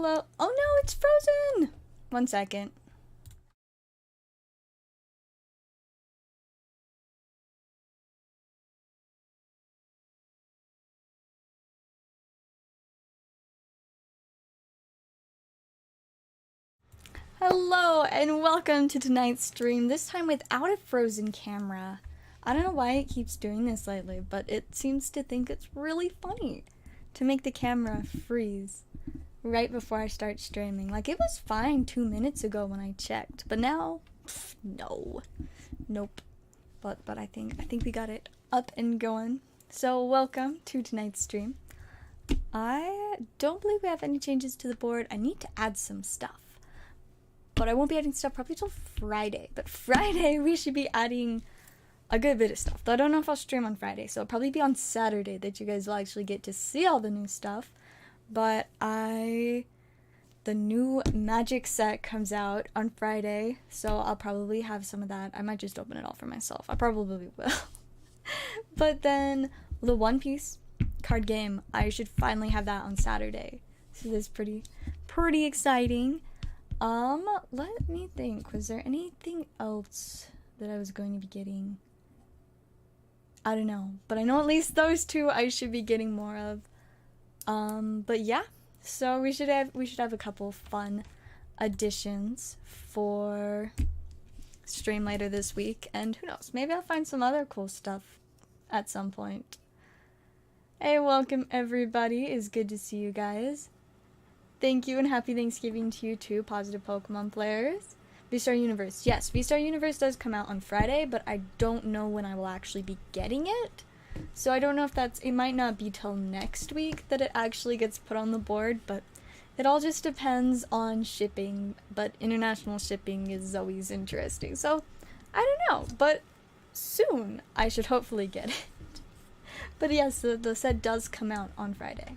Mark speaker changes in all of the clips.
Speaker 1: Hello. Oh no, it's frozen! 1 second. Hello and welcome to tonight's stream, this time without a frozen camera. I don't know why it keeps doing this lately, but it seems to think it's really funny to make the camera freeze right before I start streaming. Like, it was fine 2 minutes ago when I checked, but now, no. Nope. But I think we got it up and going. So welcome to tonight's stream. I don't believe we have any changes to the board. I need to add some stuff. But I won't be adding stuff probably till Friday. But Friday, we should be adding a good bit of stuff. Though I don't know if I'll stream on Friday. So it'll probably be on Saturday that you guys will actually get to see all the new stuff. But the new magic set comes out on Friday. So I'll probably have some of that. I might just open it all for myself. I probably will. But then the One Piece card game, I should finally have that on Saturday. So this is pretty exciting. Let me think. Was there anything else that I was going to be getting? I don't know, but I know at least those two I should be getting more of. But yeah, so we should have a couple fun additions for stream later this week, and who knows, maybe I'll find some other cool stuff at some point. Hey, welcome everybody. It's good to see you guys. Thank you and happy Thanksgiving to you too, positive Pokemon players. V-Star Universe. Yes, V-Star Universe does come out on Friday, but I don't know when I will actually be getting it. So I don't know if it might not be till next week that it actually gets put on the board, but it all just depends on shipping. But international shipping is always interesting. So I don't know, but soon I should hopefully get it. But yes, the set does come out on Friday.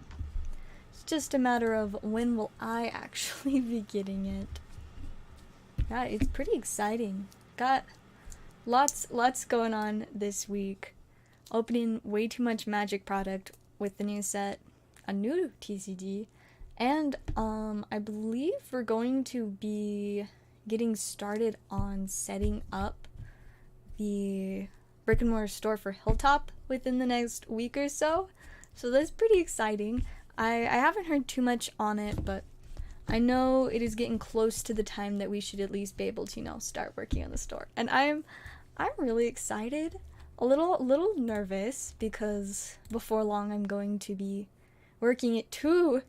Speaker 1: Just a matter of when will I actually be getting it. Yeah, it's pretty exciting. Got lots going on this week. Opening way too much magic product with the new set, a new TCG, and I believe we're going to be getting started on setting up the brick and mortar store for Hilltop within the next week or so. So that's pretty exciting. I haven't heard too much on it, but I know it is getting close to the time that we should at least be able to, start working on the store. And I'm really excited, a little nervous, because before long I'm going to be working at two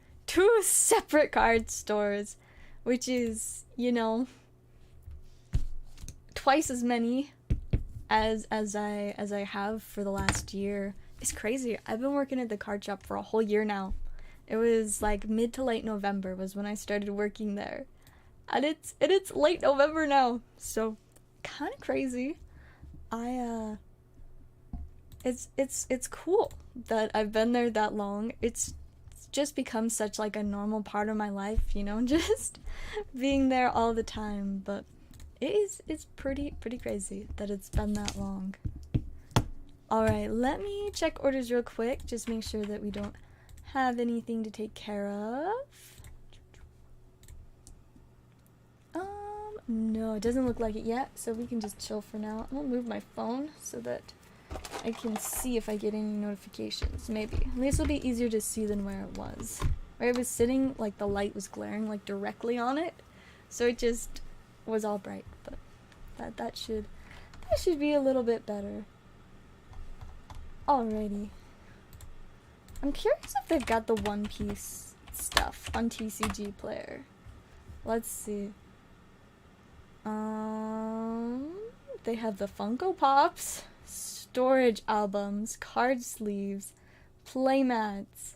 Speaker 1: separate card stores, which is, twice as many as I have for the last year. It's crazy. I've been working at the card shop for a whole year now. It was like mid to late November was when I started working there. And it's late November now. So kind of crazy. It's cool that I've been there that long. It's just become such like a normal part of my life, just being there all the time. But it's pretty crazy that it's been that long. Alright, let me check orders real quick. Just make sure that we don't have anything to take care of. No, it doesn't look like it yet, so we can just chill for now. I'm gonna move my phone so that I can see if I get any notifications. Maybe. At least it'll be easier to see than where it was. Where it was sitting, like the light was glaring like directly on it, so it just was all bright. But that should be a little bit better. Alrighty. I'm curious if they've got the One Piece stuff on TCG Player. Let's see. They have the Funko Pops, storage albums, card sleeves, playmats,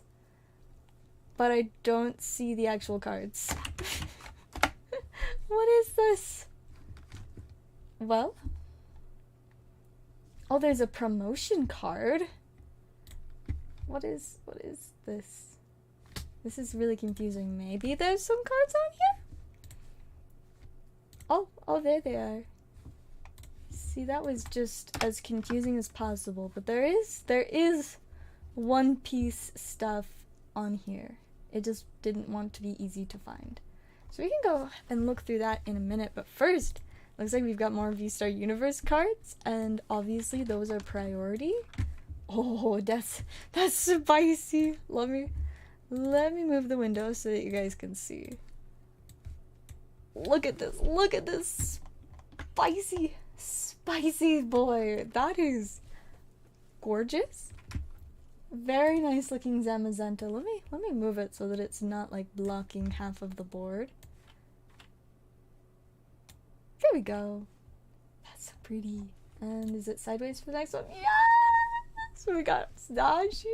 Speaker 1: but I don't see the actual cards. What is this? Well, oh, there's a promotion card. What is this? This is really confusing. Maybe there's some cards on here? Oh, there they are. See, that was just as confusing as possible, but there is One Piece stuff on here. It just didn't want to be easy to find. So we can go and look through that in a minute, but first, looks like we've got more V-Star Universe cards, and obviously those are priority. Oh, that's spicy. Let me move the window so that you guys can see. Look at this spicy boy. That is gorgeous. Very nice looking Zamazenta. Let me move it so that it's not like blocking half of the board. There we go. That's so pretty. And is it sideways for the next one? Yeah! So we got Stashes.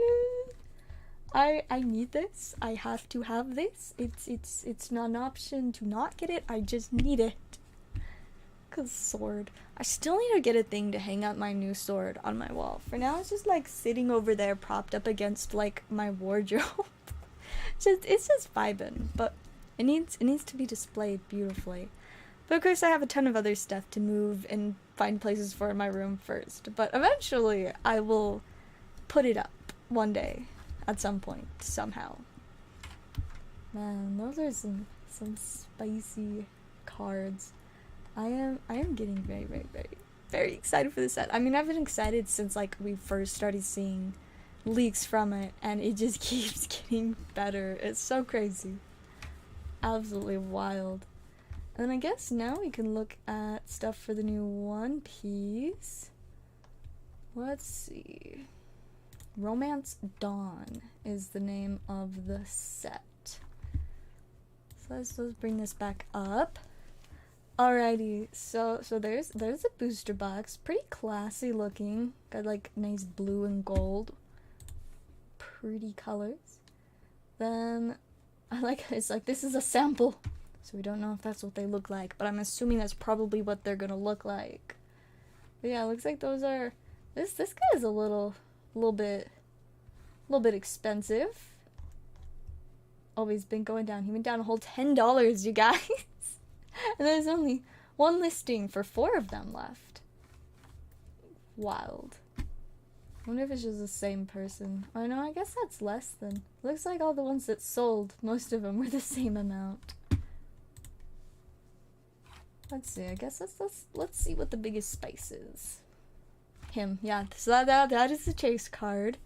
Speaker 1: I need this. I have to have this. It's not an option to not get it. I just need it. Cause sword. I still need to get a thing to hang up my new sword on my wall. For now, it's just like sitting over there, propped up against like my wardrobe. It's just vibing, but it needs to be displayed beautifully. But of course, I have a ton of other stuff to move and find places for in my room first. But eventually, I will put it up one day, at some point, somehow. Man, those are some spicy cards. I am getting very excited for this set. I mean, I've been excited since like we first started seeing leaks from it, and it just keeps getting better. It's so crazy. Absolutely wild. And I guess now we can look at stuff for the new One Piece. Let's see. Romance Dawn is the name of the set. So let's bring this back up. Alrighty, so there's a booster box, pretty classy looking, got like nice blue and gold, pretty colors. Then I like it's like this is a sample, so we don't know if that's what they look like, but I'm assuming that's probably what they're gonna look like. But yeah, it looks like those are this guy is a little bit expensive. Oh, he's been going down. He went down a whole $10, you guys. And there's only one listing for 4 of them left. Wild. I wonder if it's just the same person. Oh no, I guess that's less than. Looks like all the ones that sold, most of them were the same amount. Let's see, I guess let's see what the biggest spice is. Him, yeah, so that is the chase card.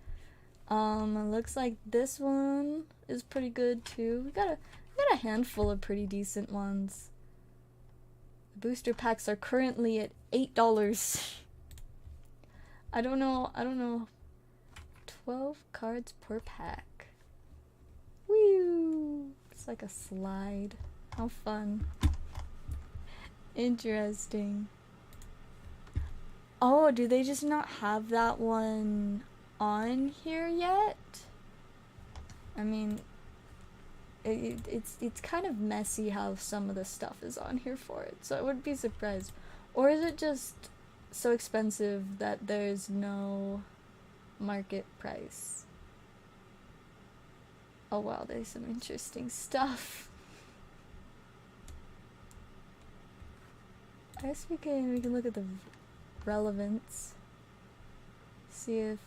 Speaker 1: It looks like this one is pretty good too. We got a handful of pretty decent ones. Booster packs are currently at $8. I don't know. 12 cards per pack. Woo! It's like a slide. How fun. Interesting. Oh, do they just not have that one on here yet? I mean, it's kind of messy how some of the stuff is on here for it, so I wouldn't be surprised. Or is it just so expensive that there's no market price? Oh wow, there's some interesting stuff. I guess we can look at the relevance. See if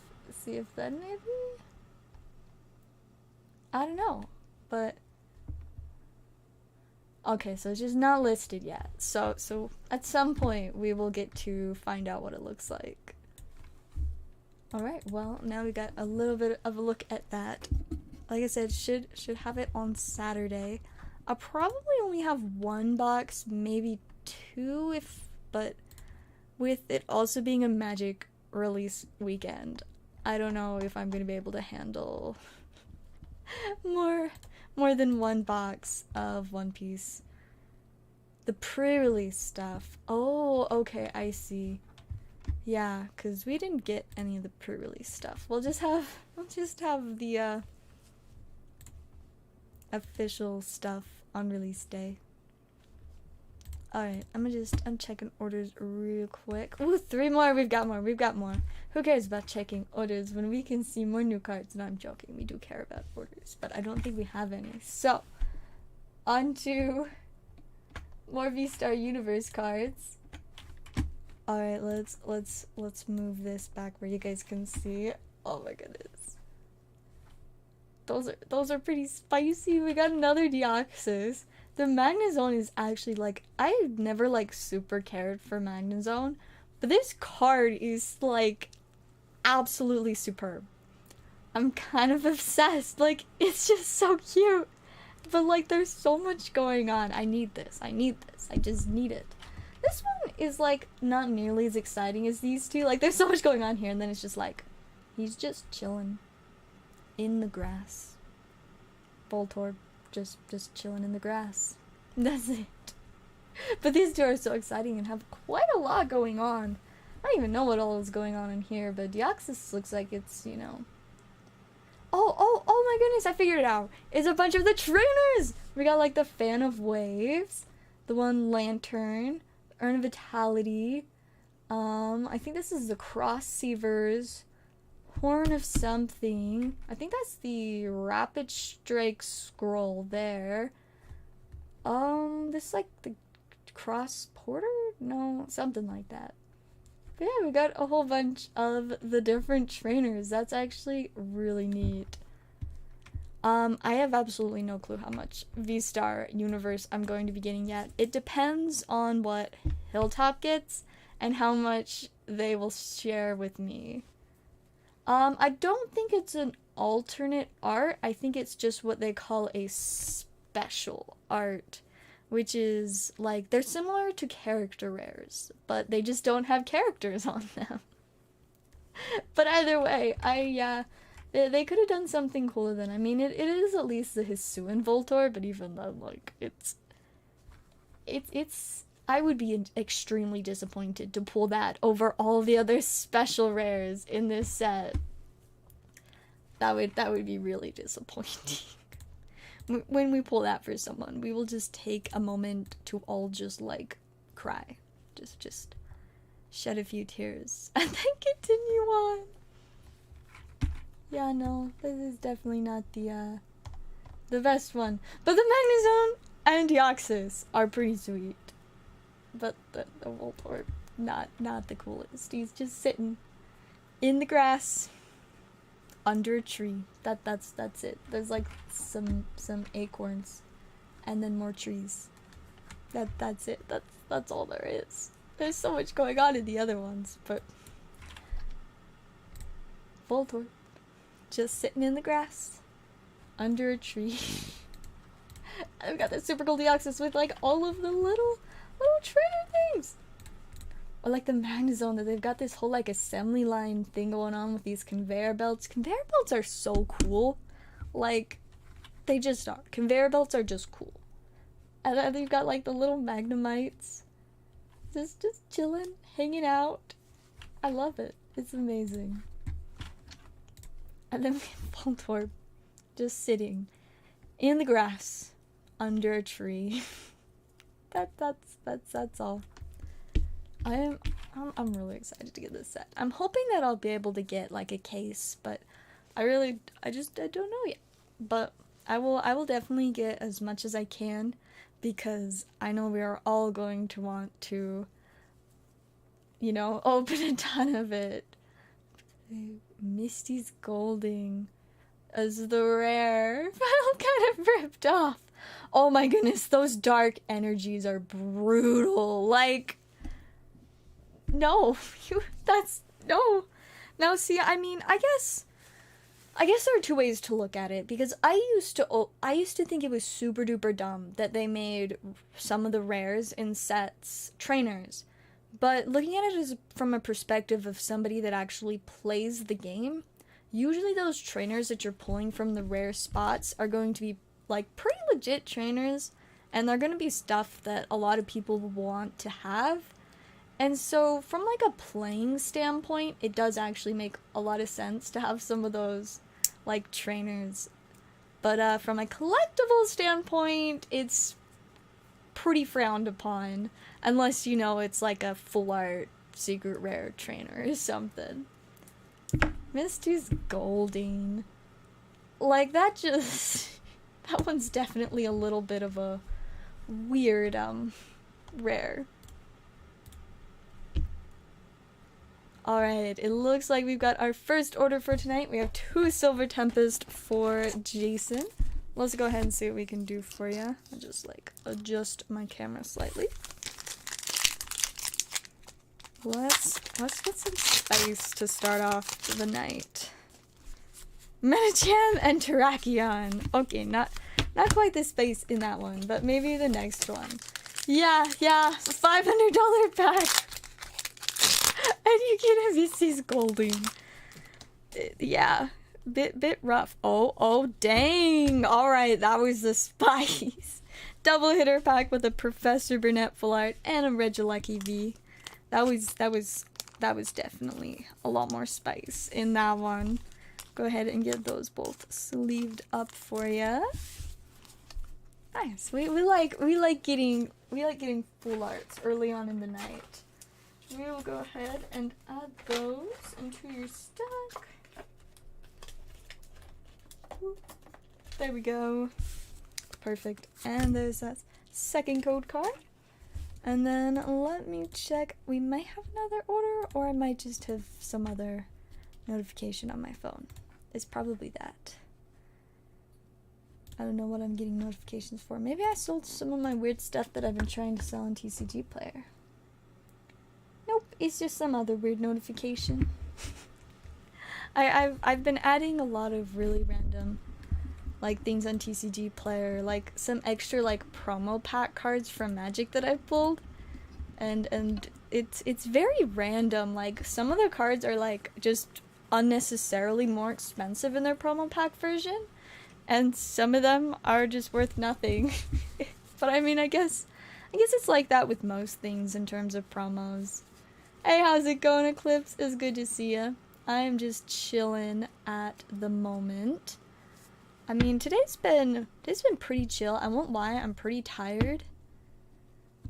Speaker 1: that maybe. I don't know, but okay, so it's just not listed yet. So at some point we will get to find out what it looks like. Alright, well, now we got a little bit of a look at that. Like I said, should have it on Saturday. I'll probably only have 1 box, maybe 2 but with it also being a Magic release weekend, I don't know if I'm gonna be able to handle more than 1 box of One Piece. The pre-release stuff. Oh, okay, I see. Yeah, because we didn't get any of the pre-release stuff. We'll just have the official stuff on release day. Alright, I'm checking orders real quick. Ooh, 3 more. We've got more. Who cares about checking orders when we can see more new cards? No, I'm joking. We do care about orders, but I don't think we have any. So, on to more V-Star Universe cards. Alright, let's move this back where you guys can see. Oh my goodness. those are pretty spicy. We got another Deoxys. The Magnezone is actually, like, I've never, like, super cared for Magnezone, but this card is, like, absolutely superb. I'm kind of obsessed. Like, it's just so cute. But, like, there's so much going on. I need this. I just need it. This one is, like, not nearly as exciting as these two. Like, there's so much going on here, and then it's just, like, he's just chilling in the grass. Voltorb just chilling in the grass. That's it. But these two are so exciting and have quite a lot going on. I don't even know what all is going on in here, but Deoxys looks like it's, you know... Oh my goodness, I figured it out. It's a bunch of the trainers! We got, like, the Fan of Waves, the one Lantern, Urn of Vitality, I think this is the Cross Seavers, Horn of something. I think that's the Rapid Strike scroll there. This is like the Cross Porter? No, something like that. But yeah, we got a whole bunch of the different trainers. That's actually really neat. I have absolutely no clue how much V-Star Universe I'm going to be getting yet. It depends on what Hilltop gets and how much they will share with me. I don't think it's an alternate art. I think it's just what they call a special art, which is, like, they're similar to character rares, but they just don't have characters on them. But either way, they could have done something cooler than, I mean, it is at least the Hisuian Voltorb, but even then, like, it's, I would be extremely disappointed to pull that over all the other special rares in this set. That would be really disappointing. When we pull that for someone, we will just take a moment to all just, like, cry. Just shed a few tears and then continue on. Yeah, no, this is definitely not the best one. But the Magnezone and Deoxys are pretty sweet. But the Voltorb, not the coolest. He's just sitting in the grass under a tree. That's it. There's like some acorns and then more trees. That's it. That's all there is. There's so much going on in the other ones, but Voltorb just sitting in the grass under a tree. I've got this super cool Deoxys with like all of the little trainer things. Or like the Magnezone, that they've got this whole like assembly line thing going on with these conveyor belts. Conveyor belts are so cool. Like, they just are. Conveyor belts are just cool. And then you've got like the little Magnemites just chilling, hanging out. I love it. It's amazing. And then we have Voltorb just sitting in the grass under a tree. That's all. I'm really excited to get this set. I'm hoping that I'll be able to get like a case, but I don't know yet. But I will definitely get as much as I can, because I know we are all going to want to, you know, open a ton of it. Misty's Golding as the rare. I'm kind of ripped off. Oh my goodness, those dark energies are brutal. Like, no, no. Now, see, I mean, I guess there are two ways to look at it, because I used to think it was super duper dumb that they made some of the rares in sets trainers. But looking at it as from a perspective of somebody that actually plays the game, usually those trainers that you're pulling from the rare spots are going to be like pretty legit trainers, and they're going to be stuff that a lot of people want to have. And so from like a playing standpoint, it does actually make a lot of sense to have some of those like trainers. But from a collectible standpoint, it's pretty frowned upon, unless, you know, it's like a full art secret rare trainer or something. Misty's Golding. Like, that one's definitely a little bit of a weird, rare. Alright, it looks like we've got our first order for tonight. We have 2 Silver Tempest for Jason. Let's go ahead and see what we can do for you. I'll just like adjust my camera slightly. Let's get some spice to start off the night. Medicham and Terrakion. Okay, not quite the space in that one, but maybe the next one. Yeah, $500 pack. And you get MVC's Golding. Yeah, bit rough. Oh, dang. Alright, that was the spice. Double hitter pack with a Professor Burnett full art and a Regieleki V. That was definitely a lot more spice in that one. Go ahead and get those both sleeved up for you. Nice. We like getting full arts early on in the night. We will go ahead and add those into your stack. There we go. Perfect. And there's that second code card. And then let me check. We might have another order, or I might just have some other notification on my phone. It's probably that. I don't know what I'm getting notifications for. Maybe I sold some of my weird stuff that I've been trying to sell on TCG Player. Nope, it's just some other weird notification. I've been adding a lot of really random like things on TCG Player, like some extra like promo pack cards from Magic that I've pulled, and it's very random. Like some of the cards are like just unnecessarily more expensive in their promo pack version, and some of them are just worth nothing. But I mean, I guess it's like that with most things in terms of promos. Hey, how's it going, Eclipse? It's good to see ya. I am just chilling at the moment. I mean, today's been pretty chill. I won't lie, I'm pretty tired.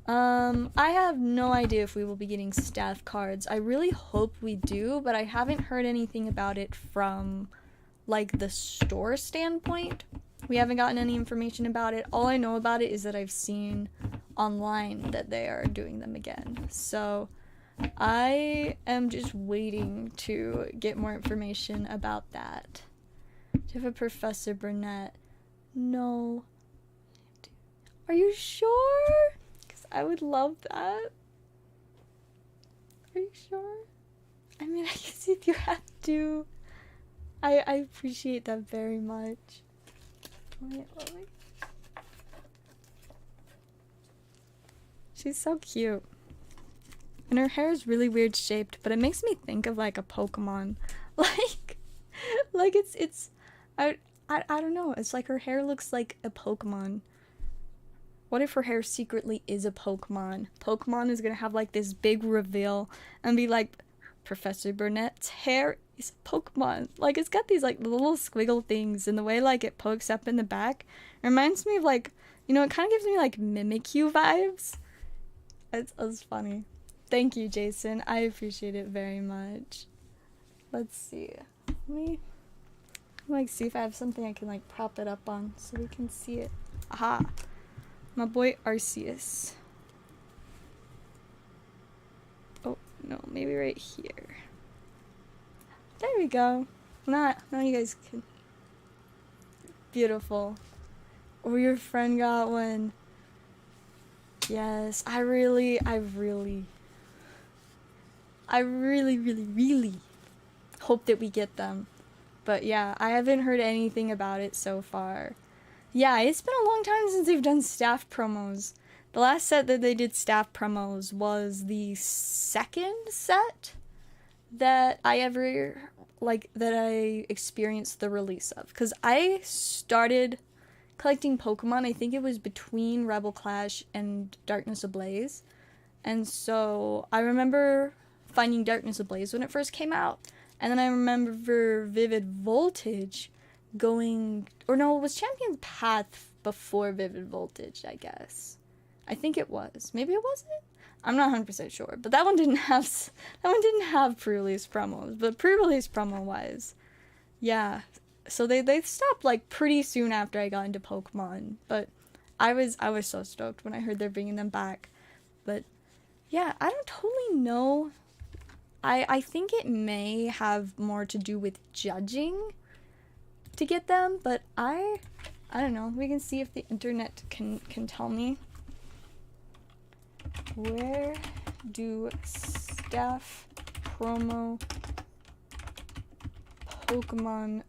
Speaker 1: I have no idea if we will be getting staff cards. I really hope we do, but I haven't heard anything about it from like the store standpoint. We haven't gotten any information about it. All I know about it is that I've seen online that they are doing them again. So I am just waiting to get more information about that. Do you have a Professor Burnett? No. Are you sure? Because I would love that. Are you sure? I mean, I guess if you have to. I appreciate that very much. Let me. She's so cute. And her hair is really weird shaped, but it makes me think of like a Pokemon. Like it's I don't know. It's like her hair looks like a Pokemon. What if her hair secretly is a Pokemon? Pokemon is gonna have like this big reveal and be like, Professor Burnett's hair is a Pokemon. Like it's got these like little squiggle things, and the way like it pokes up in the back reminds me of like, you know, it kind of gives me like Mimikyu vibes. It's funny. Thank you, Jason. I appreciate it very much. Let's see. Let me like see if I have something I can like prop it up on so we can see it. Aha. My boy Arceus. Oh, no, maybe right here. There we go. Now you guys can. Beautiful. Oh, your friend got one. Yes, I really hope that we get them. But yeah, I haven't heard anything about it so far. Yeah, it's been a long time since they've done staff promos. The last set that they did staff promos was the second set that I experienced the release of. Because I started collecting Pokemon, I think it was between Rebel Clash and Darkness Ablaze. And so I remember finding Darkness Ablaze when it first came out. And then I remember Vivid Voltage going, or no, it was Champion's Path before Vivid Voltage, I guess. I think it was. Maybe it wasn't? I'm not 100% sure. But that one didn't have pre-release promos. But pre-release promo-wise, yeah. So they stopped like pretty soon after I got into Pokemon. But I was so stoked when I heard they're bringing them back. But yeah, I don't totally know I think it may have more to do with judging to get them, but I don't know. We can see if the internet can tell me. Where do staff promo Pokemon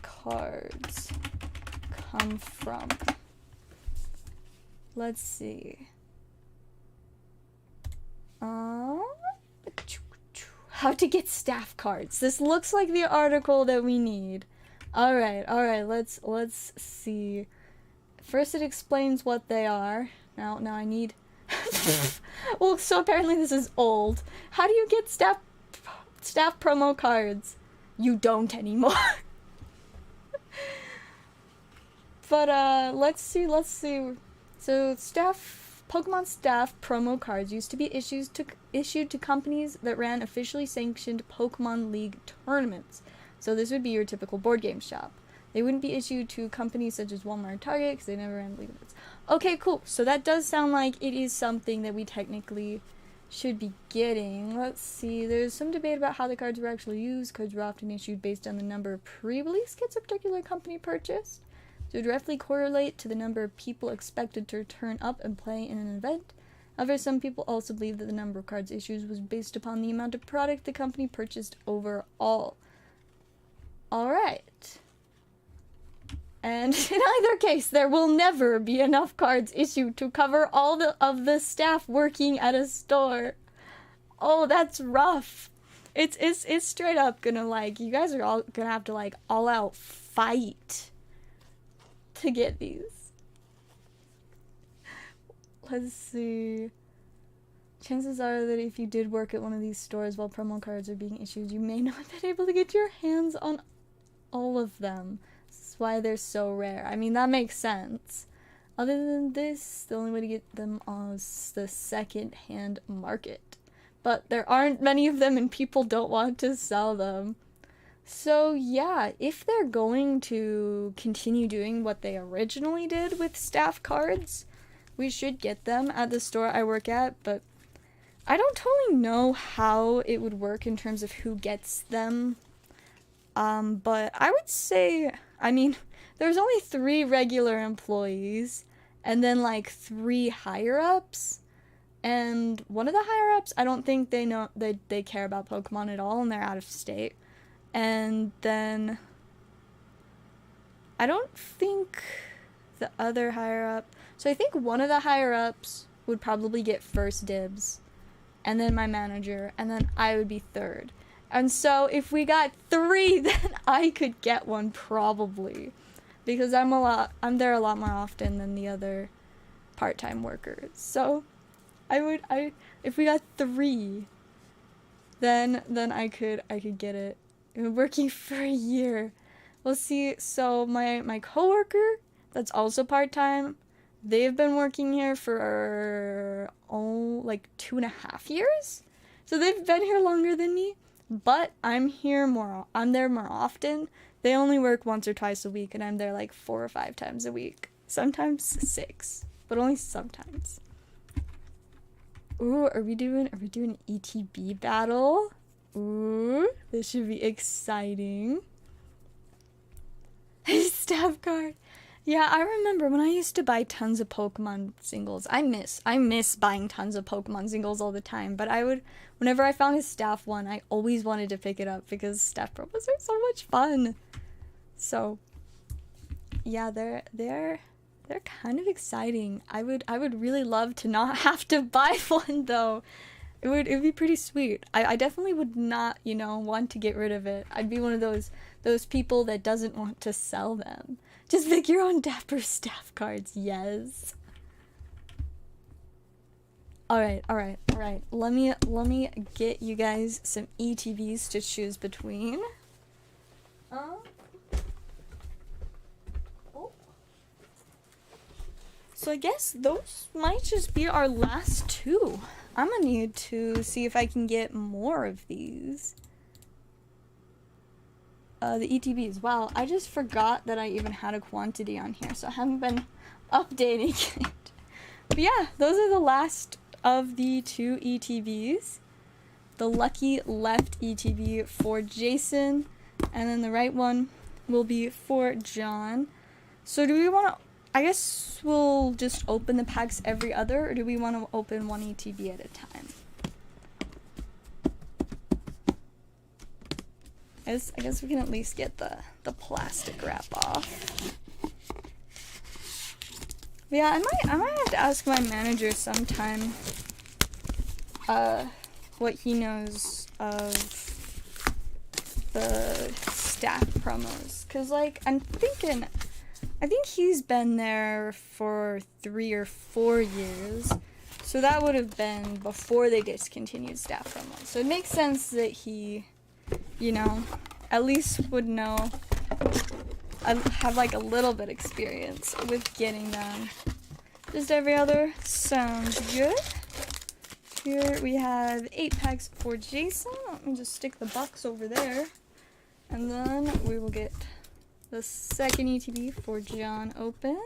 Speaker 1: cards come from? Let's see. How to get staff cards. This looks like the article that we need. All right, let's see. First it explains what they are. Now I need well, so apparently this is old. How do you get staff promo cards? You don't anymore. But let's see. So Pokemon staff promo cards used to be issued to companies that ran officially sanctioned Pokemon League tournaments. So this would be your typical board game shop. They wouldn't be issued to companies such as Walmart or Target because they never ran league events. Okay, cool. So that does sound like it is something that we technically should be getting. Let's see. There's some debate about how the cards were actually used. Cards were often issued based on the number of pre-release kits a particular company purchased, to directly correlate to the number of people expected to turn up and play in an event. However, some people also believe that the number of cards issued was based upon the amount of product the company purchased overall. Alright. And in either case, there will never be enough cards issued to cover all of the staff working at a store. Oh, that's rough. It's straight up gonna, like, you guys are all gonna have to, like, all out fight to get these. Let's see. Chances are that if you did work at one of these stores while promo cards are being issued, you may not have been able to get your hands on all of them. This is why they're so rare. I mean, that makes sense. Other than this, the only way to get them is the second-hand market. But there aren't many of them and people don't want to sell them. So yeah, if they're going to continue doing what they originally did with staff cards, we should get them at the store I work at, but I don't totally know how it would work in terms of who gets them. But I would say, I mean, there's only 3 regular employees, and then like 3 higher-ups, and one of the higher-ups, I don't think they care about Pokemon at all, and they're out of state. And then I don't think the other higher-up, so I think one of the higher-ups would probably get first dibs, and then my manager, and then I would be third. And so if we got 3, then I could get one probably, because I'm there a lot more often than the other part-time workers. So if we got 3, then I could get it. I've been working for a year. Let's see. So my coworker, that's also part-time, they've been working here for like 2.5 years. So they've been here longer than me. But I'm there more often. They only work once or twice a week, and I'm there like 4 or 5 times a week. Sometimes 6, but only sometimes. Ooh, are we doing an ETB battle? Ooh, this should be exciting. Staff card. Yeah, I remember when I used to buy tons of Pokemon singles. I miss buying tons of Pokemon singles all the time, but whenever I found a staff one, I always wanted to pick it up because staff promos are so much fun. So, yeah, they're kind of exciting. I would really love to not have to buy one though. It'd be pretty sweet. I definitely would not, want to get rid of it. I'd be one of those people that doesn't want to sell them. Just make your own dapper staff cards, yes. Alright. Let me get you guys some ETBs to choose between. So I guess those might just be our last 2. I'm gonna need to see if I can get more of these. The ETBs. Wow, I just forgot that I even had a quantity on here, so I haven't been updating it. But yeah, those are the last of the 2 ETBs. The lucky left ETB for Jason, and then the right one will be for John. So do we want to, I guess we'll just open the packs every other, or do we want to open 1 ETB at a time? I guess we can at least get the plastic wrap off. But yeah, I might have to ask my manager sometime what he knows of the staff promos, cause like I think he's been there for 3 or 4 years, so that would have been before they discontinued staff promos. So it makes sense that he, you know, at least would know, have like a little bit experience with getting them. Just every other sounds good. Here we have 8 packs for Jason. Let me just stick the box over there. And then we will get the second ETB for John open.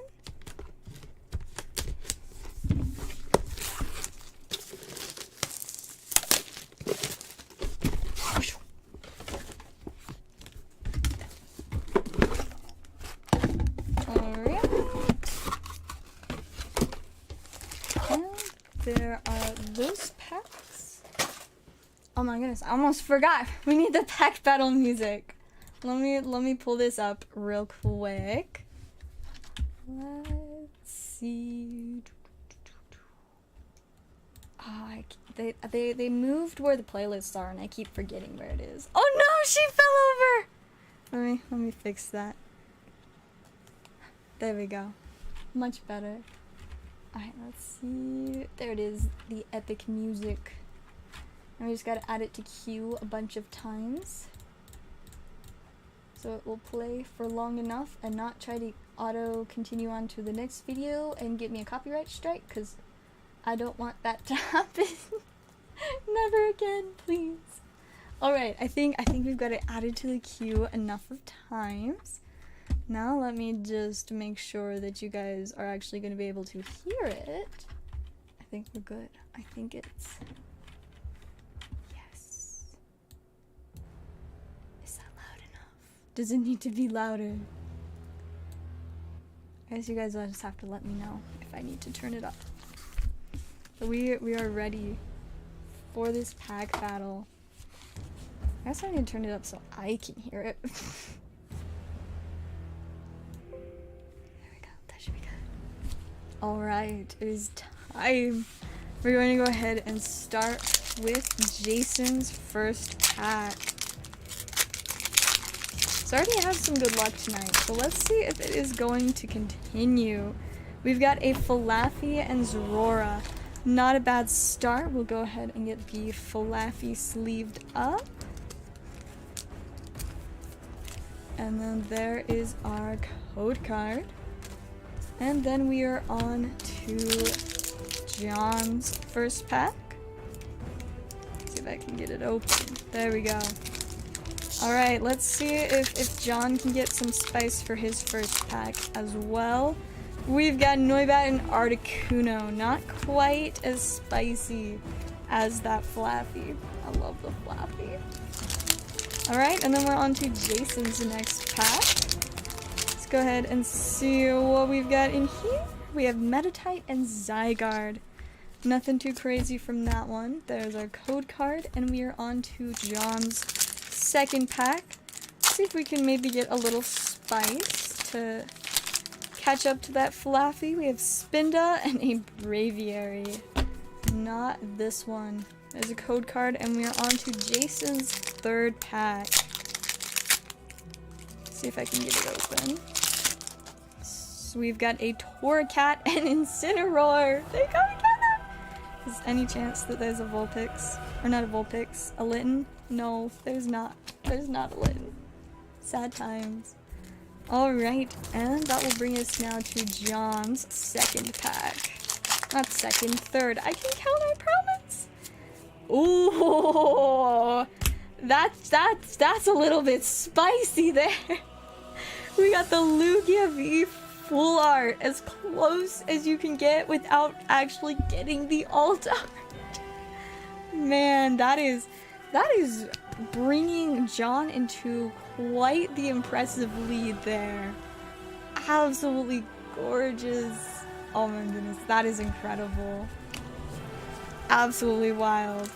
Speaker 1: There are those packs. Oh my goodness, I almost forgot. We need the pack battle music. Let me pull this up real quick. Let's see. Oh, they moved where the playlists are, and I keep forgetting where it is. Oh no, she fell over. Let me fix that. There we go. Much better. Alright, let's see. There it is, the epic music. And we just gotta add it to queue a bunch of times, so it will play for long enough and not try to auto continue on to the next video and get me a copyright strike, because I don't want that to happen. Never again, please. Alright, I think we've got it added to the queue enough of times. Now let me just make sure that you guys are actually going to be able to hear it. I think we're good. I think it's... Yes. Is that loud enough? Does it need to be louder? I guess you guys will just have to let me know if I need to turn it up. But we are ready for this pack battle. I guess I need to turn it up so I can hear it. Alright, it is time. We're going to go ahead and start with Jason's first pack. So I already have some good luck tonight, so let's see if it is going to continue. We've got a Falafi and Zorora. Not a bad start. We'll go ahead and get the Falafi sleeved up. And then there is our code card. And then we are on to John's first pack. Let's see if I can get it open. There we go. Alright, let's see if John can get some spice for his first pack as well. We've got Noibat and Articuno. Not quite as spicy as that Flaffy. I love the Flaffy. Alright, and then we're on to Jason's next pack. Go ahead and see what we've got in here. We have Metatite and Zygarde. Nothing too crazy from that one. There's our code card, and we are on to John's second pack. Let's see if we can maybe get a little spice to catch up to that Flaffy. We have Spinda and a Braviary. Not this one. There's a code card, and we are on to Jason's third pack. See if I can get it open. So we've got a Torracat and Incineroar. They go together. Is any chance that there's a Vulpix? Or not a Vulpix, a Litten? No, there's not. There's not a Litten. Sad times. Alright, and that will bring us now to John's second pack. Not second, third. I can count, I promise. Ooh, that's a little bit spicy there. We got the Lugia V full art, as close as you can get without actually getting the alt art. Man, that is bringing John into quite the impressive lead there. Absolutely gorgeous. Oh my goodness, that is incredible. Absolutely wild.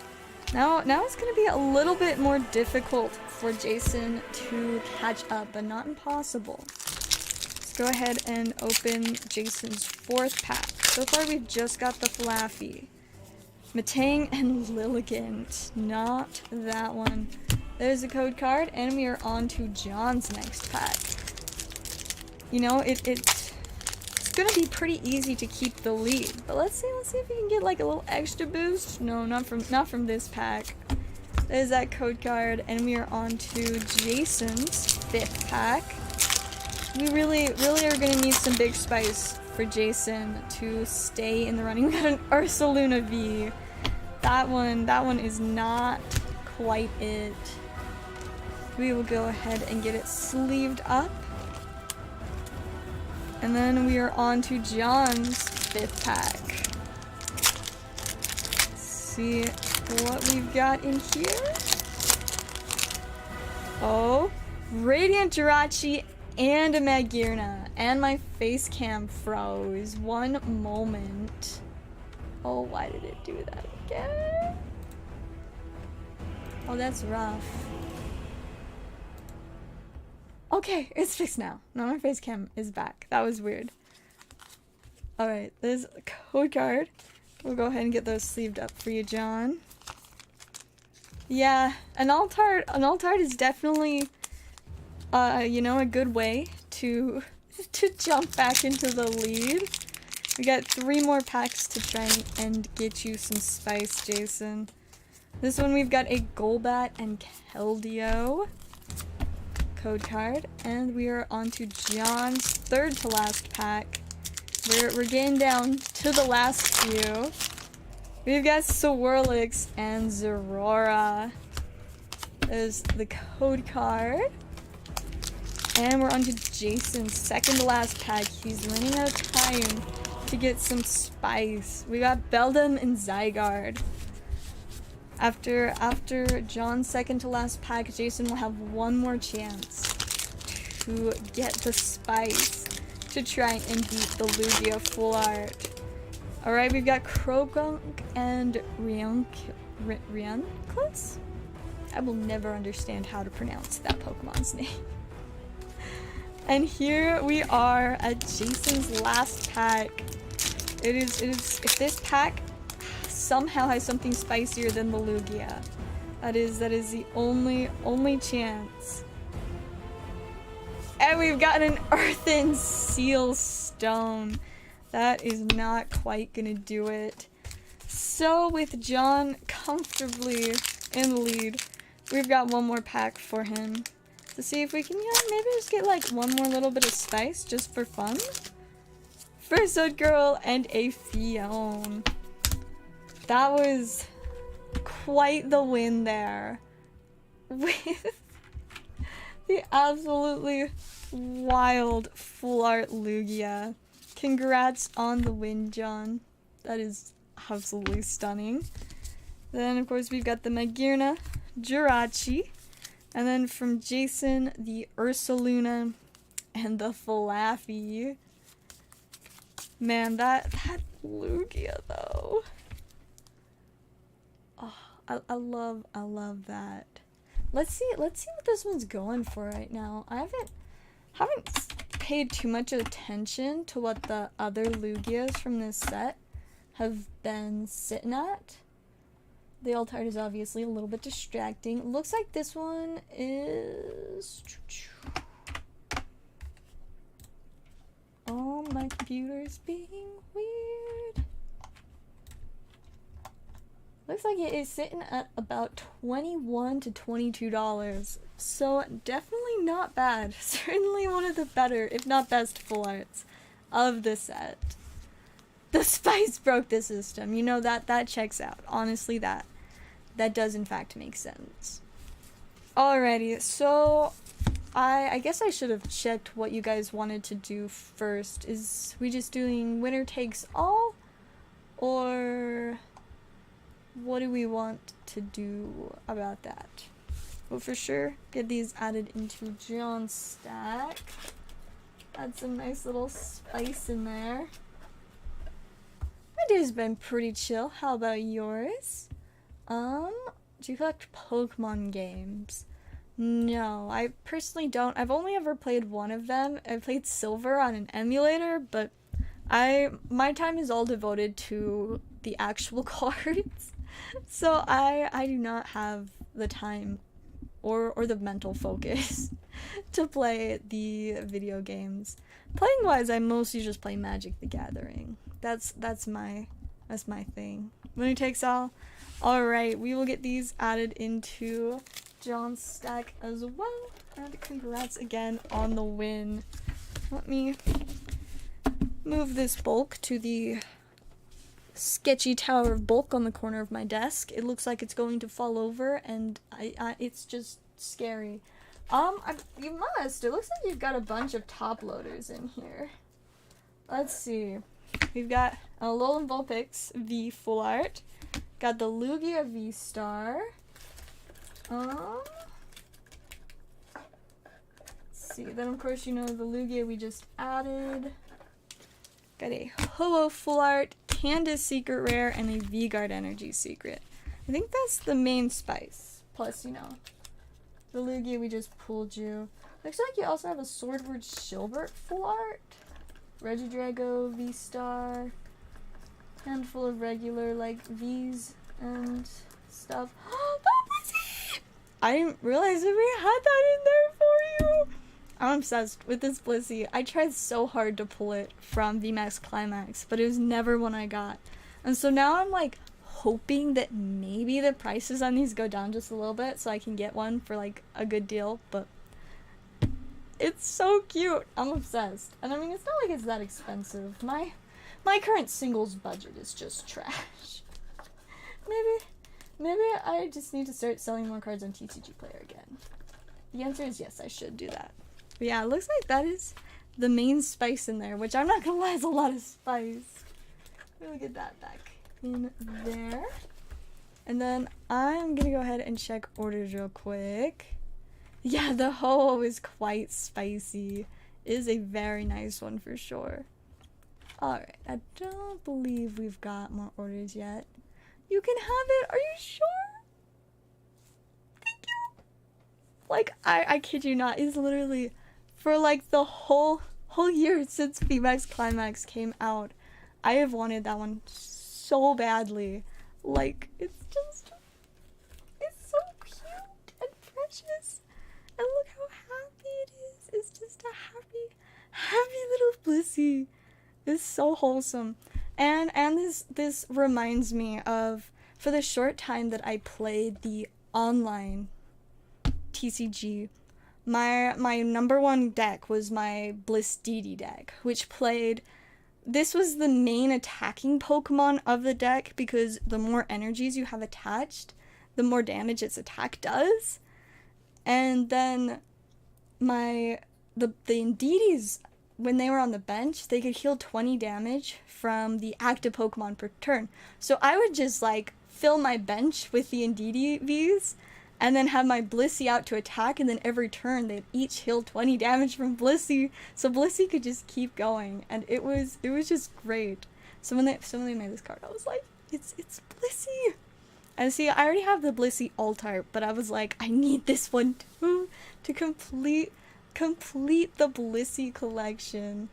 Speaker 1: Now it's gonna be a little bit more difficult for Jason to catch up, but not impossible. Let's go ahead and open Jason's 4th pack. So far we've just got the Flaffy. Matang and Lilligant. Not that one. There's a code card, and we are on to John's next pack. You know, it's gonna be pretty easy to keep the lead, but let's see if we can get like a little extra boost. No, not from this pack. There's that code card, and we are on to Jason's 5th pack. We really are gonna need some big spice for Jason to stay in the running. We got an Ursaluna V. That one is not quite it. We will go ahead and get it sleeved up. And then we are on to John's 5th pack. Let's see what we've got in here. Oh, Radiant Jirachi and a Magearna. And my face cam froze. One moment. Oh, why did it do that again? Oh, that's rough. Okay, it's fixed now. Now my face cam is back. That was weird. Alright, there's a code card. We'll go ahead and get those sleeved up for you, John. Yeah, an alt art is definitely, you know, a good way to jump back into the lead. We got 3 more packs to try and get you some spice, Jason. This one we've got a Golbat and Keldeo code card, and we are on to John's 3rd to last pack. We're getting down to the last few. We've got Swirlix and Zerora. There's the code card. And we're on to Jason's 2nd to last pack. He's running out of time to get some spice. We got Beldum and Zygarde. After John's 2nd to last pack, Jason will have one more chance to get the spice to try and beat the Lugia full art. Alright, we've got Croagunk and Reuniclus? I will never understand how to pronounce that Pokemon's name. And here we are at Jason's last pack. It is if this pack somehow has something spicier than the Lugia, that is the only chance. And we've got an Earthen Seal Stone. That is not quite gonna do it. So with John comfortably in the lead, we've got one more pack for him to see if we can, you know, maybe just get like one more little bit of spice just for fun. Fursod Girl and a Fion. That was quite the win there. With the absolutely wild full art Lugia. Congrats on the win, John. That is absolutely stunning. Then, of course, we've got the Magearna, Jirachi, and then from Jason, the Ursaluna, and the Flaffy. Man, that Lugia, though. Oh, I love that. Let's see what this one's going for right now. I haven't paid too much attention to what the other Lugias from this set have been sitting at. The alt art is obviously a little bit distracting. It looks like this one is... Oh, my computer is being weird. Looks like it is sitting at about $21 to $22. So definitely not bad. Certainly one of the better, if not best, full arts of the set. The spice broke the system. You know, that checks out. Honestly, that does in fact make sense. Alrighty, so I guess I should have checked what you guys wanted to do first. Is we just doing winner takes all? Or what do we want to do about that? Well, for sure, get these added into John's stack. Add some nice little spice in there. My day's been pretty chill. How about yours? Do you collect Pokemon games? No, I personally don't. I've only ever played one of them. I played Silver on an emulator, but my time is all devoted to the actual cards. So I do not have the time or the mental focus to play the video games. Playing wise, I mostly just play Magic the Gathering. That's my thing. Winner takes all. Alright, we will get these added into John's stack as well. And congrats again on the win. Let me move this bulk to the sketchy tower of bulk on the corner of my desk. It looks like it's going to fall over, and it's just scary. You must. It looks like you've got a bunch of top loaders in here. Let's see. We've got a Alolan Vulpix V Full Art. Got the Lugia V Star. Let's see. Then of course you know the Lugia we just added. Got a Ho-Oh Full Art, Candace Secret Rare, and a V-Guard Energy Secret. I think that's the main spice. Plus, you know, the Lugia we just pulled you. Looks like you also have a Swordward Shilbert Full Art. Regidrago V-Star. Handful of regular, like, Vs and stuff. I didn't realize that we had that in there for you! I'm obsessed with this Blissey. I tried so hard to pull it from VMAX Climax, but it was never one I got. And so now I'm like hoping that maybe the prices on these go down just a little bit so I can get one for like a good deal, but it's so cute. I'm obsessed. And I mean, it's not like it's that expensive. My current singles budget is just trash. Maybe I just need to start selling more cards on TCG Player again. The answer is yes, I should do that. But yeah, it looks like that is the main spice in there, which I'm not gonna lie is a lot of spice. We'll get that back in there. And then I'm gonna go ahead and check orders real quick. Yeah, the Ho-Oh is quite spicy. It is a very nice one for sure. Alright, I don't believe we've got more orders yet. You can have it, are you sure? Thank you. Like, I kid you not, it's literally for like the whole year since VMAX Climax came out. I have wanted that one so badly. Like, it's so cute and precious. And look how happy it is. It's just a happy little Blissey. It's so wholesome. And this reminds me of, for the short time that I played the online TCG, my number one deck was my Bliss DD deck, which played, this was the main attacking Pokemon of the deck because the more energies you have attached, the more damage its attack does. And then the Indeedys, when they were on the bench, they could heal 20 damage from the active Pokemon per turn. So I would just like fill my bench with the Indeedee Vs and then have my Blissey out to attack, and then every turn they'd each heal 20 damage from Blissey, so Blissey could just keep going, and it was just great. So when they made this card, I was like, it's Blissey. And see, I already have the Blissey Alt-Art, but I was like, I need this one too to complete the Blissey collection.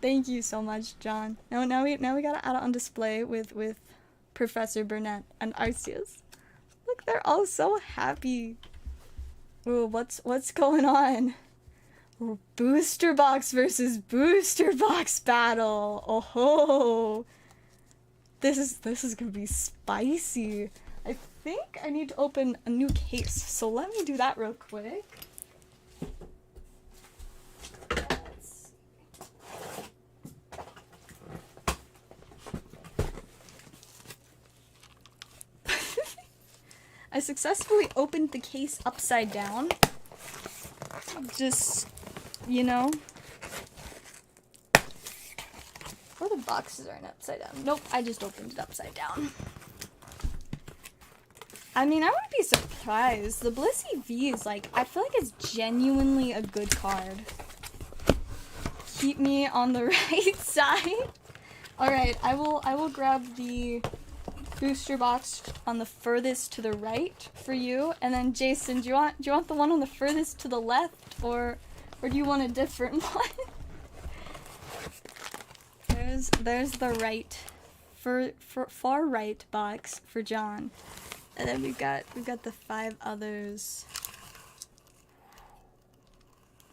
Speaker 1: Thank you so much, John. Now we gotta add it on display with Professor Burnett and Arceus. Look, they're all so happy. Ooh, what's going on? Ooh, booster box versus booster box battle. Oh ho! This is gonna be spicy. I think I need to open a new case, so let me do that real quick. I successfully opened the case upside down. just, you know. Or the boxes aren't upside down. Nope, I just opened it upside down. I mean, I wouldn't be surprised. The Blissey V is like, I feel like it's genuinely a good card. Keep me on the right side. Alright, I will grab the booster box on the furthest to the right for you. And then Jason, do you want the one on the furthest to the left, or do you want a different one? There's the right far right box for John. And then we've got the 5 others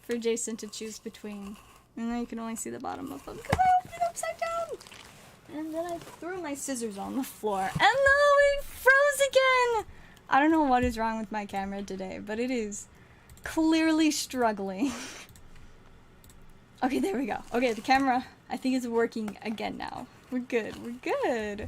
Speaker 1: for Jason to choose between. And then you can only see the bottom of them because I opened it upside down. And then I threw my scissors on the floor. And no, it froze again! I don't know what is wrong with my camera today, but it is clearly struggling. Okay, there we go. Okay, the camera, I think, is working again now. We're good. We're good.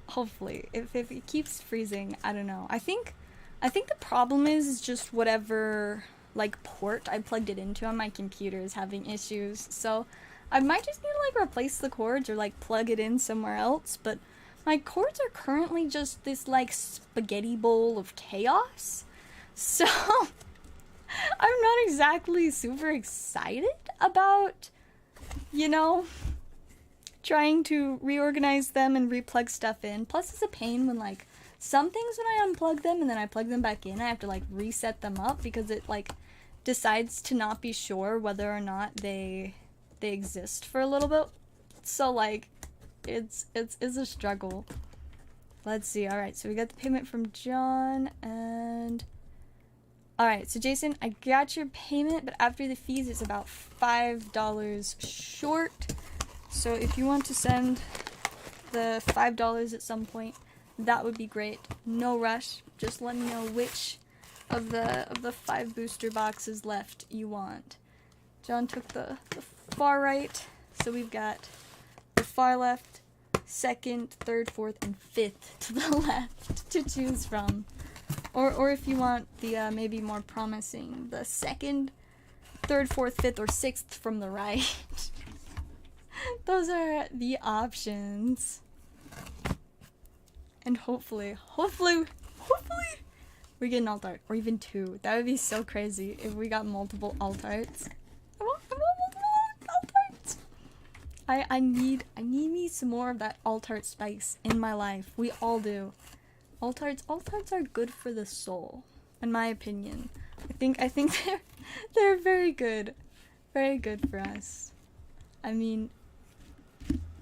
Speaker 1: Hopefully. If it keeps freezing, I don't know. I think the problem is just whatever, like, port I plugged it into on my computer is having issues. So I might just need to, like, replace the cords or, like, plug it in somewhere else. But my cords are currently just this, like, spaghetti bowl of chaos. So I'm not exactly super excited about, you know, trying to reorganize them and replug stuff in. Plus, it's a pain when, like, some things when I unplug them and then I plug them back in, I have to, like, reset them up because it, like, decides to not be sure whether or not they exist for a little bit. So, like, it's a struggle. Let's see. Alright, so we got the payment from John, and alright, so Jason, I got your payment, but after the fees, it's about $5 short. So if you want to send the $5 at some point, that would be great. No rush. Just let me know which of the 5 booster boxes left you want. John took the far right, so we've got the far left, second, third, fourth, and fifth to the left to choose from. Or if you want the maybe more promising, the second, third, fourth, fifth, or sixth from the right. Those are the options. And hopefully we get an alt art, or even 2. That would be so crazy if we got multiple alt arts. I want multiple alt arts. I need me some more of that alt art spice in my life. We all do. Alt arts are good for the soul, in my opinion. I think they're very good for us. I mean,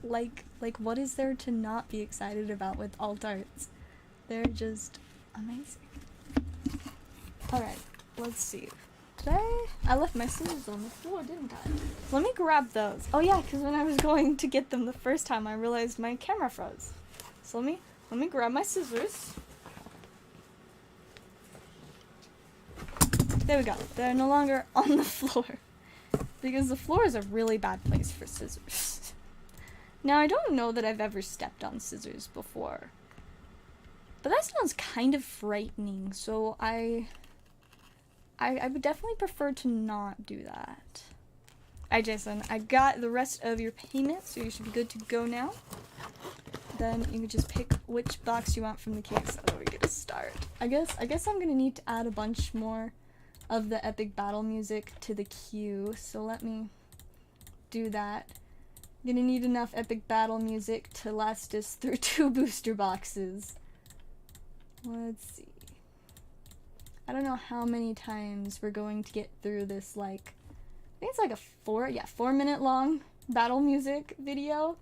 Speaker 1: like what is there to not be excited about with alt arts? They're just amazing. Alright, let's see. I left my scissors on the floor, didn't I? So let me grab those. Oh yeah, because when I was going to get them the first time, I realized my camera froze. So let me grab my scissors. There we go. They're no longer on the floor. Because the floor is a really bad place for scissors. Now, I don't know that I've ever stepped on scissors before. But that sounds kind of frightening, so I would definitely prefer to not do that. Alright, Jason, I got the rest of your payment, so you should be good to go now. Then you can just pick which box you want from the case. Oh, we're gonna start. I guess I'm gonna need to add a bunch more of the epic battle music to the queue, so let me do that. I'm gonna need enough epic battle music to last us through 2 booster boxes. Let's see. I don't know how many times we're going to get through this, like, I think it's like a 4 minute long battle music video.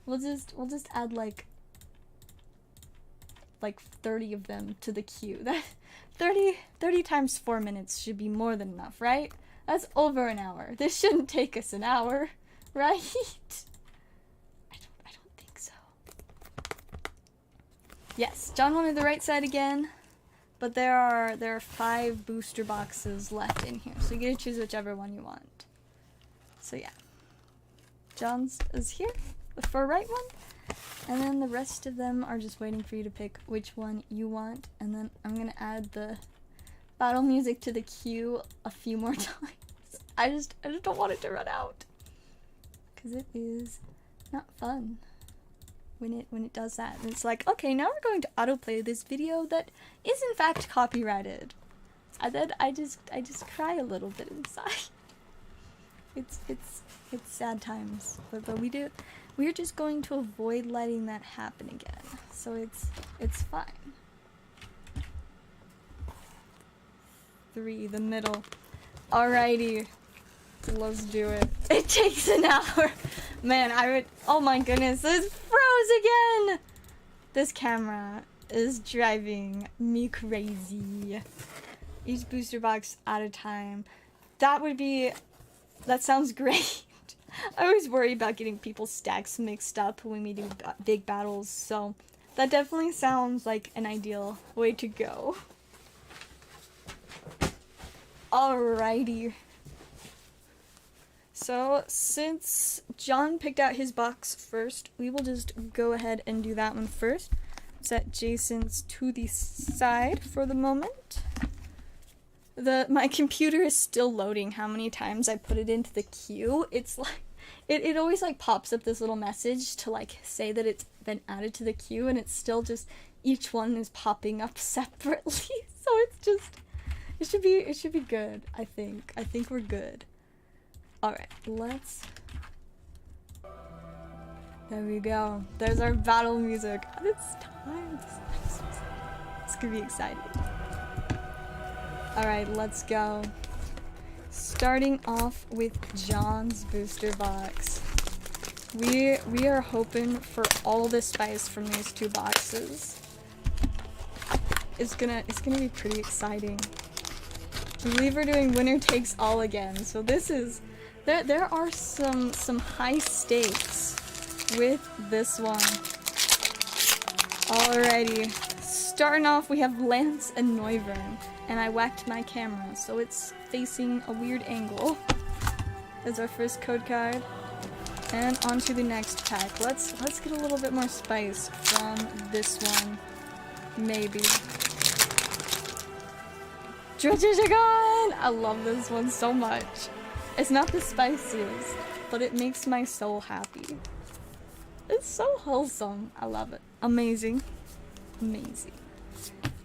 Speaker 1: We'll just add like 30 of them to the queue. That 30 times 4 minutes should be more than enough, right? That's over an hour. This shouldn't take us an hour, right? I don't think so. Yes, John wanted the right side again, but there are 5 booster boxes left in here, so you get to choose whichever one you want. So yeah, John's is here, the far right one. And then the rest of them are just waiting for you to pick which one you want. And then I'm going to add the battle music to the queue a few more times. I just don't want it to run out. Cause it is not fun when it does that. And it's like, okay, now we're going to autoplay this video that is in fact copyrighted. And then I just cry a little bit inside. It's sad times. But we're just going to avoid letting that happen again. So it's fine. 3, the middle. Alrighty. Let's do it. It takes an hour. Man, oh my goodness, this froze again! This camera is driving me crazy. Each booster box at a time. That sounds great. I always worry about getting people's stacks mixed up when we do big battles, so that definitely sounds like an ideal way to go. Alrighty. So, since John picked out his box first, we will just go ahead and do that one first. Set Jason's to the side for the moment. My computer is still loading how many times I put it into the queue. It's like, it always like pops up this little message to like say that it's been added to the queue, and it's still just, each one is popping up separately. So it's just, it should be good, I think. I think we're good. Alright, there we go. There's our battle music. And it's time. It's gonna be exciting. Alright, let's go. Starting off with John's booster box. We are hoping for all the spice from these 2 boxes. It's gonna be pretty exciting. I believe we're doing winner takes all again. So this is there are some high stakes with this one. Alrighty. Starting off, we have Lance and Noivern, and I whacked my camera, so it's facing a weird angle. There's our first code card, and on to the next pack. Let's get a little bit more spice from this one, maybe. Dragon! I love this one so much. It's not the spiciest, but it makes my soul happy. It's so wholesome. I love it. Amazing. Amazing.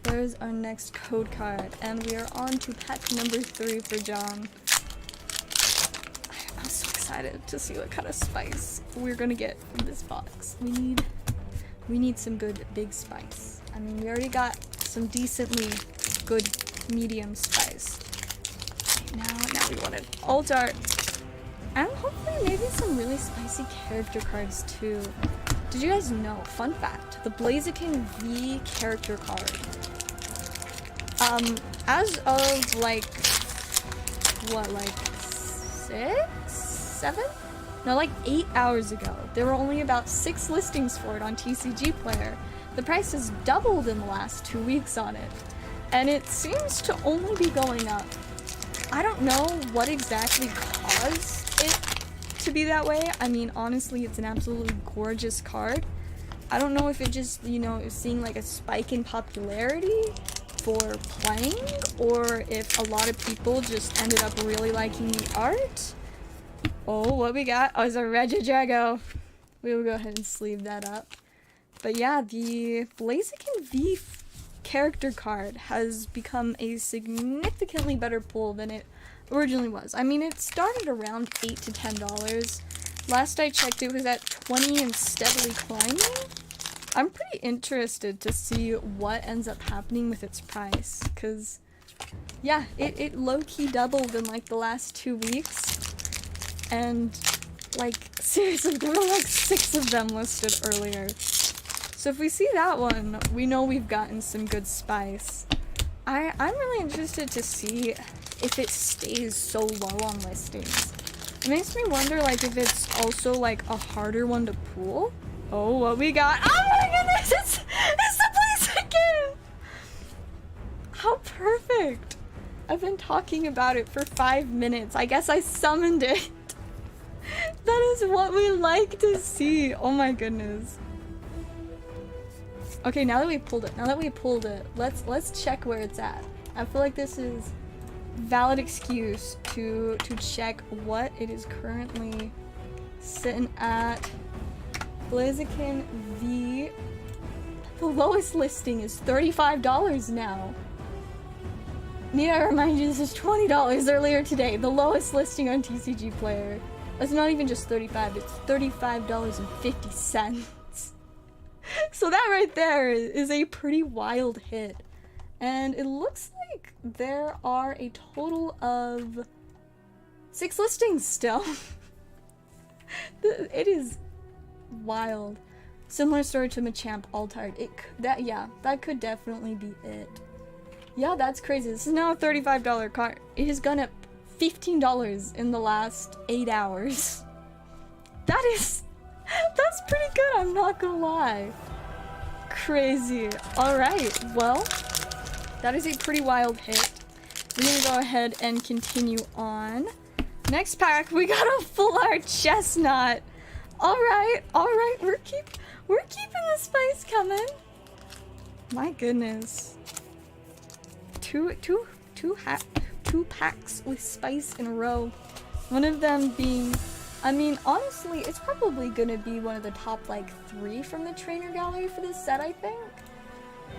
Speaker 1: There's our next code card, and we are on to pack number 3 for John. I'm so excited to see what kind of spice we're gonna get from this box. We need some good big spice. I mean, we already got some decently good medium spice. Now we want an alt art. And hopefully maybe some really spicy character cards too. Did you guys know, fun fact, the Blaziken V character card, as of like 8 hours ago, there were only about 6 listings for it on TCG Player. The price has doubled in the last 2 weeks on it, and it seems to only be going up. I don't know what exactly caused it to be that way. I mean, honestly, it's an absolutely gorgeous card. I don't know if it just, you know, is seeing like a spike in popularity for playing, or if a lot of people just ended up really liking the art. Oh, what we got? Oh, it's a Regidrago. We will go ahead and sleeve that up. But yeah, the Blaziken V character card has become a significantly better pull than it originally was. I mean, it started around $8 to $10. Last I checked, it was at 20 and steadily climbing. I'm pretty interested to see what ends up happening with its price, because yeah, it low-key doubled in like the last 2 weeks, and like seriously, there were like 6 of them listed earlier. So if we see that one, we know we've gotten some good spice. I'm really interested to see if it stays so low on listings. It makes me wonder, like, if it's also like a harder one to pull. Oh, what we got? Oh my goodness, it's the Blaziken! How perfect! I've been talking about it for 5 minutes. I guess I summoned it. That is what we like to see. Oh my goodness. Okay, now that we pulled it, let's check where it's at. I feel like this is valid excuse to check what it is currently sitting at. Blaziken V. The lowest listing is $35 now. Need I remind you, this is $20 earlier today. The lowest listing on TCG Player. It's not even just $35, it's $35.50. So that right there is a pretty wild hit. And it looks like there are a total of 6 listings still. It is wild. Similar story to Machamp Altart. That could definitely be it. Yeah, that's crazy. This is now a $35 card. It has gone up $15 in the last 8 hours. That's pretty good, I'm not gonna lie. Crazy. Alright, well, that is a pretty wild hit. We're gonna go ahead and continue on. Next pack, we got a full art chestnut. Alright, we're keeping the spice coming. My goodness. Two packs with spice in a row. One of them being, I mean, honestly, it's probably gonna be one of the top, like, 3 from the trainer gallery for this set, I think.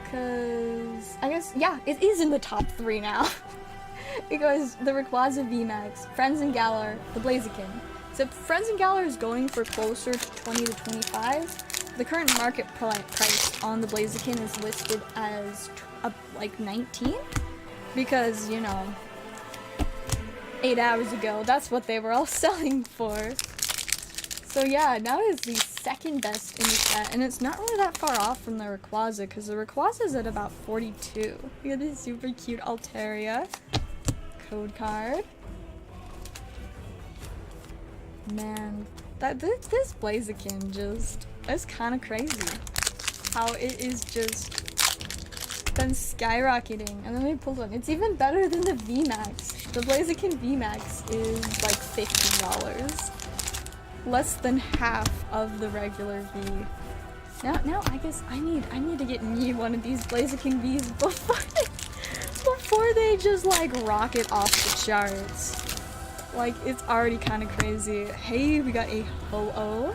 Speaker 1: Cause, I guess, yeah, it is in the top 3 now. It goes the Rayquaza VMAX, Friends and Galar, the Blaziken. So Friends and Galar is going for closer to 20 to 25. The current market price on the Blaziken is listed as, like, 19. Because, you know, 8 hours ago, that's what they were all selling for. So yeah, now it's the second best in the set, and it's not really that far off from the Rayquaza, because the Rayquaza is at about 42. Look at this super cute Altaria code card. Man, this Blaziken just is kind of crazy. How it is just been skyrocketing, and then we pulled one. It's even better than the VMAX. The Blaziken VMAX is like $50. Less than half of the regular V. Now I guess I need to get me one of these Blaziken Vs before they just like rocket off the charts. Like, it's already kind of crazy. Hey, we got a Ho-Oh.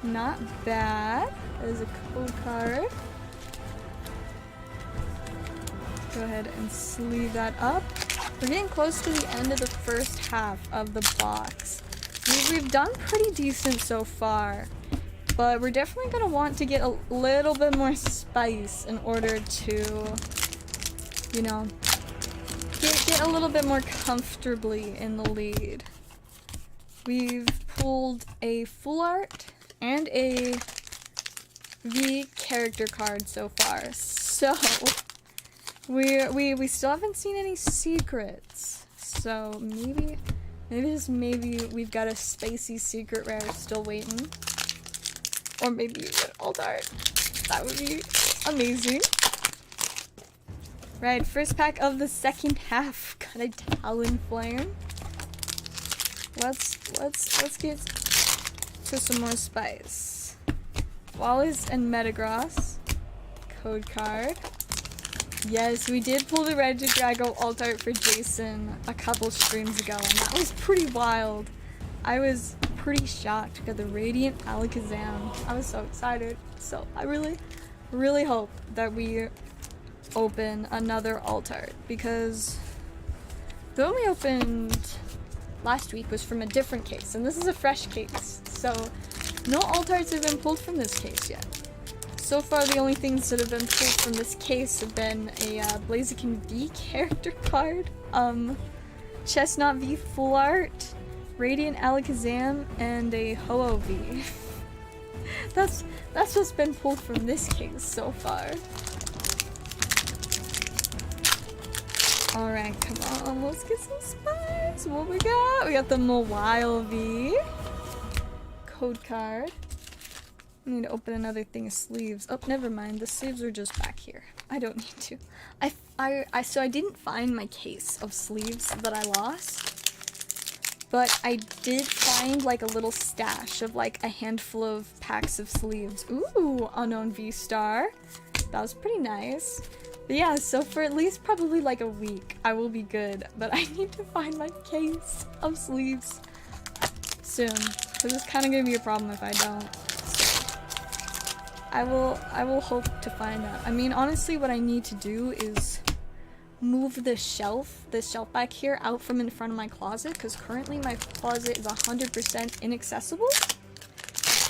Speaker 1: Not bad. There's a code card. Go ahead and sleeve that up. We're getting close to the end of the first half of the box. We've done pretty decent so far, but we're definitely going to want to get a little bit more spice in order to, you know, get a little bit more comfortably in the lead. We've pulled a full art and a V character card so far, so we still haven't seen any secrets. So maybe we've got a spacey secret rare still waiting. Or maybe an alt art. That would be amazing. Right, first pack of the second half. Got a Talonflame. Let's get to some more spice. Wallace and Metagross. Code card. Yes, we did pull the Regidrago alt art for Jason a couple streams ago, and that was pretty wild. I was pretty shocked. We got the Radiant Alakazam. I was so excited. So I really hope that we open another alt art, because the one we opened last week was from a different case, and this is a fresh case. So no alt arts have been pulled from this case yet. So far, the only things that have been pulled from this case have been a Blaziken V character card, Chestnut V full art, Radiant Alakazam, and a Ho-Oh V. That's what's been pulled from this case so far. Alright, come on, let's get some spice. What we got? We got the Mawile V. Code card. I need to open another thing of sleeves. Oh, never mind. The sleeves are just back here. I don't need to. So I didn't find my case of sleeves that I lost. But I did find like a little stash of like a handful of packs of sleeves. Ooh, Unknown V-Star. That was pretty nice. But yeah, so for at least probably like a week, I will be good. But I need to find my case of sleeves soon, because it's kind of gonna be a problem if I don't. I will hope to find that. I mean, honestly, what I need to do is move this shelf back here out from in front of my closet, because currently my closet is 100% inaccessible.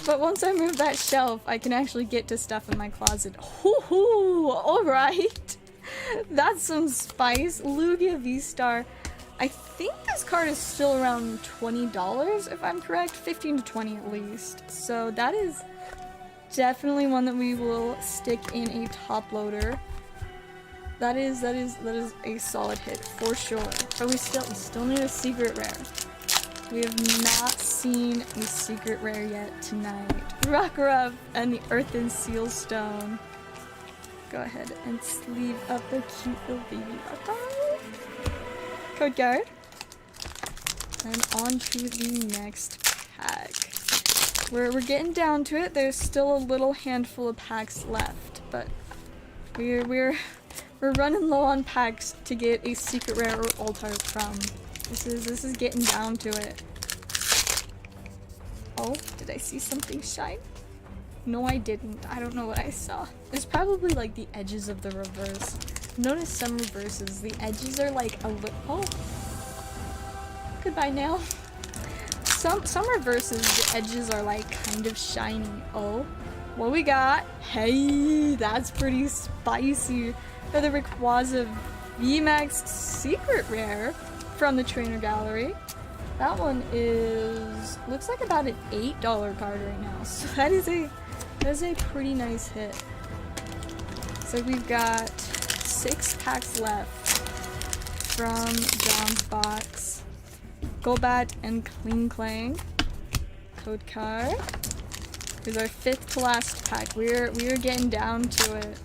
Speaker 1: But once I move that shelf, I can actually get to stuff in my closet. Hoo-hoo! Alright! That's some spice. Yugioh V-Star. I think this card is still around $20, if I'm correct. 15 to 20 at least. So that is definitely one that we will stick in a top loader. That is a solid hit for sure. But we still need a secret rare. We have not seen a secret rare yet tonight. Rockruff and the Earthen Sealstone. Go ahead and sleeve up the cute little baby Rockruff. Code card. And on to the next pack. We're getting down to it. There's still a little handful of packs left, but we're running low on packs to get a secret rare or altar from. This is getting down to it. Oh, did I see something shine? No, I didn't. I don't know what I saw. It's probably like the edges of the reverse. Notice some reverses. The edges are like a little. Oh, goodbye now. Some reverses, the edges are like kind of shiny. Oh, what we got? Hey, that's pretty spicy. The Rayquaza VMAX Secret Rare from the Trainer Gallery. That one looks like about an $8 card right now. So that is a pretty nice hit. So we've got 6 packs left from John's box. Golbat and Klinklang. Code card. Here's our 5th to last pack. We're getting down to it.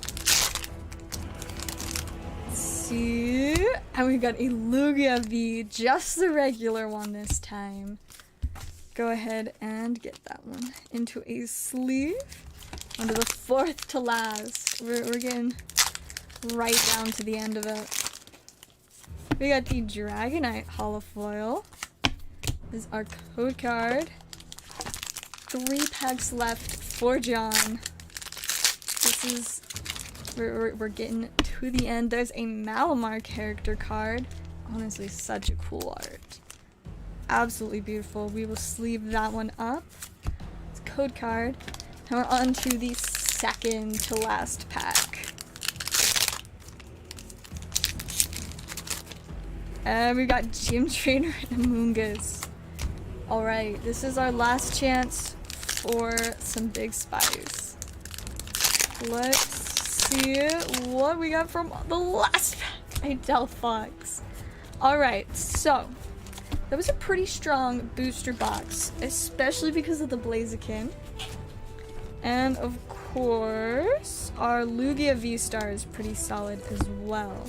Speaker 1: See, and we got a Yugioh V, just the regular one this time. Go ahead and get that one into a sleeve. Onto the 4th to last. We're getting right down to the end of it. We got the Dragonite Holofoil. This is our code card. 3 packs left for John. This is we're getting to the end. There's a Malamar character card. Honestly, such a cool art. Absolutely beautiful. We will sleeve that one up. It's a code card. Now we're on to the 2nd to last pack. And we've got Gym Trainer and Amoonguss. Alright, this is our last chance for some big spice. Let's see what we got from the last pack. A Delphox. Alright, so that was a pretty strong booster box, especially because of the Blaziken. And of course, our Yugioh V-Star is pretty solid as well.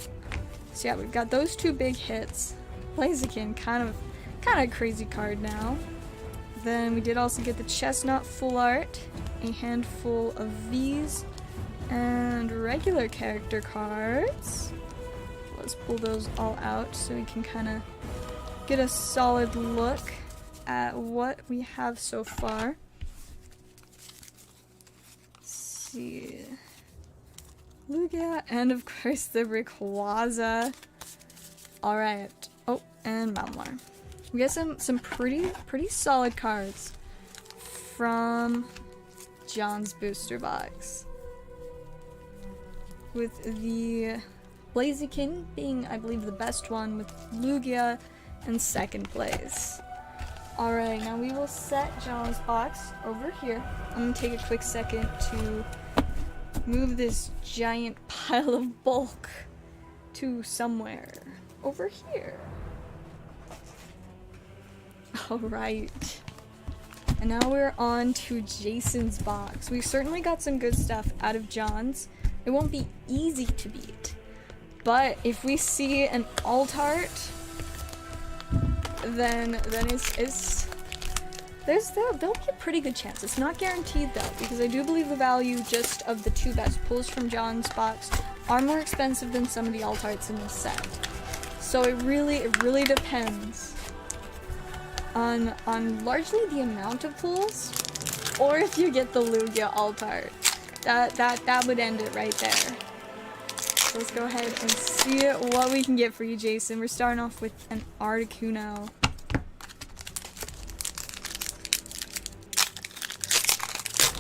Speaker 1: So yeah, we've got those 2 big hits. Blaziken, kind of a crazy card now. Then we did also get the Chestnut full art, a handful of V's, and regular character cards. Let's pull those all out so we can kind of get a solid look at what we have so far. Let's see. Yugioh, and of course the Rayquaza. Alright. Oh, and Malamar. We got some pretty solid cards from John's booster box. With the Blaziken being, I believe, the best one, with Yugioh in 2nd place. Alright, now we will set John's box over here. I'm gonna take a quick second to move this giant pile of bulk to somewhere over here. Alright. And now we're on to Jason's box. We've certainly got some good stuff out of John's. It won't be easy to beat. But if we see an alt-art, then there'll be a pretty good chance. It's not guaranteed though, because I do believe the value just of the 2 best pulls from John's box are more expensive than some of the alt arts in this set. So it really depends on largely the amount of pulls, or if you get the Lugia alt art. That would end it right there. So let's go ahead and see what we can get for you, Jason. We're starting off with an Articuno.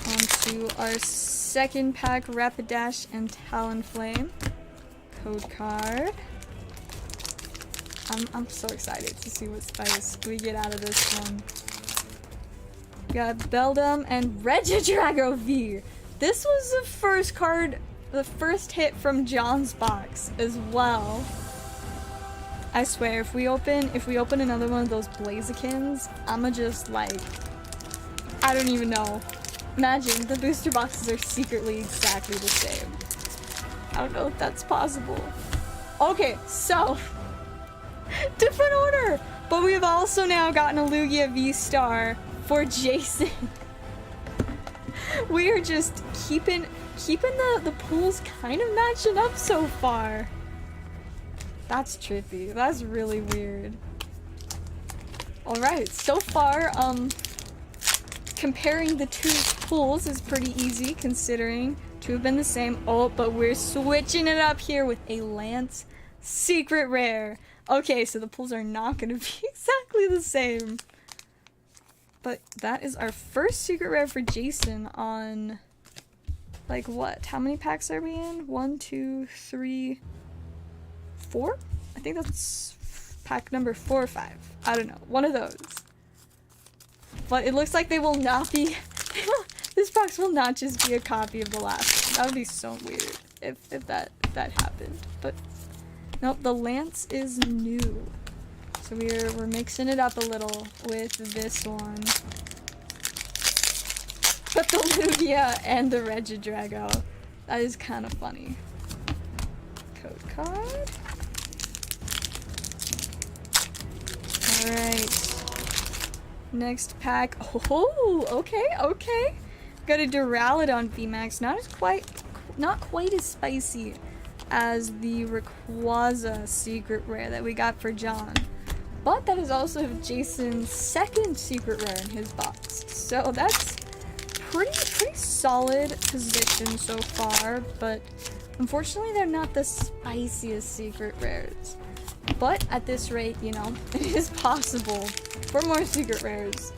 Speaker 1: On to our second pack, Rapidash and Talonflame. Code card. I'm so excited to see what spice we get out of this one. We got Beldum and Regidrago V. This was the first card, the first hit from John's box as well. I swear, if we open another one of those Blazikins, I'ma just like, I don't even know. Imagine the booster boxes are secretly exactly the same. I don't know if that's possible. Okay, so different order, but we have also now gotten a Lugia V-Star for Jason. We are just keeping the pools kind of matching up so far. That's trippy. That's really weird. Alright, so far, comparing the two pools is pretty easy considering two have been the same. Oh, but we're switching it up here with a Lance Secret Rare. Okay, so the pools are not going to be exactly the same. But that is our first Secret Rare for Jason on, like, what? How many packs are we in? 1, 2, 3, 4? I think that's pack number 4 or 5. I don't know. One of those. But it looks like they will not be... this box will not just be a copy of the last one. That would be so weird if that happened. But nope, the Lance is new. So we're mixing it up a little with this one. But the Lugia and the Regidrago. That is kind of funny. Code card. Alright. Next pack. Oh, okay. Got a Duraludon VMAX. Not quite as spicy as the Rayquaza Secret Rare that we got for John. But that is also Jason's second Secret Rare in his box. So that's pretty solid position so far, but unfortunately they're not the spiciest Secret Rares. But at this rate, you know, it is possible for more Secret Rares.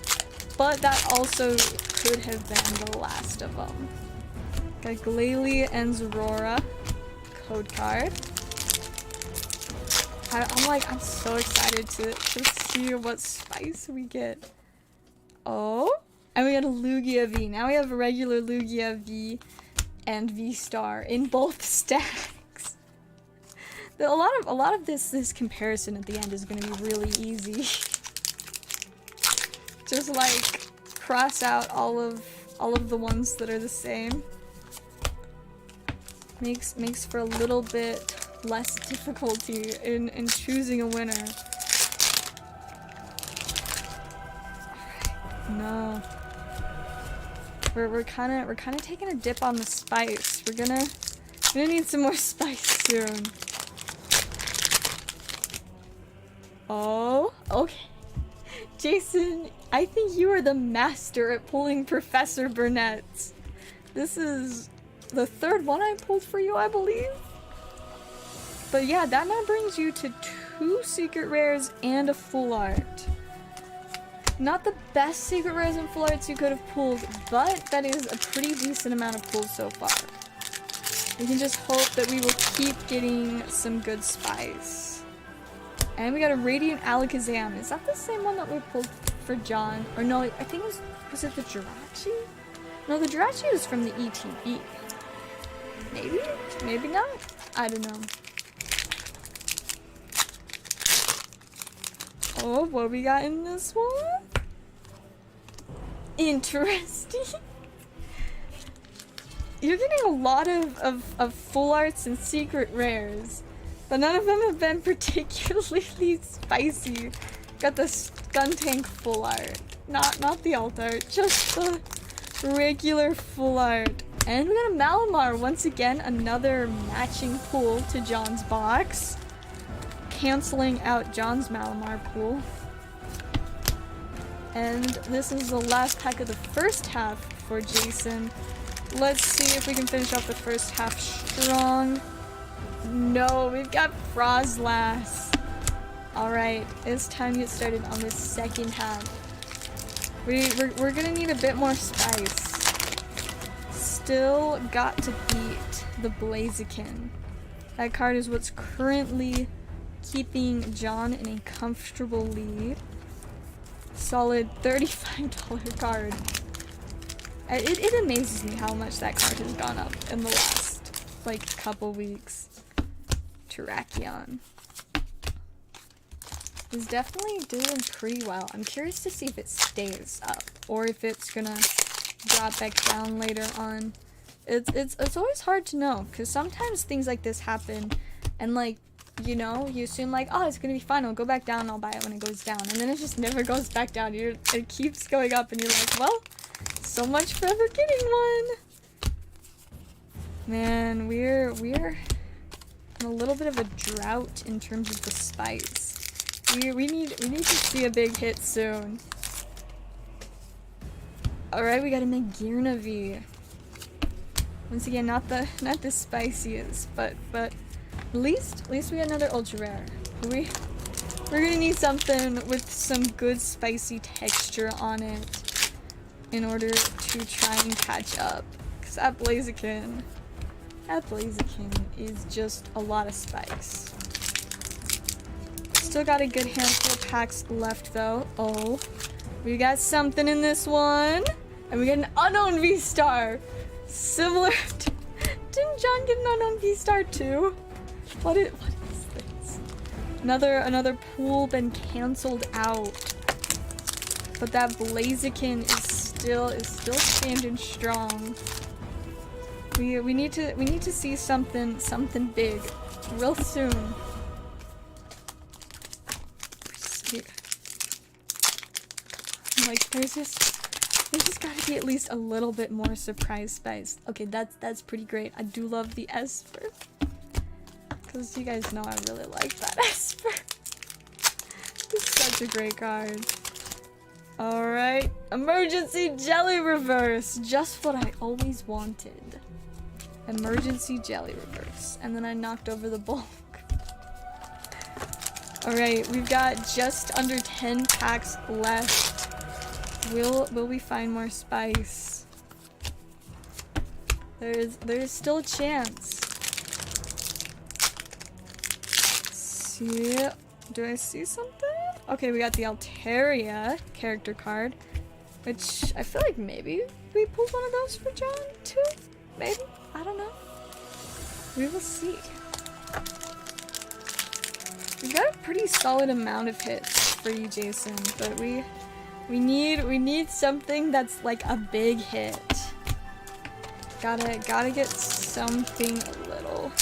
Speaker 1: But that also could have been the last of them. Got Glalie and Zorora. Code card. I'm so excited to see what spice we get. Oh, and we got a Lugia V. Now we have a regular Lugia V and V-Star in both stacks. A lot of this comparison at the end is going to be really easy. Just like cross out all of the ones that are the same. Makes for a little bit less difficulty in choosing a winner. Alright, no. We're kinda taking a dip on the spice. We're gonna need some more spice soon. Oh, okay. Jason, I think you are the master at pulling Professor Burnett's. This is the third one I pulled for you, I believe. But yeah, that now brings you to 2 Secret Rares and a Full Art. Not the best Secret Rares and Full Arts you could have pulled, but that is a pretty decent amount of pulls so far. We can just hope that we will keep getting some good spice. And we got a Radiant Alakazam. Is that the same one that we pulled for John? Or no, I think it was it the Jirachi? No, the Jirachi was from the ETB. Maybe? Maybe not? I don't know. Oh, what we got in this one? Interesting. You're getting a lot of Full Arts and Secret Rares, but none of them have been particularly spicy. Got the Skuntank Full Art. Not the alt art, just regular full art. And we got a Malamar, once again, another matching pool to John's box. Canceling out John's Malamar pool. And this is the last pack of the first half for Jason. Let's see if we can finish off the first half strong. No, we've got Frozlass. Alright, it's time to get started on this second half. We're gonna need a bit more spice. Still got to beat the Blaziken. That card is what's currently keeping John in a comfortable lead. Solid $35 card. It amazes me how much that card has gone up in the last, like, couple weeks. Terrakion is definitely doing pretty well. I'm curious to see if it stays up or if it's gonna drop back down later on. It's always hard to know because sometimes things like this happen and, like, you know, you assume like, oh, it's gonna be fine, I'll go back down, I'll buy it when it goes down, and then it just never goes back down. It keeps going up and you're like, well, so much for ever getting one. Man, we're in a little bit of a drought in terms of the spice. We need to see a big hit soon. Alright, we got a Magearna V. Once again, not the spiciest, but at least we got another ultra rare. We're gonna need something with some good spicy texture on it in order to try and catch up. Cause that Blaziken is just a lot of spice. Still got a good handful of packs left though. Oh, we got something in this one. And we get an unknown V-Star. Similar to... Didn't John get an unknown V-Star too? What is this? Another pool been cancelled out. But that Blaziken is still standing strong. We need to see something big real soon. Like there's just gotta be at least a little bit more surprise spice. Okay, that's pretty great. I do love the Esper. Cause you guys know I really like that Esper. It's such a great card. Alright. Emergency Jelly Reverse. Just what I always wanted. Emergency Jelly Reverse. And then I knocked over the bulk. Alright, we've got just under 10 packs left. Will we find more spice? There's still a chance. See, do I see something? Okay, we got the Altaria character card, which I feel like maybe we pulled one of those for John too. Maybe, I don't know. We will see. We got a pretty solid amount of hits for you, Jason, but we need something that's like a big hit. Gotta get something a little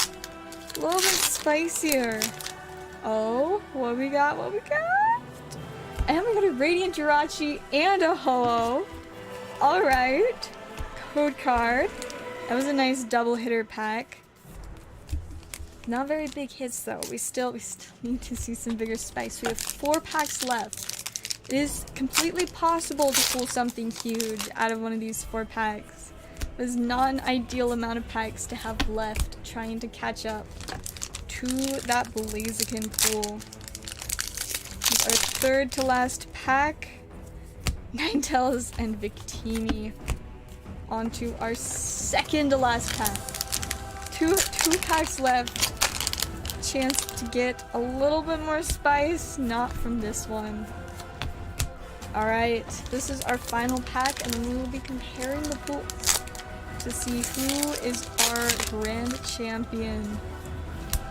Speaker 1: bit spicier. Oh, what we got? And we got a Radiant Jirachi and a Ho-Oh. Alright. Code card. That was a nice double hitter pack. Not very big hits though. We still need to see some bigger spice. We have 4 packs left. It is completely possible to pull something huge out of one of these 4 packs. It is not an ideal amount of packs to have left trying to catch up to that Blaziken pool. This is our third to last pack. Ninetales and Victini. On to our second to last pack. Two packs left. Chance to get a little bit more spice, not from this one. Alright, this is our final pack, and then we will be comparing the pools to see who is our grand champion.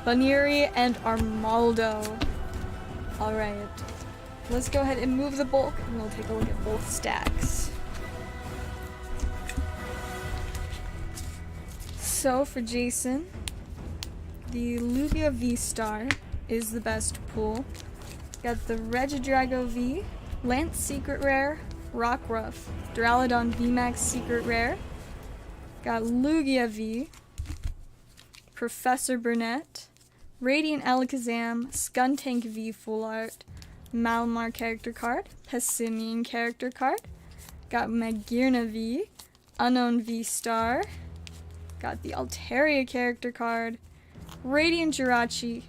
Speaker 1: Baniri and Armaldo. Alright, let's go ahead and move the bulk, and we'll take a look at both stacks. So for Jason, the Lugia V-Star is the best pool. Got the Regidrago V, Lance Secret Rare, Rockruff, Duraludon VMAX Secret Rare. Got Lugia V, Professor Burnett, Radiant Alakazam, Skuntank V Full Art, Malamar character card, Pessimian character card. Got Magearna V, Unknown V Star. Got the Altaria character card, Radiant Jirachi,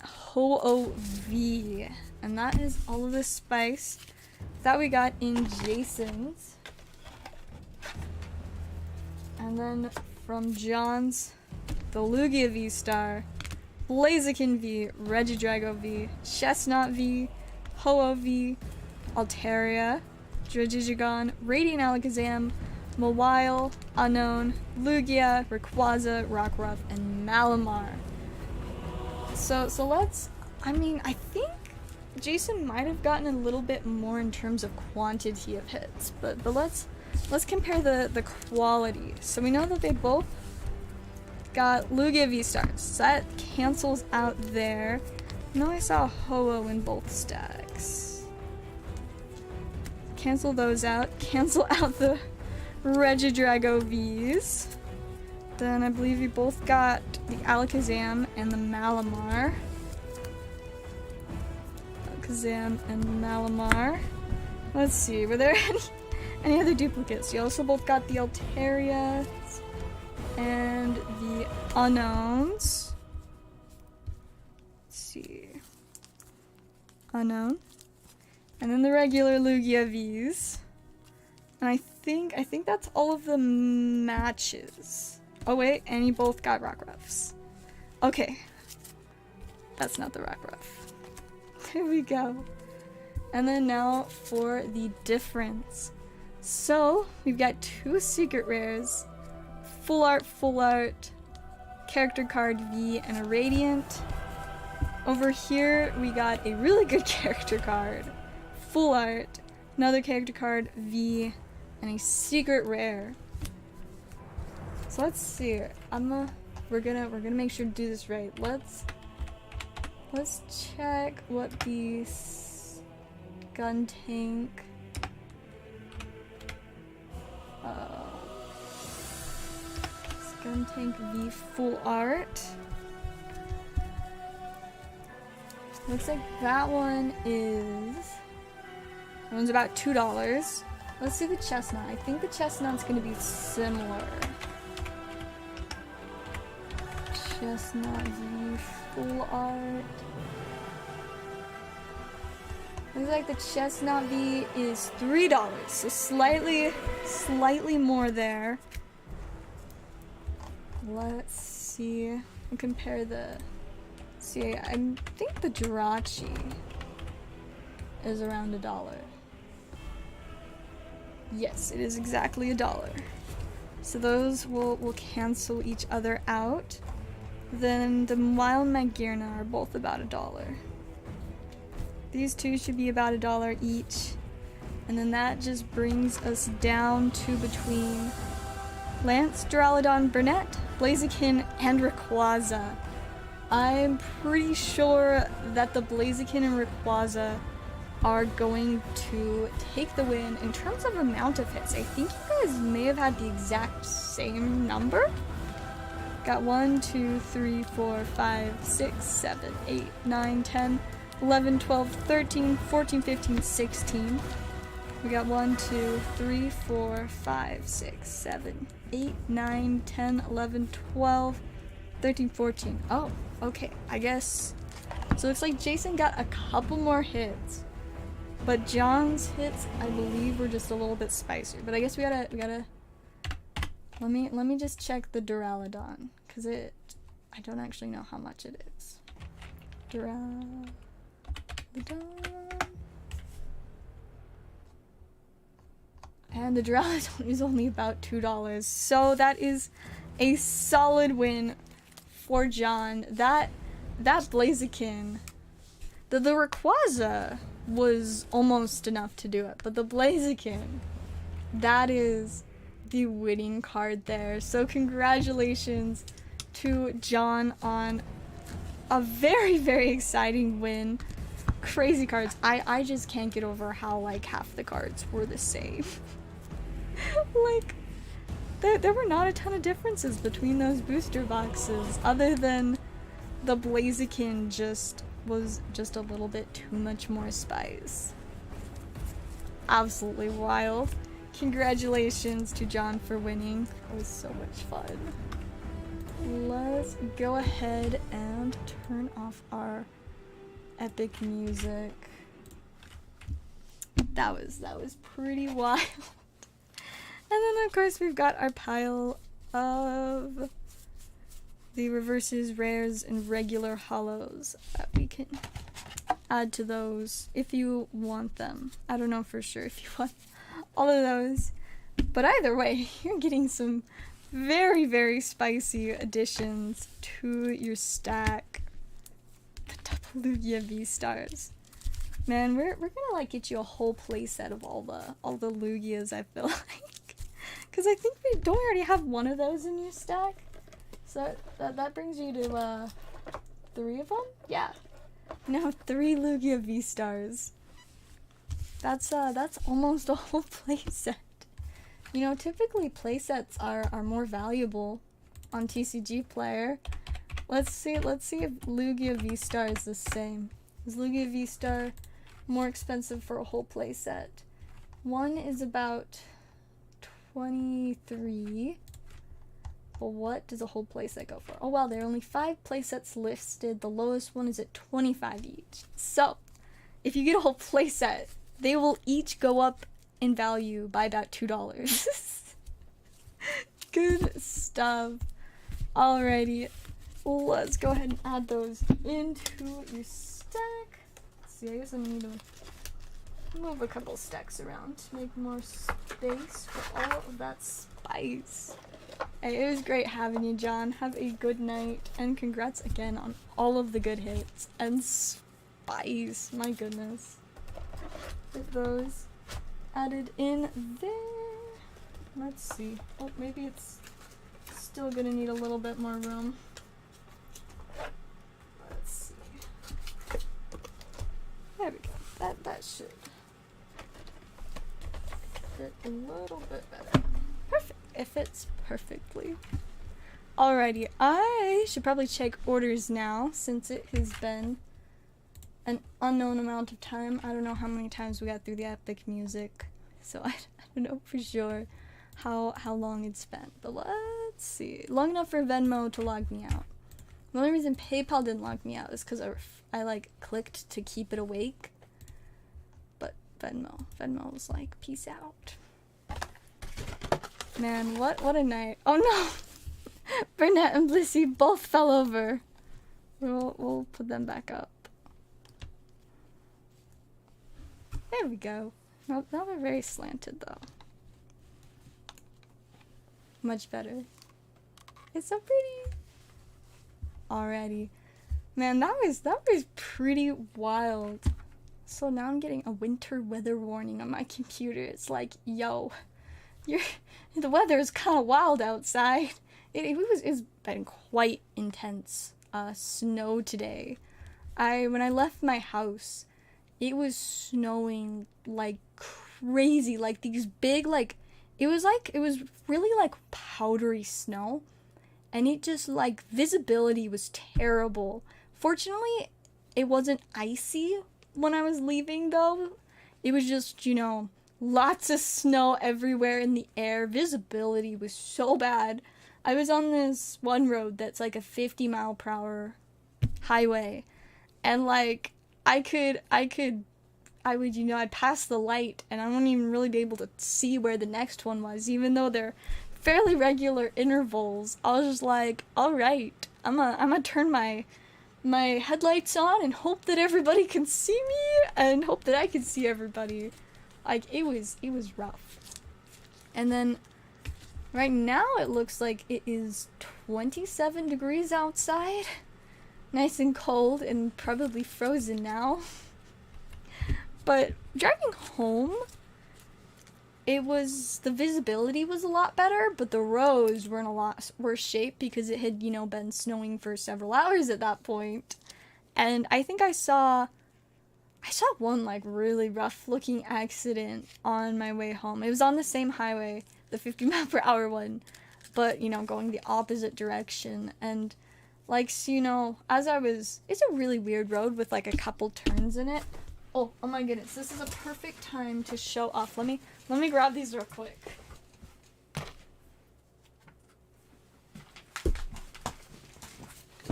Speaker 1: Ho-Oh V. And that is all of the spice that we got in Jason's. And then from John's, the Lugia V Star, Blaziken V, Regidrago V, Chestnut V, Ho-Oh V, Altaria, Dragigigon, Radiant Alakazam, Mawile, Unknown, Lugia, Rayquaza, Rockruff, and Malamar. So let's, I think Jason might have gotten a little bit more in terms of quantity of hits, but let's compare the quality. So we know that they both got Lugia V-Stars, so that cancels out there. No, I saw Ho-Oh in both stacks. Cancel those out. Cancel out the Regidrago Vs. Then I believe we both got the Alakazam and the Malamar. Alakazam and Malamar. Let's see, were there any other duplicates? You also both got the Altaria and the Unknowns. Let's see. Unknown. And then the regular Lugia Vs. And I think that's all of the matches. Oh wait, and you both got Rockruffs. Okay. That's not the Rockruff. There we go. And then now for the difference. So, we've got two secret rares. Full art, character card V, and a Radiant. Over here, we got a really good character card. Full art, another character card V, and a secret rare. So let's see. We're gonna make sure to do this right. Let's check what the Skuntank. Skuntank V full art. Looks like that one's about $2. Let's see the chestnut. I think the chestnut's gonna be similar. Chestnut V full art. Looks like the chestnut V is $3, so slightly more there. Let's see. We'll compare the. See, I think the Jirachi is around $1. Yes, it is exactly $1. So those will cancel each other out. Then the Wild Magearna are both about $1. These two should be about $1 each. And then that just brings us down to between Lance, Duraludon, Burnett, Blaziken, and Rayquaza. I'm pretty sure that the Blaziken and Rayquaza are going to take the win in terms of amount of hits. I think you guys may have had the exact same number. Got 1, 2, 3, 4, 5, 6, 7, 8, 9, 10, 11, 12, 13, 14, 15, 16. We got 1, 2, 3, 4, 5, 6, 7, 8, 9, 10, 11, 12, 13, 14. Oh, okay, I guess. So it looks like Jason got a couple more hits. But John's hits, I believe, were just a little bit spicier. But I guess we gotta. Let me just check the Duraludon, cause I don't actually know how much it is. Duraludon. And the Duraludon is only about $2, so that is a solid win for John. That Blaziken, the Rayquaza was almost enough to do it, but the Blaziken, that is the winning card there. So congratulations to John on a very, very exciting win. crazy cards. I just can't get over how like half the cards were the same. Like, there were not a ton of differences between those booster boxes, other than the Blaziken was just a little bit too much more spice. Absolutely wild. Congratulations to John for winning. It was so much fun. Let's go ahead and turn off our epic music. That was pretty wild. And then of course we've got our pile of the reverses, rares, and regular hollows that we can add to those if you want them. I don't know for sure if you want all of those, but either way, you're getting some very, very spicy additions to your stack. The double Lugia V-Stars. Man, we're gonna like get you a whole playset of all the Lugias, I feel like. Cause I think we already have one of those in your stack. So that brings you to 3 of them? Yeah. Now 3 Lugia V-Stars. That's almost a whole playset. You know, typically playsets are more valuable on TCG Player. Let's see if Lugia V-Star is the same. Is Lugia V-Star more expensive for a whole playset? One is about 23. But what does a whole playset go for? Oh wow, there are only 5 playsets listed. The lowest one is at 25 each. So, if you get a whole playset, they will each go up in value by about $2. Good stuff. Alrighty, let's go ahead and add those into your stack. Let's see, I guess I need to move a couple stacks around to make more space for all of that spice. Hey, it was great having you, John. Have a good night, and congrats again on all of the good hits and spice. My goodness. Get those added in there. Let's see. Oh, maybe it's still gonna need a little bit more room. Let's see. There we go. That should fit a little bit better. Perfect. It fits perfectly. Alrighty, I should probably check orders now since it has been an unknown amount of time. I don't know how many times we got through the epic music, so I don't know for sure how long it's been. But let's see. Long enough for Venmo to log me out. The only reason PayPal didn't log me out is because I like clicked to keep it awake. But Venmo was like, peace out. Man, what a night. Oh no! Burnett and Blissey both fell over. We'll put them back up. There we go. Now they're very slanted though. Much better. It's so pretty. Alrighty. Man, that was pretty wild. So now I'm getting a winter weather warning on my computer. It's like, yo, the weather is kind of wild outside. It's been quite intense snow today. When I left my house, it was snowing like crazy. Like these big, like it was really like powdery snow, and it just like visibility was terrible. Fortunately, it wasn't icy when I was leaving though. It was just, you know, lots of snow everywhere in the air. Visibility was so bad. I was on this one road that's like a 50-mile-per-hour highway, and like I would, you know, I'd pass the light and I wouldn't even really be able to see where the next one was, even though they're fairly regular intervals. I was just like, all right, I'm gonna turn my headlights on and hope that everybody can see me and hope that I can see everybody. Like it was rough. And then right now it looks like it is 27 degrees outside. Nice and cold and probably frozen now. But driving home, the visibility was a lot better, but the roads were in a lot worse shape because it had, you know, been snowing for several hours at that point. And I think I saw I saw one like really rough looking accident on my way home. It was on the same highway, the 50 mile per hour one, but you know, going the opposite direction. And like, so, you know, as I was, it's a really weird road with like a couple turns in it. Oh my goodness, this is a perfect time to show off. Let me grab these real quick.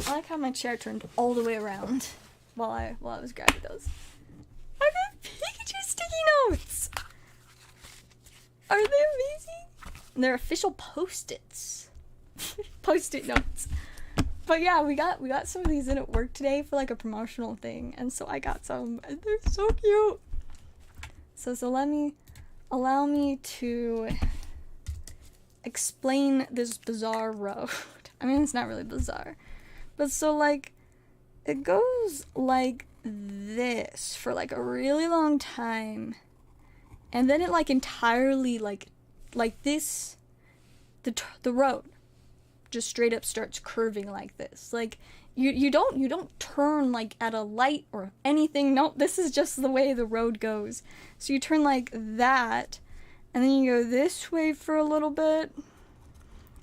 Speaker 1: I like how my chair turned all the way around while I was grabbing those. I got Pikachu sticky notes! Are they amazing? And they're official Post-its. Post-it notes. But yeah, we got some of these in at work today for like a promotional thing, and so I got some, and they're so cute. So allow me to explain this bizarre road. I mean, it's not really bizarre. But so, like, it goes like this for, like, a really long time. And then it, like, entirely, like this, the road just straight up starts curving like this. Like, you don't turn, like, at a light or anything. Nope, this is just the way the road goes. So you turn like that, and then you go this way for a little bit,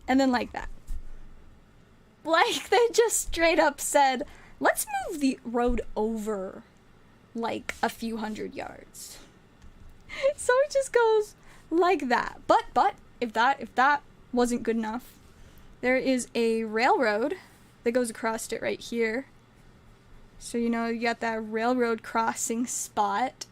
Speaker 1: and then like that. Like, they just straight up said, let's move the road over, like, a few hundred yards. So it just goes like that. But, if that wasn't good enough, there is a railroad that goes across it right here. So, you know, you got that railroad crossing spot.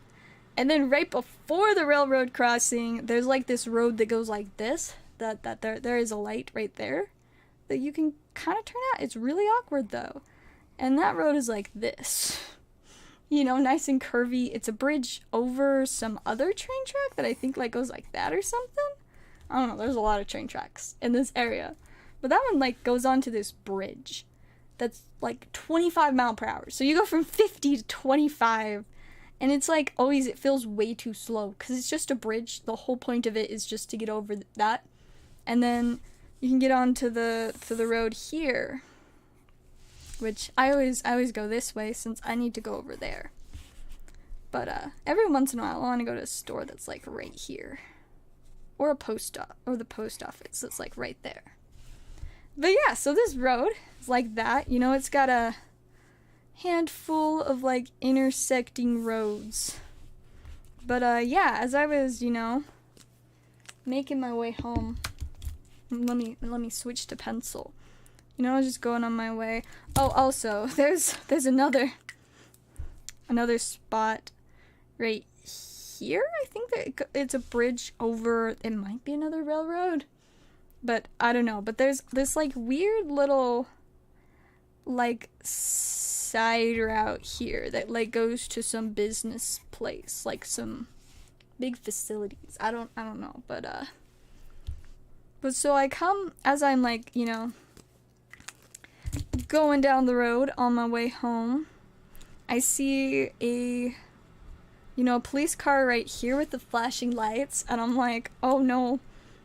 Speaker 1: And then right before the railroad crossing, there's, like, this road that goes like this. There is a light right there that you can kind of turn out. It's really awkward though. And that road is like this. You know, nice and curvy. It's a bridge over some other train track that I think like goes like that or something. I don't know, there's a lot of train tracks in this area. But that one like goes onto this bridge that's like 25 mile per hour. So you go from 50 to 25, and it's like always it feels way too slow because it's just a bridge. The whole point of it is just to get over that. And then you can get onto the road here, which I always go this way since I need to go over there. But every once in a while I want to go to a store that's like right here, or the post office that's like right there. But yeah, so this road is like that. You know, it's got a handful of like intersecting roads. But yeah, as I was, you know, making my way home. Let me switch to pencil. You know, I was just going on my way. Oh, also, there's another spot right here. I think that it's a bridge over. It might be another railroad, but I don't know. But there's this like weird little like side route here that like goes to some business place, like some big facilities. I don't know, but so I come, as I'm like, you know, going down the road on my way home, I see a, you know, police car right here with the flashing lights, and I'm like, oh no.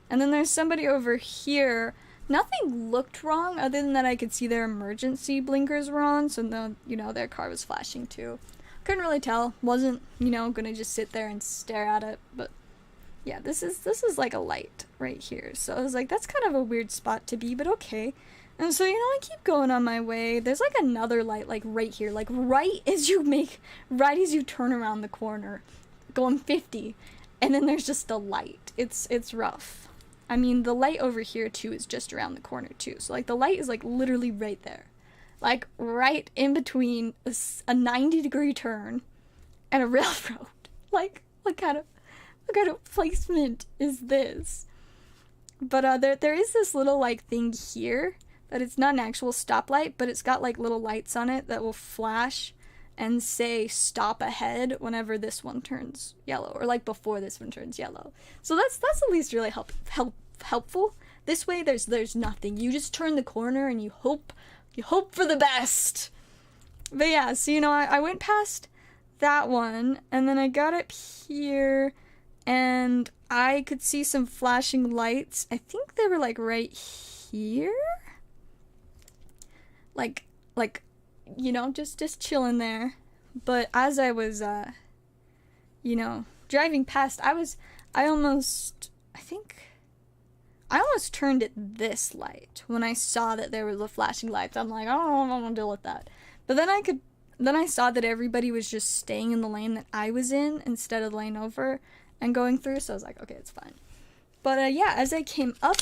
Speaker 1: And then there's somebody over here. Nothing looked wrong other than that I could see their emergency blinkers were on, so you know, their car was flashing too. Couldn't really tell. Wasn't, you know, gonna just sit there and stare at it, but yeah, this is like a light right here. So I was like, that's kind of a weird spot to be, but okay. And so, you know, I keep going on my way. There's like another light like right here, like right as you turn around the corner, going 50, and then there's just a light. It's rough. I mean, the light over here too is just around the corner too. So like the light is like literally right there. Like right in between a 90-degree turn and a railroad. Like what kind of placement is this? But there is this little like thing here that it's not an actual stoplight, but it's got like little lights on it that will flash and say stop ahead whenever this one turns yellow, or like before this one turns yellow. So that's at least really helpful. This way there's nothing. You just turn the corner and you hope for the best. But yeah, so you know, I went past that one, and then I got up here and I could see some flashing lights. I think they were like right here. Like, you know, just chilling there. but as I was, driving past, I almost turned at this light when I saw that there was a flashing light. I'm like, I don't want to deal with that. But then I saw that everybody was just staying in the lane that I was in instead of the lane over and going through, so I was like, okay, it's fine. But yeah, as I came up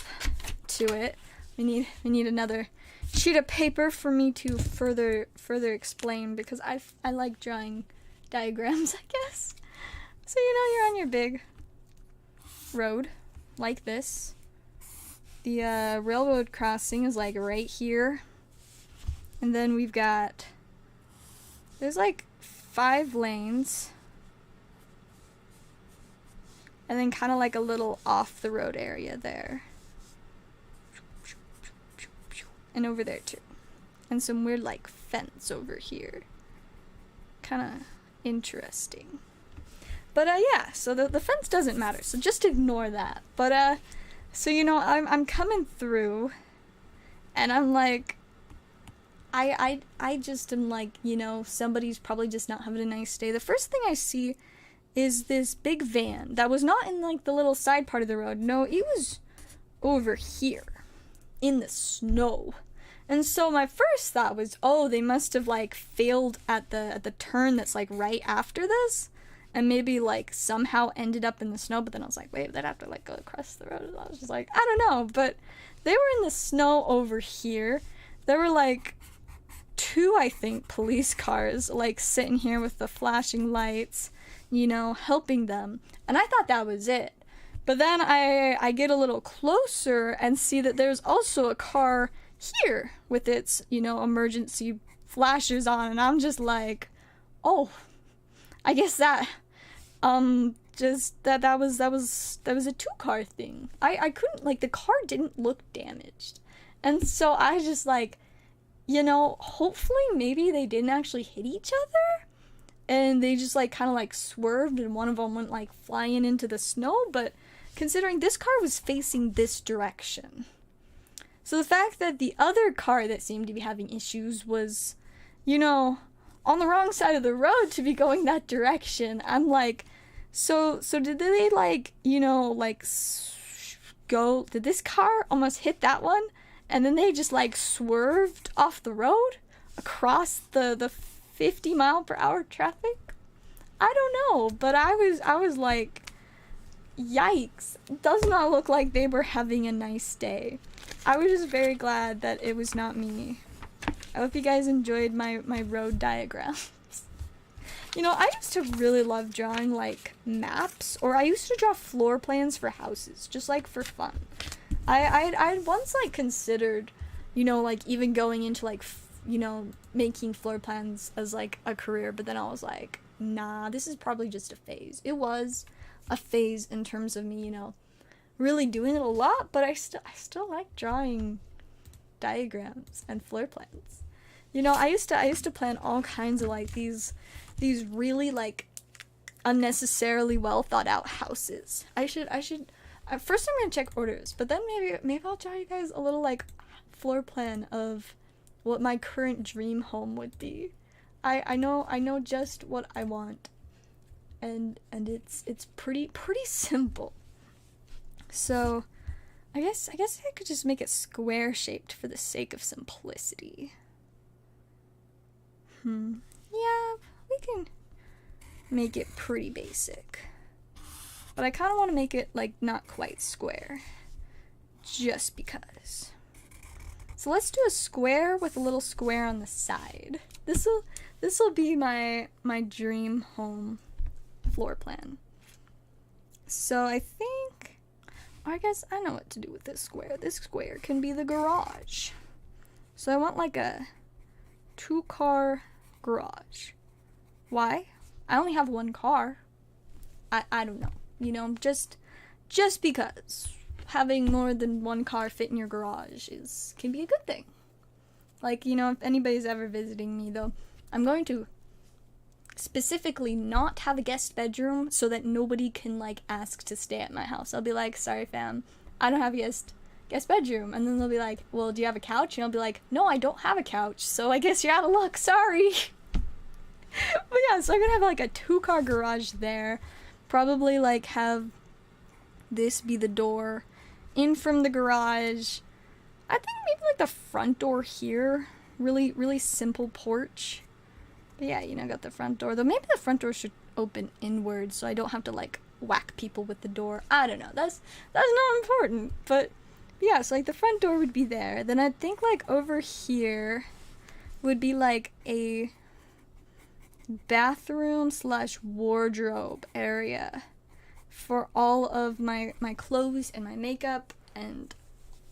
Speaker 1: to it, we need another sheet of paper for me to further explain, because I like drawing diagrams, I guess. So you're on your big road like this. The railroad crossing is like right here, and then there's like 5 lanes, and then kind of like a little off the road area there. And over there too. And some weird like fence over here. Kind of interesting. But yeah, so the fence doesn't matter, so just ignore that. But so I'm coming through, and I'm like, I just am like, somebody's probably just not having a nice day. The first thing I see is this big van that was not in like the little side part of the road. No, it was over here in the snow. And so my first thought was, oh, they must have like failed at the turn that's like right after this, and maybe like somehow ended up in the snow. But then I was like, wait, they'd have to like go across the road. And I was just like, I don't know. But they were in the snow over here. There were like 2, I think, police cars like sitting here with the flashing lights, helping them. And I thought that was it. But then I get a little closer and see that there's also a car here with its, emergency flashers on, and I'm just like, oh, I guess that that was a 2-car thing. I couldn't, like, the car didn't look damaged, and so I just like, hopefully maybe they didn't actually hit each other, and they just like kind of like swerved, and one of them went like flying into the snow. But considering this car was facing this direction, so the fact that the other car that seemed to be having issues was, on the wrong side of the road to be going that direction, I'm like, so did they like, did this car almost hit that one, and then they just like swerved off the road across the 50-mile-per-hour traffic? I don't know, but I was like, yikes, it does not look like they were having a nice day. I was just very glad that it was not me. I hope you guys enjoyed my road diagrams. I used to really love drawing like maps, or I used to draw floor plans for houses, just like for fun. I'd once like considered, like even going into like, making floor plans as like a career, but then I was like, nah, this is probably just a phase. It was a phase in terms of me, really doing it a lot, but I still like drawing diagrams and floor plans. I used to plan all kinds of like these really like unnecessarily well thought out houses. I should first I'm gonna check orders, but then maybe I'll draw you guys a little like floor plan of what my current dream home would be. I know just what I want, and it's pretty simple. So I guess I could just make it square shaped for the sake of simplicity. Yeah, we can make it pretty basic. But I kind of want to make it like not quite square, just because. So let's do a square with a little square on the side. This'll be my dream home floor plan. So I think, I guess I know what to do with this square. This square can be the garage. So I want like a 2-car garage. Why? I only have 1 car. I don't know. Just because having more than 1 car fit in your garage can be a good thing. Like, if anybody's ever visiting me, though, I'm going to specifically not have a guest bedroom so that nobody can like ask to stay at my house. I'll be like, sorry fam, I don't have a guest bedroom. And then they'll be like, well, do you have a couch? And I'll be like, no, I don't have a couch, so I guess you're out of luck, sorry. But yeah, so I'm gonna have like a 2-car garage there. Probably like have this be the door in from the garage. I think maybe like the front door here. Really, really simple porch. But yeah, you know, got the front door. Though maybe the front door should open inward so I don't have to like whack people with the door. I don't know. That's not important. But yeah, so like the front door would be there. Then I'd think like over here would be like a bathroom / wardrobe area for all of my clothes and my makeup and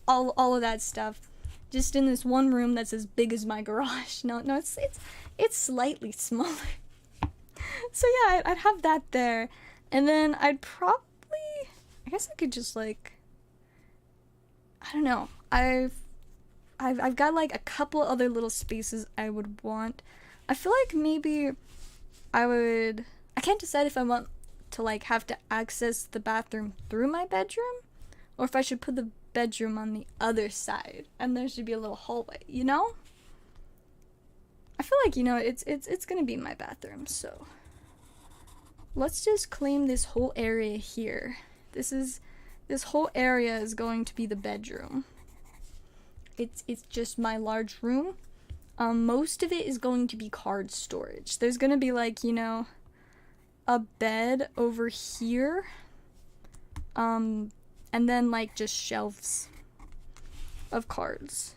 Speaker 1: all of that stuff, just in this one room that's as big as my garage. No, it's slightly smaller. So yeah, I'd have that there, and then I'd probably, I guess I could just like, I don't know, I've got like a couple other little spaces I would want. I feel like maybe I can't decide if I want to like have to access the bathroom through my bedroom, or if I should put the bedroom on the other side and there should be a little hallway, you know? I feel like, you know, it's gonna be my bathroom, so let's just claim this whole area here. This whole area is going to be the bedroom. It's just my large room. Most of it is going to be card storage. There's gonna be like, you know, a bed over here, and then like just shelves of cards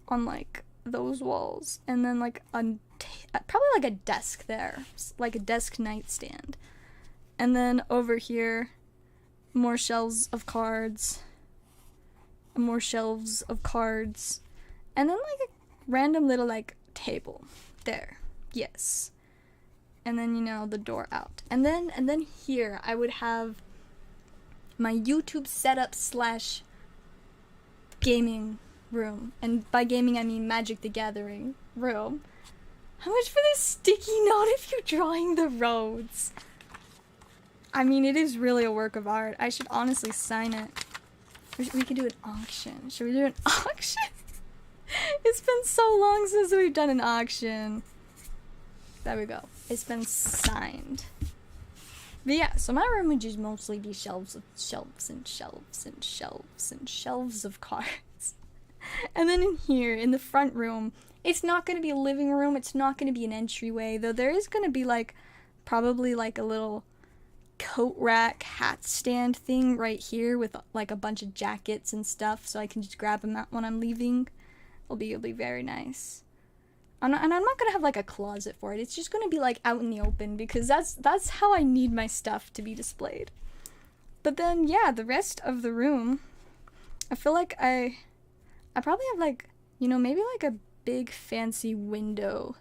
Speaker 1: on like those walls, and then like probably like a desk there, like a desk nightstand, and then over here more shelves of cards, more shelves of cards, and then like a random little like table there. Yes. And then, you know, the door out. And then here I would have my YouTube setup / gaming room. And by gaming I mean Magic the Gathering room. How much for this sticky note if you're drawing the roads? I mean, it is really a work of art. I should honestly sign it. We could do an auction. Should we do an auction? It's been so long since we've done an auction. There we go. It's been signed. But yeah, so my room would just mostly be shelves and shelves and shelves of cards. And then in here, in the front room, it's not going to be a living room. It's not going to be an entryway, though there is going to be like, probably like a little coat rack hat stand thing right here with like a bunch of jackets and stuff, so I can just grab them out when I'm leaving. It'll be very nice. And I'm not gonna have like a closet for it. It's just gonna be like out in the open, because that's how I need my stuff to be displayed. But then yeah, the rest of the room, I feel like I probably have like, you know, maybe like a big fancy window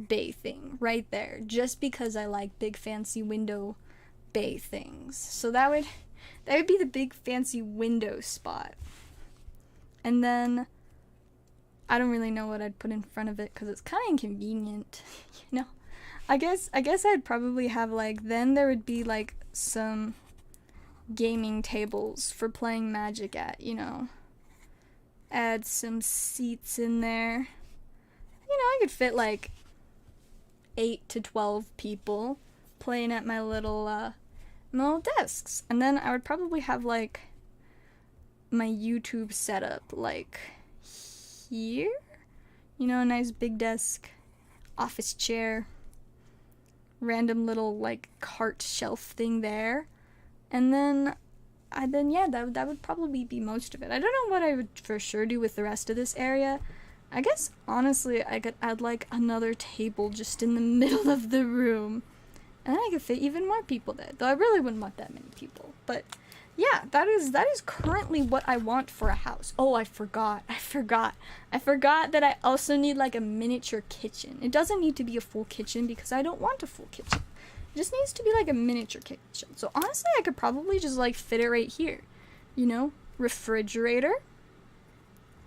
Speaker 1: bay thing right there, just because I like big fancy window bay things. So that would be the big fancy window spot. And then I don't really know what I'd put in front of it because it's kind of inconvenient, you know. I guess I'd probably have like, then there would be like some gaming tables for playing Magic at, you know. Add some seats in there. You know, I could fit like 8 to 12 people playing at my little desks. And then I would probably have like my YouTube setup like here, you know, a nice big desk, office chair, random little like cart shelf thing there, and then yeah, that would probably be most of it. I don't know what I would for sure do with the rest of this area. I guess honestly I could add like another table just in the middle of the room, and then I could fit even more people there, though I really wouldn't want that many people. But yeah, that is currently what I want for a house. Oh, I forgot that I also need like a miniature kitchen. It doesn't need to be a full kitchen because I don't want a full kitchen. It just needs to be like a miniature kitchen. So honestly, I could probably just like fit it right here. You know, refrigerator,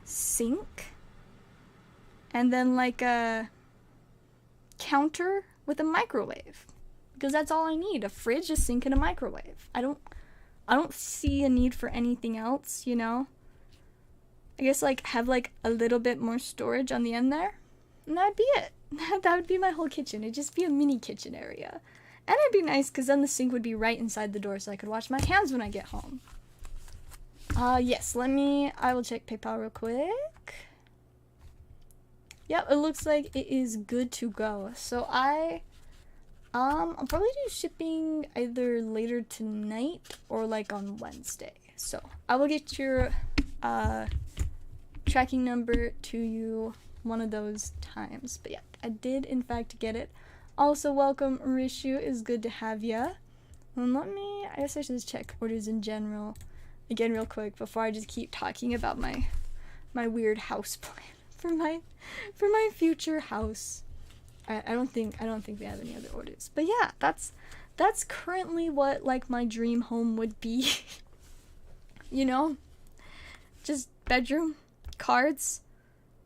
Speaker 1: sink, and then like a counter with a microwave. Because that's all I need, a fridge, a sink, and a microwave. I don't see a need for anything else, you know? I guess, like, have, like, a little bit more storage on the end there, and that'd be it. That would be my whole kitchen. It'd just be a mini kitchen area. And it'd be nice because then the sink would be right inside the door so I could wash my hands when I get home. Yes, I will check PayPal real quick. Yep, it looks like it is good to go. So I'll probably do shipping either later tonight or like on Wednesday. So I will get your tracking number to you one of those times. But yeah, I did in fact get it. Also, welcome Rishu, is good to have ya. And I guess I should just check orders in general again real quick before I just keep talking about my weird house plan for my future house. I don't think we have any other orders. But yeah, that's currently what like my dream home would be. You know? Just bedroom, cards,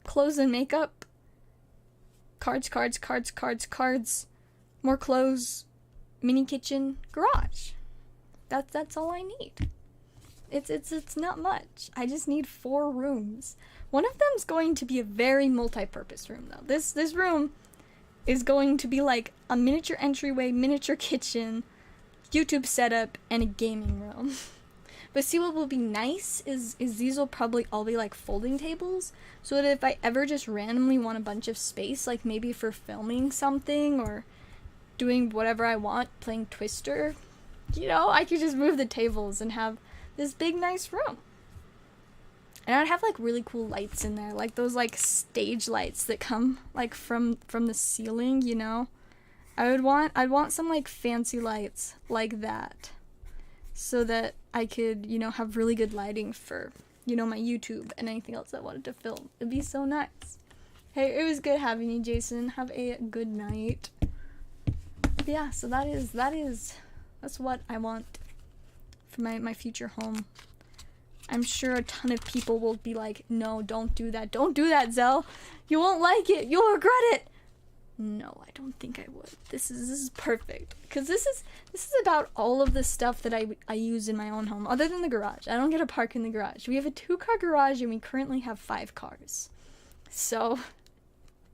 Speaker 1: clothes and makeup, cards, more clothes, mini kitchen, garage. That's all I need. It's not much. I just need 4 rooms. One of them's going to be a very multi-purpose room though. This room is going to be like a miniature entryway, miniature kitchen, YouTube setup, and a gaming room. But see, what will be nice is these will probably all be like folding tables, so that if I ever just randomly want a bunch of space, like maybe for filming something or doing whatever I want, playing Twister, you know, I could just move the tables and have this big nice room. And I'd have like really cool lights in there, like those like stage lights that come like from the ceiling, you know. I'd want some like fancy lights like that, so that I could, you know, have really good lighting for, you know, my YouTube and anything else I wanted to film. It'd be so nice. Hey, it was good having you, Jason. Have a good night. But yeah, so that's what I want for my future home. I'm sure a ton of people will be like, no, don't do that. Don't do that, Zell. You won't like it. You'll regret it. No, I don't think I would. This is perfect. Because this is about all of the stuff that I use in my own home, other than the garage. I don't get to park in the garage. We have a 2-car garage, and we currently have 5 cars. So,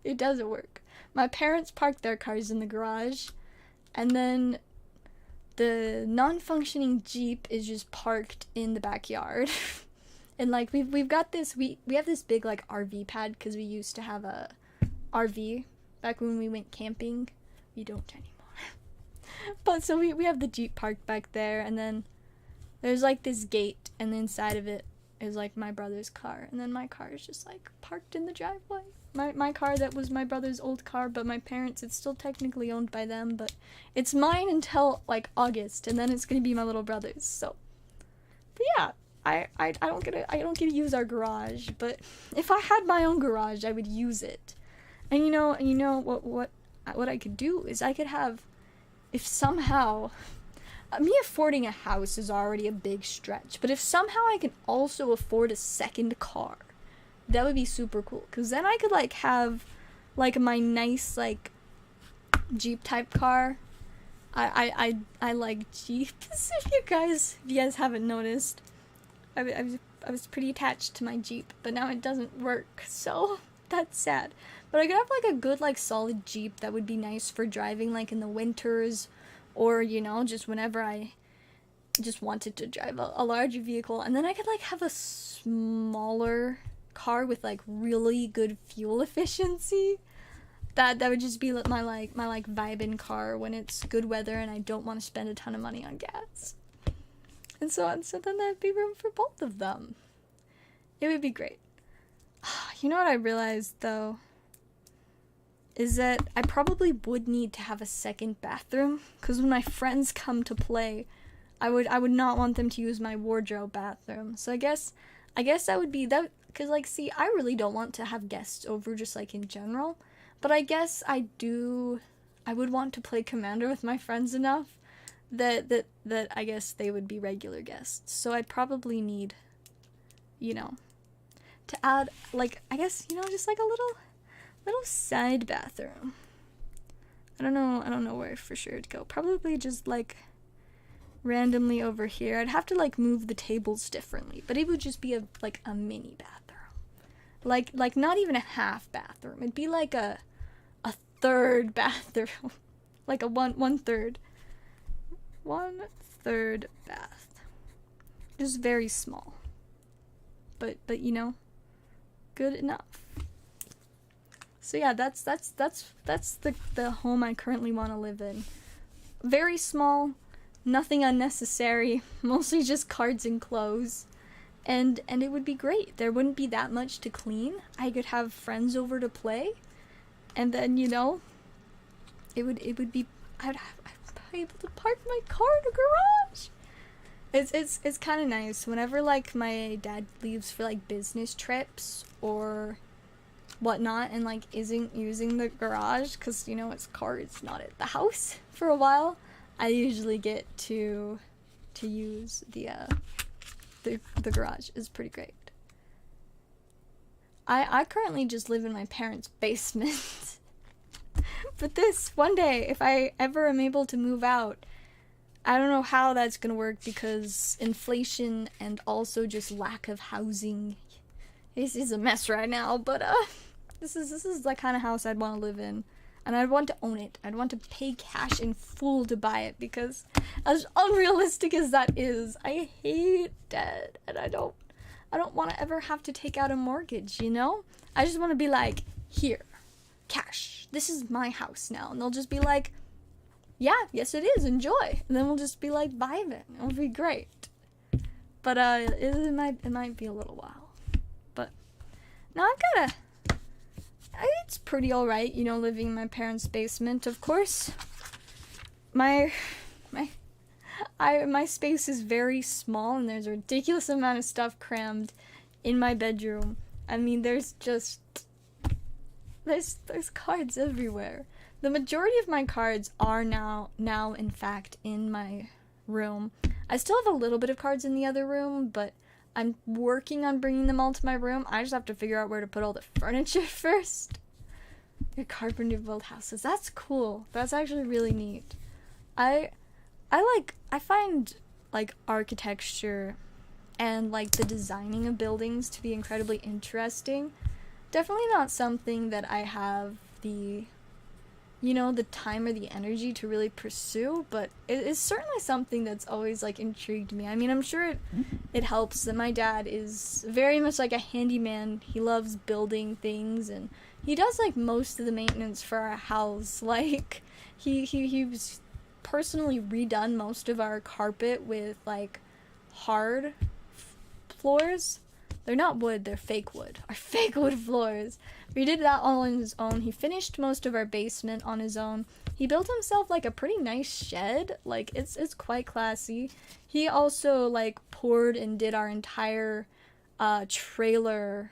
Speaker 1: it doesn't work. My parents park their cars in the garage, and then the non-functioning Jeep is just parked in the backyard. And like we've got this, we have this big like RV pad because we used to have a RV back when we went camping. We don't anymore. But so we have the Jeep parked back there, and then there's like this gate, and the inside of it is like my brother's car, and then my car is just like parked in the driveway. My car that was my brother's old car, but my parents, it's still technically owned by them, but it's mine until like August, and then it's gonna be my little brother's. So, but yeah, I don't get to use our garage, but if I had my own garage, I would use it. And you know what I could do is I could have, if somehow, me affording a house is already a big stretch, but if somehow I can also afford a second car, that would be super cool, because then I could like have like my nice like Jeep type car. I like Jeeps. If you guys haven't noticed, I was pretty attached to my Jeep, but now it doesn't work, so that's sad. But I could have like a good like solid Jeep that would be nice for driving like in the winters, or you know, just whenever I just wanted to drive a larger vehicle. And then I could like have a smaller car with like really good fuel efficiency. That would just be my vibin' car when it's good weather and I don't want to spend a ton of money on gas. And so then there'd be room for both of them. It would be great. You know what I realized though? Is that I probably would need to have a second bathroom, because when my friends come to play, I would not want them to use my wardrobe bathroom. So I guess that would be that, because like, see, I really don't want to have guests over just like in general, but I guess I would want to play Commander with my friends enough that I guess they would be regular guests. So I'd probably need, you know, to add like, I guess, you know, just like a little side bathroom. I don't know where for sure to go. Probably just like randomly over here. I'd have to like move the tables differently, but it would just be a mini bathroom. Like not even a half bathroom. It'd be like a 1/3 bathroom. Like a one third. 1/3 bath. Just very small. But you know, good enough. So yeah, that's the home I currently want to live in. Very small, nothing unnecessary, mostly just cards and clothes. And it would be great. There wouldn't be that much to clean. I could have friends over to play. And then, you know, it would be I'd be able to park my car in a garage. It's kind of nice whenever like my dad leaves for like business trips or whatnot and like isn't using the garage because, you know, his car is not at the house for a while. I usually get to use the garage. Is pretty great. I currently just live in my parents' basement. But this one day, if I ever am able to move out, I don't know how that's gonna work because inflation and also just lack of housing is a mess right now. But this is the kind of house I'd want to live in. And I'd want to own it. I'd want to pay cash in full to buy it because as unrealistic as that is, I hate debt and I don't want to ever have to take out a mortgage, you know? I just want to be like, here, cash. This is my house now. And they'll just be like, yeah, yes it is, enjoy. And then we'll just be like vibing. It'll be great. But it might be a little while. But now it's pretty alright, you know, living in my parents' basement. Of course, my space is very small and there's a ridiculous amount of stuff crammed in my bedroom. I mean, there's cards everywhere. The majority of my cards are now in fact in my room. I still have a little bit of cards in the other room, but I'm working on bringing them all to my room. I just have to figure out where to put all the furniture first. Your carpenter build houses. That's cool. That's actually really neat. I find like architecture and like the designing of buildings to be incredibly interesting. Definitely not something that I have the time or the energy to really pursue, but it is certainly something that's always like intrigued me. I mean, I'm sure it helps that my dad is very much like a handyman. He loves building things and he does like most of the maintenance for our house. Like he's personally redone most of our carpet with like hard floors. They're not wood, they're fake wood. Our fake wood floors. We did that all on his own. He finished most of our basement on his own. He built himself like a pretty nice shed. Like it's quite classy. He also like poured and did our entire trailer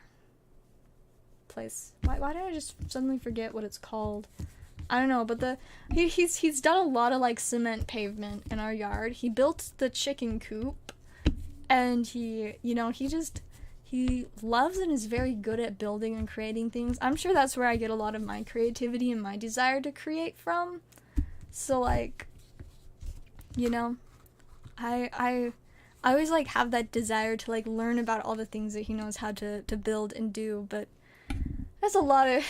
Speaker 1: place. Why did I just suddenly forget what it's called? I don't know, but he's done a lot of like cement pavement in our yard. He built the chicken coop and he loves and is very good at building and creating things. I'm sure that's where I get a lot of my creativity and my desire to create from. So like, you know, I always like have that desire to like learn about all the things that he knows how to build and do, but there's a lot of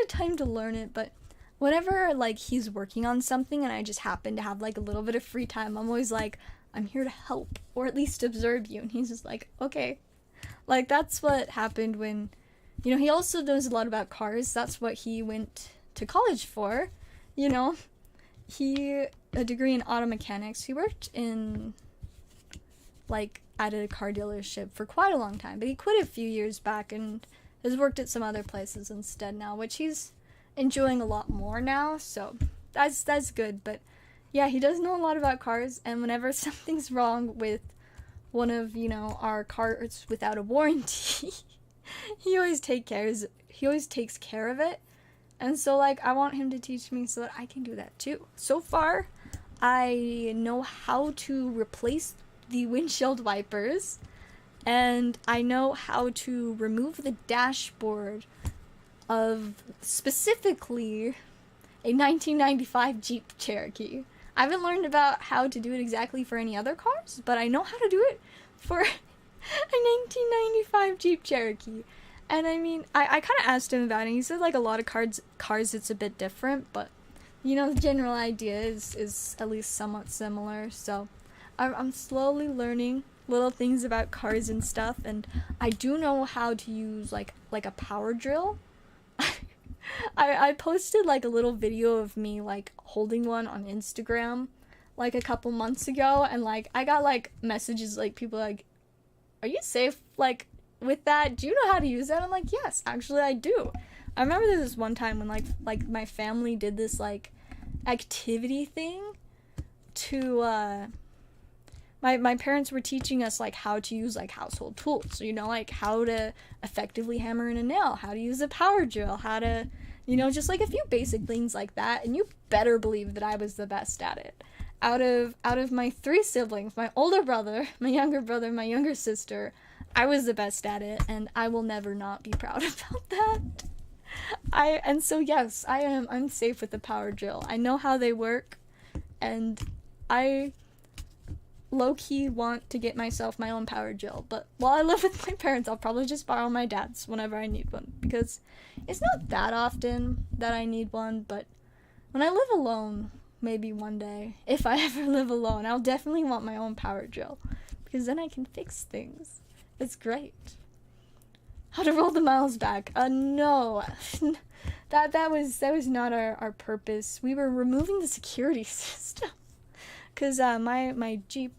Speaker 1: time to learn it. But whenever like he's working on something and I just happen to have like a little bit of free time, I'm always like, I'm here to help or at least observe you. And he's just like, okay. Like, that's what happened when, you know, he also knows a lot about cars. That's what he went to college for, you know. A degree in auto mechanics. He worked in, like, at a car dealership for quite a long time. But he quit a few years back and has worked at some other places instead now, which he's enjoying a lot more now. So, that's good. But, yeah, he does know a lot about cars. And whenever something's wrong with one of, you know, our cars without a warranty, he always takes care of it. And so like I want him to teach me so that I can do that too. So far I know how to replace the windshield wipers and I know how to remove the dashboard of specifically a 1995 Jeep Cherokee. I haven't learned about how to do it exactly for any other cars, but I know how to do it for a 1995 Jeep Cherokee. And I mean, I kind of asked him about it. He said like a lot of cars it's a bit different, but you know, the general idea is at least somewhat similar. So I'm slowly learning little things about cars and stuff, and I do know how to use like a power drill. I posted like a little video of me like holding one on Instagram like a couple months ago, and like I got like messages like people like, are you safe like with that? Do you know how to use that? I'm like, yes, actually I do. I remember there was one time when like my family did this like activity thing to my parents were teaching us like how to use like household tools, you know, like how to effectively hammer in a nail, how to use a power drill, how to, you know, just like a few basic things like that. And you better believe that I was the best at it. Out of my 3 siblings, my older brother, my younger sister, I was the best at it, and I will never not be proud about that. And so yes, I'm safe with the power drill. I know how they work, and I low-key want to get myself my own power drill, but while I live with my parents, I'll probably just borrow my dad's whenever I need one, because it's not that often that I need one, but when I live alone, maybe one day, if I ever live alone, I'll definitely want my own power drill, because then I can fix things. It's great. How to roll the miles back? No. that was not our purpose. We were removing the security system. Because my Jeep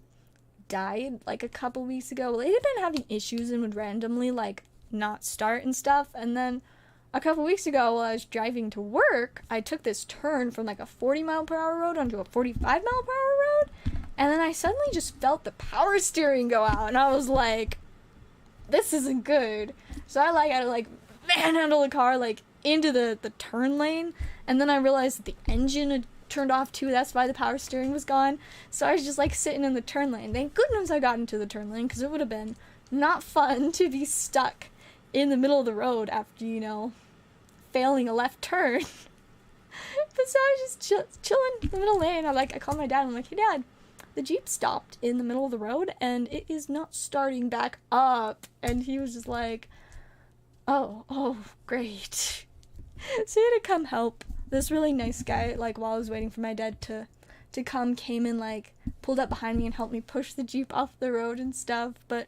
Speaker 1: died like a couple weeks ago. Well, it had been having issues and would randomly like not start and stuff. And then a couple weeks ago while I was driving to work, I took this turn from like a 40-mile-per-hour road onto a 45-mile-per-hour road. And then I suddenly just felt the power steering go out. And I was like, this isn't good. So I like had to like manhandle the car like into the turn lane. And then I realized that the engine had turned off too. That's why the power steering was gone. So I was just like sitting in the turn lane. Thank goodness I got into the turn lane, because it would have been not fun to be stuck in the middle of the road after, you know, failing a left turn. But so I was just chilling in the middle lane. I called my dad. I'm like, hey Dad, the Jeep stopped in the middle of the road and it is not starting back up. And he was just like, oh great. So he had to come help. This really nice guy, like, while I was waiting for my dad to come, came and, like, pulled up behind me and helped me push the Jeep off the road and stuff. But,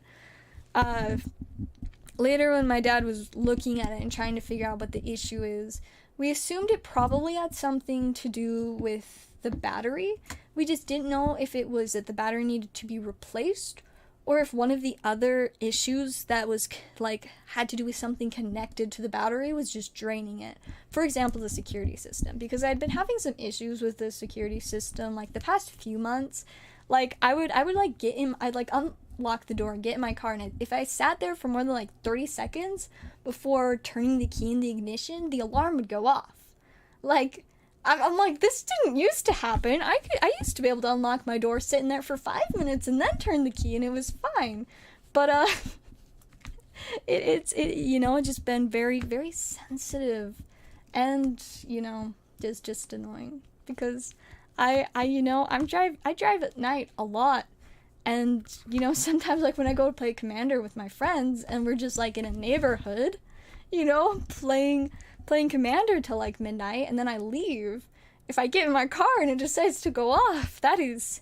Speaker 1: later when my dad was looking at it and trying to figure out what the issue is, we assumed it probably had something to do with the battery. We just didn't know if it was that the battery needed to be replaced, or if one of the other issues that was, like, had to do with something connected to the battery was just draining it. For example, the security system. Because I'd been having some issues with the security system, like, the past few months. Like, I would like, get in, I'd, like, unlock the door and get in my car, and if I sat there for more than, like, 30 seconds before turning the key in the ignition, the alarm would go off. Like, I'm like, this didn't used to happen. I used to be able to unlock my door sitting there for 5 minutes and then turn the key and it was fine. But it's you know, it's just been very, very sensitive, and you know, just annoying, because I drive at night a lot, and you know, sometimes like when I go to play Commander with my friends and we're just like in a neighborhood, you know, playing Commander till like midnight, and then I leave. If I get in my car and it decides to go off, that is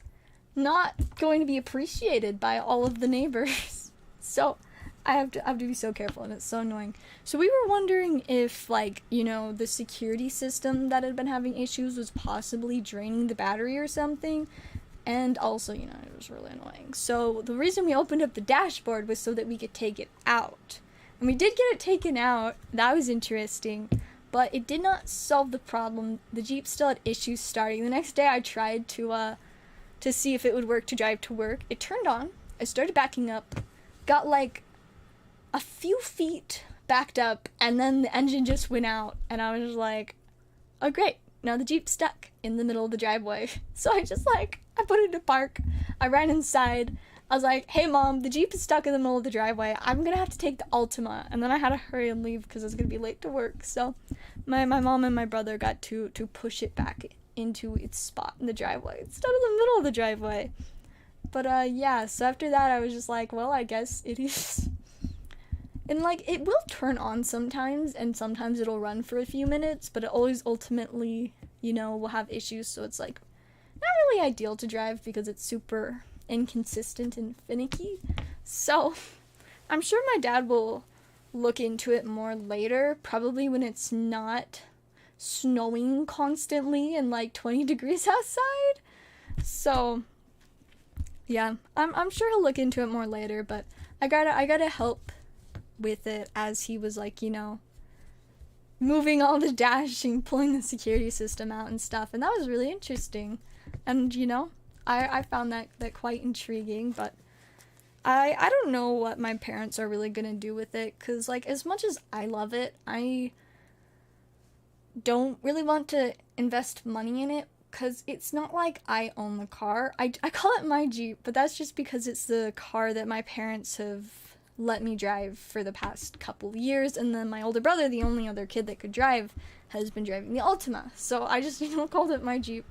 Speaker 1: not going to be appreciated by all of the neighbors. So I have to be so careful, and it's so annoying. So we were wondering if, like, you know, the security system that had been having issues was possibly draining the battery or something. And also, you know, it was really annoying. So the reason we opened up the dashboard was so that we could take it out. And we did get it taken out. That was interesting. But it did not solve the problem. The Jeep still had issues starting. The next day I tried to see if it would work to drive to work. It turned on. I started backing up. Got like a few feet backed up, and then the engine just went out. And I was just like, oh great. Now the Jeep's stuck in the middle of the driveway. So I put it into park. I ran inside. I was like, hey Mom, the Jeep is stuck in the middle of the driveway. I'm going to have to take the Altima. And then I had to hurry and leave because I was going to be late to work. So my mom and my brother got to push it back into its spot in the driveway instead of the middle of the driveway. But yeah, so after that I was just like, well, I guess it is And, like, it will turn on sometimes, and sometimes it'll run for a few minutes, but it always ultimately, you know, will have issues, so it's, like, not really ideal to drive because it's super inconsistent and finicky. So, I'm sure my dad will look into it more later, probably when it's not snowing constantly and, like, 20 degrees outside. So, yeah, I'm sure he'll look into it more later, but I gotta help with it as he was, like, you know, moving all the dashing, pulling the security system out and stuff, and that was really interesting. And, you know, I found that quite intriguing, but I don't know what my parents are really gonna do with it, because, like, as much as I love it, I don't really want to invest money in it, because it's not like I own the car. I call it my Jeep, but that's just because it's the car that my parents have let me drive for the past couple years, and then my older brother, the only other kid that could drive, has been driving the Altima, so I just, you know, called it my Jeep.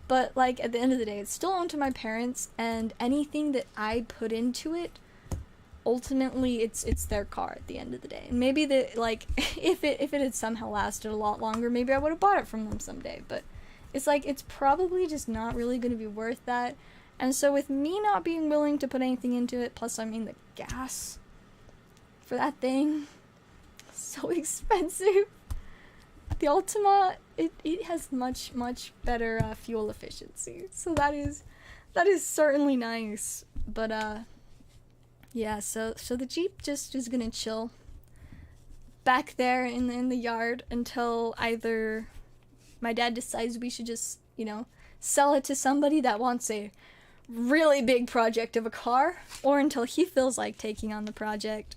Speaker 1: But, like, at the end of the day, it's still owned to my parents, and anything that I put into it, ultimately, it's their car at the end of the day. And maybe like, if it had somehow lasted a lot longer, maybe I would have bought it from them someday, but it's like, it's probably just not really going to be worth that. And so with me not being willing to put anything into it, plus, I mean, the gas for that thing, so expensive. The Ultima, it has much better fuel efficiency, so that is certainly nice. But yeah, so the Jeep just is gonna chill back there in the yard until either my dad decides we should just, you know, sell it to somebody that wants a really big project of a car, or until he feels like taking on the project.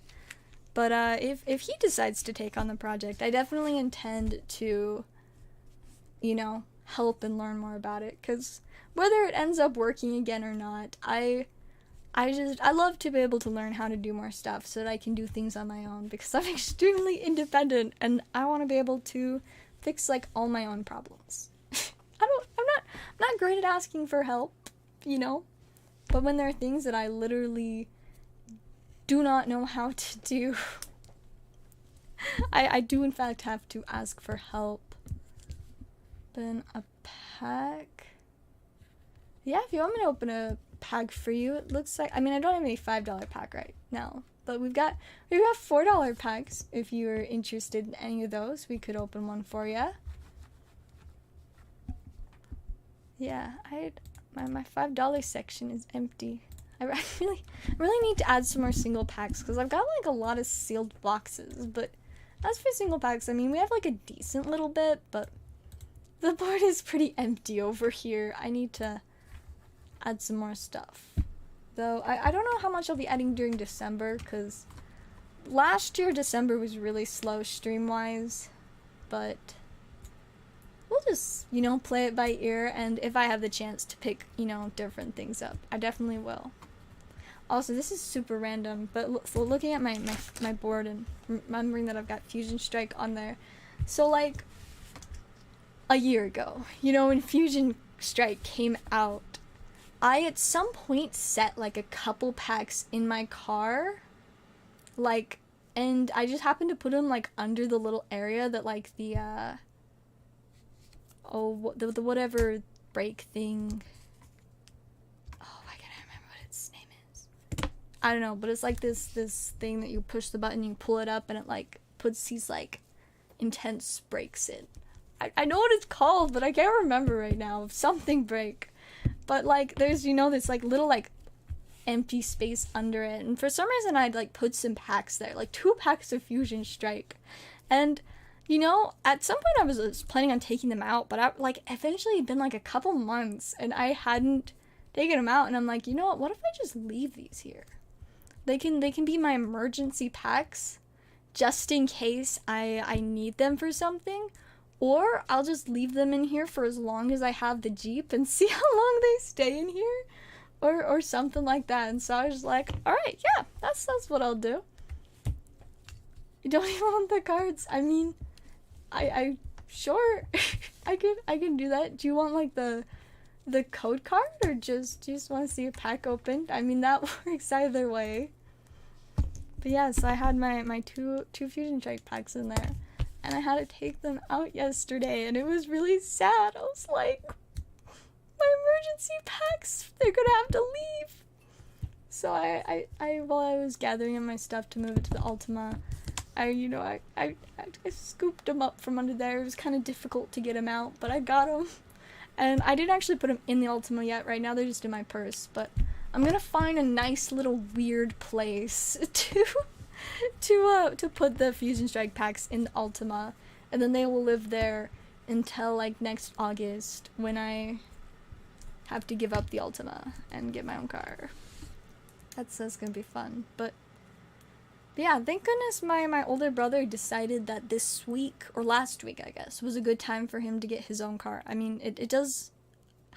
Speaker 1: But if he decides to take on the project, I definitely intend to, you know, help and learn more about it, because whether it ends up working again or not, I love to be able to learn how to do more stuff so that I can do things on my own, because I'm extremely independent and I want to be able to fix, like, all my own problems. I'm not great at asking for help, you know, but when there are things that I literally do not know how to do, I do in fact have to ask for help. Then a pack. Yeah, if you want me to open a pack for you, it looks like, I mean, I don't have any $5 pack right now, but we've got $4 packs. If you're interested in any of those, we could open one for you. Yeah, my $5 section is empty. I really need to add some more single packs, because I've got, like, a lot of sealed boxes, but as for single packs, I mean, we have, like, a decent little bit, but the board is pretty empty over here. I need to add some more stuff. Though, I don't know how much I'll be adding during December, because last year December was really slow stream-wise, but we'll just, you know, play it by ear, and if I have the chance to pick, you know, different things up, I definitely will. Also, this is super random, but so looking at my board and remembering that I've got Fusion Strike on there, so, like, a year ago, you know, when Fusion Strike came out, I at some point set, like, a couple packs in my car, like, and I just happened to put them, like, under the little area that, like, the whatever brake thing, I can't remember what its name is. I don't know, but it's like this thing that you push the button, you pull it up, and it, like, puts these, like, intense brakes in. I know what it's called, but I can't remember right now. Something brake. But, like, there's, you know, this, like, little, like, empty space under it, and for some reason I'd, like, put some packs there, like 2 packs of Fusion Strike, and, you know, at some point I was planning on taking them out, but eventually it'd been, like, a couple months, and I hadn't taken them out, and I'm like, you know what if I just leave these here? They can be my emergency packs, just in case I need them for something, or I'll just leave them in here for as long as I have the Jeep and see how long they stay in here, or something like that. And so I was like, alright, yeah, that's what I'll do. You don't even want the cards? I mean, I sure, I can do that. Do you want, like, the code card, or just want to see a pack opened? I mean, that works either way. But yeah, so I had my two Fusion Strike packs in there, and I had to take them out yesterday, and it was really sad. I was like, my emergency packs, they're gonna have to leave. So I while I was gathering in my stuff to move it to the Ultima, I scooped them up from under there. It was kind of difficult to get them out, but I got them. And I didn't actually put them in the Ultima yet. Right now they're just in my purse, but I'm gonna find a nice little weird place to put the Fusion Strike packs in the Ultima, and then they will live there until like next August when I have to give up the Ultima and get my own car. That's gonna be fun. But yeah, thank goodness my older brother decided that this week, or last week I guess, was a good time for him to get his own car. I mean, it does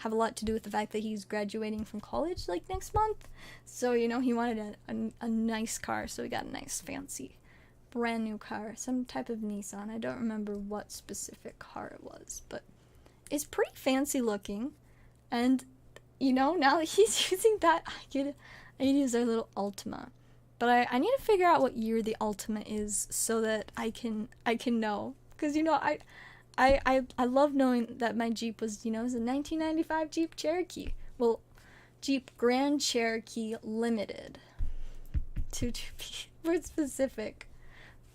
Speaker 1: have a lot to do with the fact that he's graduating from college like next month. So, you know, he wanted a nice car, so he got a nice fancy brand new car, some type of Nissan. I don't remember what specific car it was, but it's pretty fancy looking. And, you know, now that he's using that, I could use our little Ultima. But I need to figure out what year the Ultima is so that I can know. Because, you know, I love knowing that my Jeep was, you know, it was a 1995 Jeep Cherokee. Well, Jeep Grand Cherokee Limited. To be more specific.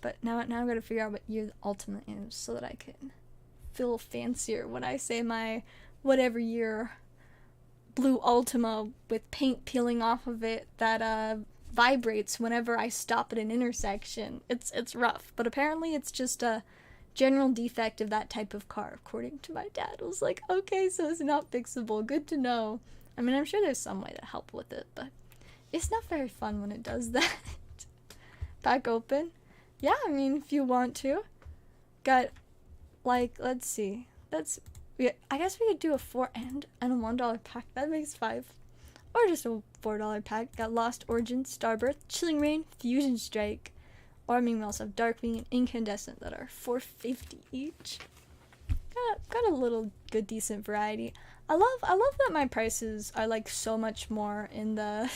Speaker 1: But now I've got to figure out what year the Ultima is so that I can feel fancier when I say my whatever year blue Ultima with paint peeling off of it that vibrates whenever I stop at an intersection. It's rough, but apparently it's just a general defect of that type of car, according to my dad. I was like, okay, so it's not fixable. Good to know. I mean, I'm sure there's some way to help with it, but it's not very fun when it does that. Back open. Yeah, I mean, if you want to. Got, like, let's see. I guess we could do a $4 and a $1 pack. That makes $5. Or just a $4 pack. Got Lost Origin, Starbirth, Chilling Reign, Fusion Strike. Or I mean, we also have Darkwing and Incandescent that are $4.50 each. Got a little good decent variety. I love that my prices are like so much more in the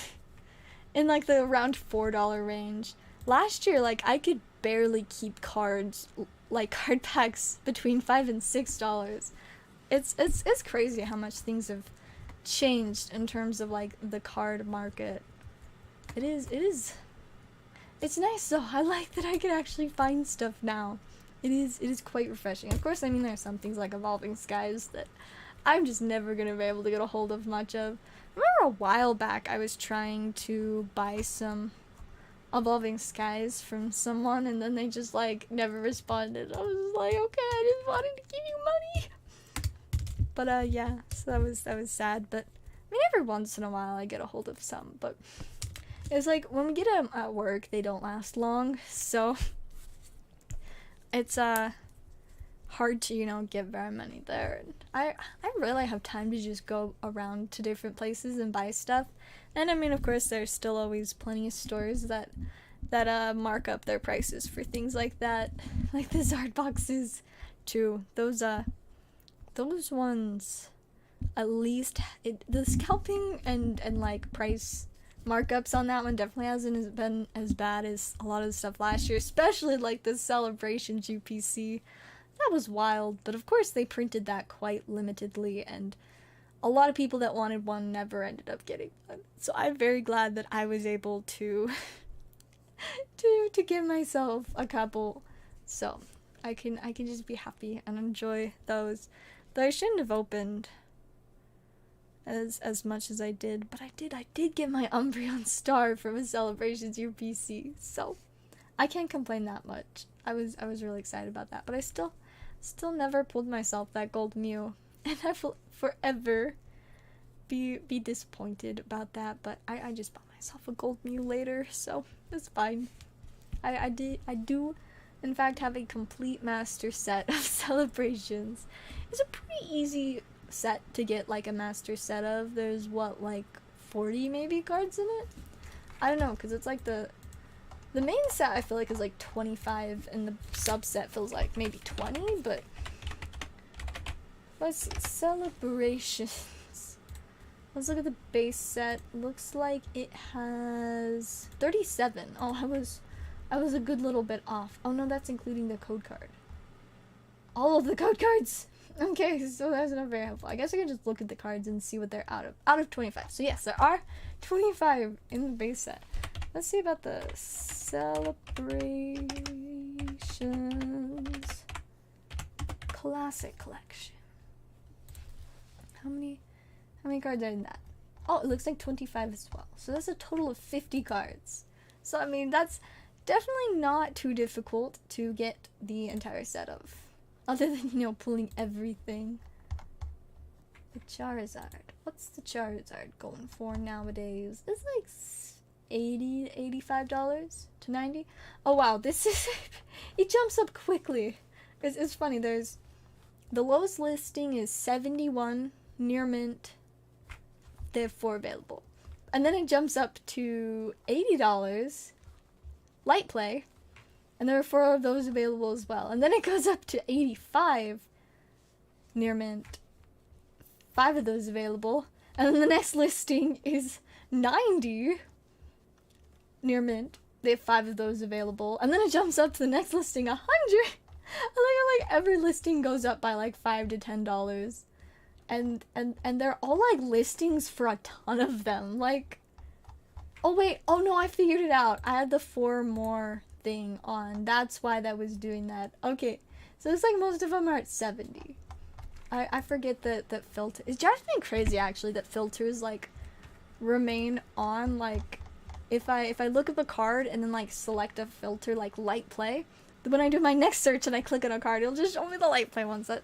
Speaker 1: like the around $4 range. Last year, like, I could barely keep cards, like card packs between $5 and $6. It's crazy how much things have changed in terms of like the card market. It's nice though. I like that I can actually find stuff now. It is quite refreshing. Of course, I mean, there are some things like Evolving Skies that I'm just never gonna be able to get a hold of much of. I remember a while back I was trying to buy some Evolving Skies from someone, and then they just like never responded. I was like, okay, I just wanted to give you money. But yeah, so that was sad. But I mean, every once in a while I get a hold of some, but it's like when we get them at work, they don't last long, so it's hard to, you know, get very many there. I really have time to just go around to different places and buy stuff. And I mean, of course, there's still always plenty of stores that mark up their prices for things like that, like the Zard boxes too. Those ones, at least the scalping and like price markups on that one definitely hasn't been as bad as a lot of the stuff last year, especially like the Celebrations UPC. That was wild, but of course they printed that quite limitedly, and a lot of people that wanted one never ended up getting one. So I'm very glad that I was able to to give myself a couple, so I can just be happy and enjoy those. Though I shouldn't have opened as much as I did, but I did get my Umbreon Star from a Celebrations UPC, so I can't complain that much. I was really excited about that, but I still never pulled myself that gold Mew, and I will forever be disappointed about that. But I just bought myself a gold Mew later, so it's fine. I do in fact have a complete master set of Celebrations. It's a pretty easy set to get like a master set of. There's what, like 40 maybe cards in it? I don't know, because it's like the main set I feel like is like 25, and the subset feels like maybe 20, but let's see, Celebrations. Let's look at the base set. Looks like it has 37. Oh, I was I was a good little bit off. Oh no, that's including the code card. All of the code cards! Okay, so that's not very helpful. I guess I can just look at the cards and see what they're out of. Out of 25. So yes, there are 25 in the base set. Let's see about the Celebrations Classic Collection. How many cards are in that? Oh, it looks like 25 as well. So that's a total of 50 cards. So I mean, that's definitely not too difficult to get the entire set of. Other than, you know, pulling everything. The Charizard. What's the Charizard going for nowadays? It's like $80, $85 to $90. Oh wow, this is it jumps up quickly. It's funny. There's the lowest listing is 71 near mint. They have 4 available, and then it jumps up to $80 light play, and there are 4 of those available as well, and then it goes up to 85 near mint, 5 of those available, and then the next listing is 90 near mint. They have 5 of those available, and then it jumps up to the next listing 100. Like every listing goes up by like $5 to $10, and they're all like listings for a ton of them. Like, oh wait, oh no, I figured it out. I had the 4 more thing on. That's why that was doing that. Okay, so it's like most of them are at 70. I forget that filter. It drives me crazy actually that filters like remain on. Like if I look up a card and then like select a filter like light play, then when I do my next search and I click on a card, it'll just show me the light play ones. That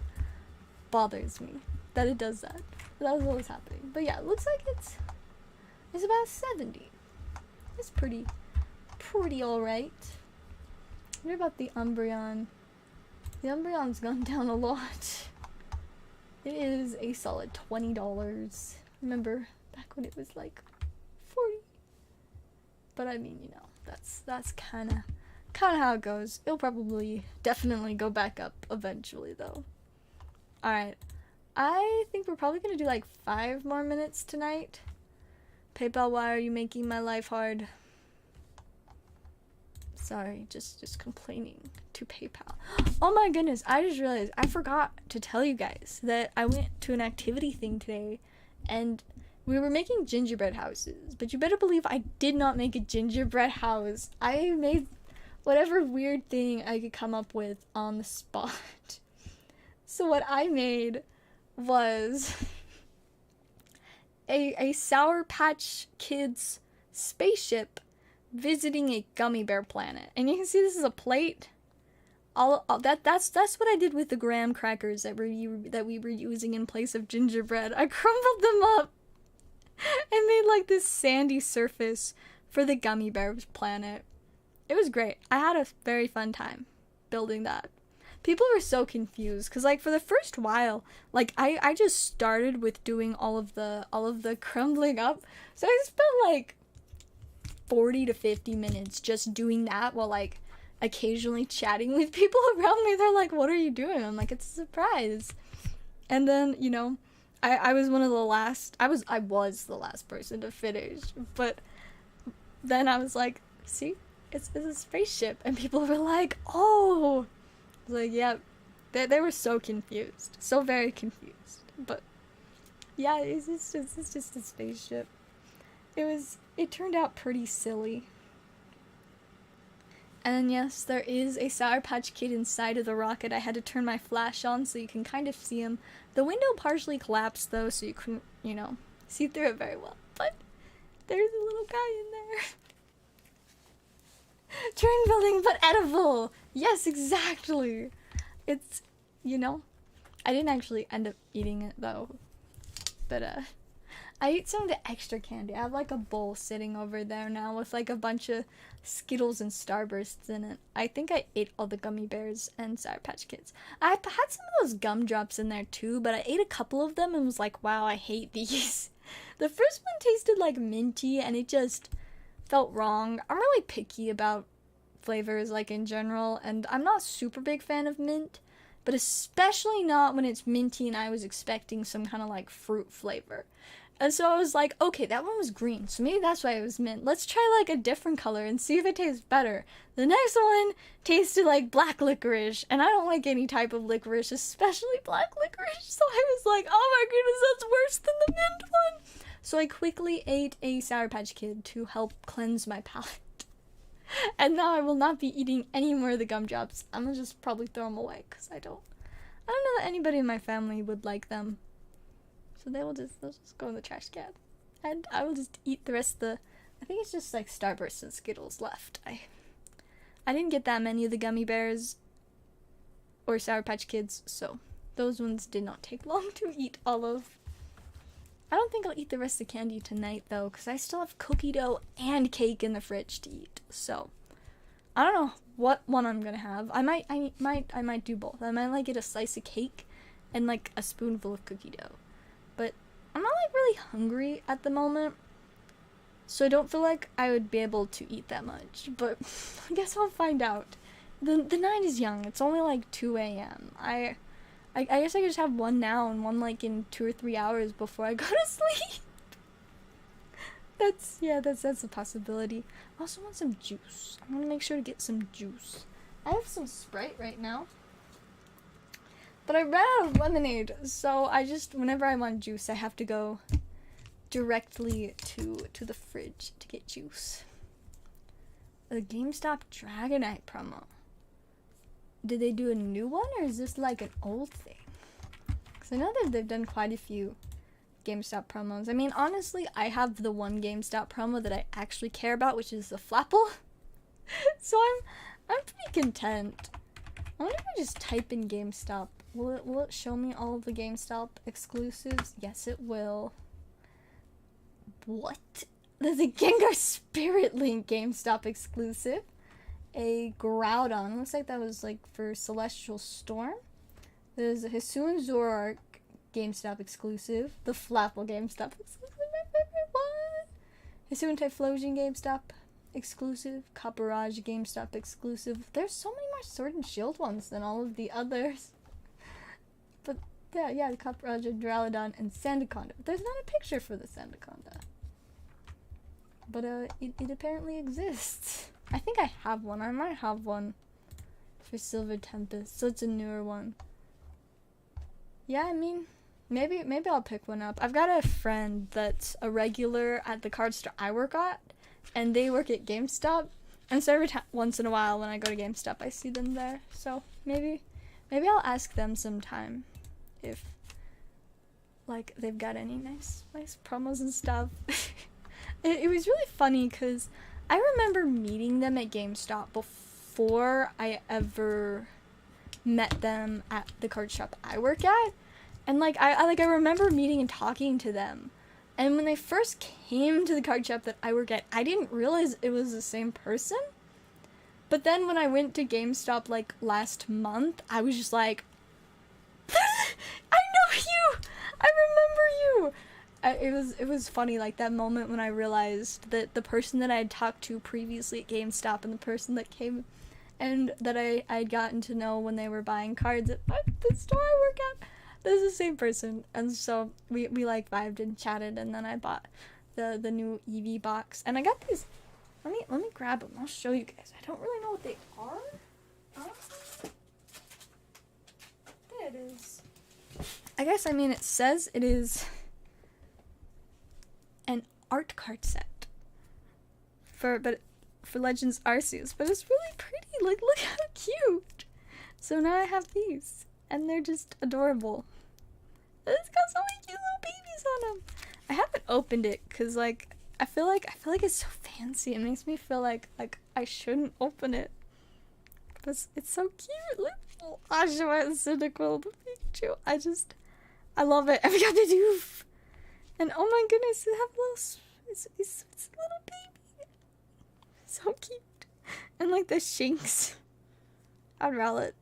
Speaker 1: bothers me that it does that. But that was what was happening. But yeah, it looks like it's about 70. It's pretty alright. What about the Umbreon? The Umbreon's gone down a lot. It is a solid $20. Remember back when it was like 40. But I mean, you know, that's kind of how it goes. It'll probably definitely go back up eventually though. All right. I think we're probably going to do like 5 more minutes tonight. PayPal, why are you making my life hard? Sorry, just complaining to PayPal. Oh my goodness, I just realized I forgot to tell you guys that I went to an activity thing today and we were making gingerbread houses, but you better believe I did not make a gingerbread house. I made whatever weird thing I could come up with on the spot. So what I made was a Sour Patch Kids spaceship visiting a gummy bear planet. And you can see this is a plate. That's what I did with the graham crackers that we were using in place of gingerbread. I crumbled them up and made like this sandy surface for the gummy bear planet. It was great. I had a very fun time building that. People were so confused because like for the first while, like I just started with doing all of the crumbling up. So I spent like 40 to 50 minutes just doing that while like occasionally chatting with people around me. They're like, what are you doing? I'm like, it's a surprise. And then, you know, I was one of the last, I was the last person to finish, but then I was like, see, it's a spaceship. And people were like, oh, I was like, yeah, they were so confused, so very confused. But yeah, it's just a spaceship. It turned out pretty silly. And then yes, there is a Sour Patch Kid inside of the rocket. I had to turn my flash on so you can kind of see him. The window partially collapsed though, so you couldn't, you know, see through it very well. But there's a little guy in there. Train building, but edible! Yes, exactly! It's, you know, I didn't actually end up eating it though. But, I ate some of the extra candy. I have like a bowl sitting over there now with like a bunch of Skittles and Starbursts in it. I think I ate all the gummy bears and Sour Patch Kids. I had some of those gumdrops in there too, but I ate a couple of them and was like, wow, I hate these. The first one tasted like minty and it just felt wrong. I'm really picky about flavors like in general, and I'm not a super big fan of mint. but especially not when it's minty and I was expecting some kind of like fruit flavor. And so I was like, okay, that one was green, so maybe that's why it was mint. Let's try like a different color and see if it tastes better. The next one tasted like black licorice, and I don't like any type of licorice, especially black licorice. So I was like, oh my goodness, that's worse than the mint one. So I quickly ate a Sour Patch Kid to help cleanse my palate. And now I will not be eating any more of the gumdrops. I'm gonna just probably throw them away because I don't know that anybody in my family would like them. So they'll just go in the trash can. And I will just eat the rest of the, I think it's just like Starburst and Skittles left. I didn't get that many of the gummy bears or Sour Patch Kids, so those ones did not take long to eat all of. I don't think I'll eat the rest of the candy tonight though, because I still have cookie dough and cake in the fridge to eat. So I don't know what one I'm gonna have. I might do both. I might like get a slice of cake and like a spoonful of cookie dough. But I'm not like really hungry at the moment, so I don't feel like I would be able to eat that much. But I guess I'll find out. The night is young. It's only like 2 a.m. I guess I could just have one now and one like in 2 or 3 hours before I go to sleep. That's a possibility. I also want some juice. I'm gonna make sure to get some juice. I have some Sprite right now, but I ran out of lemonade, so I just, whenever I want juice, I have to go directly to the fridge to get juice. The GameStop Dragonite promo. Did they do a new one, or is this like an old thing? Because I know that they've done quite a few GameStop promos. I mean, honestly, I have the one GameStop promo that I actually care about, which is the Flapple. So I'm pretty content. I wonder if I just type in GameStop. Will it show me all of the GameStop exclusives? Yes, it will. What? There's a Gengar Spirit Link GameStop exclusive. A Groudon. Looks like that was like for Celestial Storm. There's a Hisuian Zoroark GameStop exclusive. The Flapple GameStop exclusive. My favorite one. Hisuian Typhlosion GameStop exclusive. Copperage GameStop exclusive. There's so many more Sword and Shield ones than all of the others. But yeah, the Copperage, Duraludon, and Sandaconda. But there's not a picture for the Sandaconda. But it apparently exists. I think I have one. I might have one for Silver Tempest, so it's a newer one. Yeah, I mean, maybe I'll pick one up. I've got a friend that's a regular at the card store I work at, and they work at GameStop, and so once in a while when I go to GameStop, I see them there. So maybe I'll ask them sometime if like they've got any nice promos and stuff. It was really funny because I remember meeting them at GameStop before I ever met them at the card shop I work at. And like I remember meeting and talking to them. And when they first came to the card shop that I work at, I didn't realize it was the same person. But then when I went to GameStop like last month, I was just like, I know you! I remember you! It was funny, like that moment when I realized that the person that I had talked to previously at GameStop and the person that came and that I'd gotten to know when they were buying cards at the store I work at, this is the same person. And so we like vibed and chatted, and then I bought the new EV box, and I got these. Let me grab them. I'll show you guys. I don't really know what they are. There it is. I guess, I mean, it says it is an art card set for Legends Arceus, but it's really pretty. Like, look how cute. So now I have these, and they're just adorable. It's got so many cute little babies on them. I haven't opened it because like I feel like it's so fancy. It makes me feel like I shouldn't open it. But it's so cute. Look, Ashua and Cyndaquil, the Pikachu. I love it. I've got the doof. And oh my goodness, they have it's a little baby. So cute. And like the Shinx on Rowlet.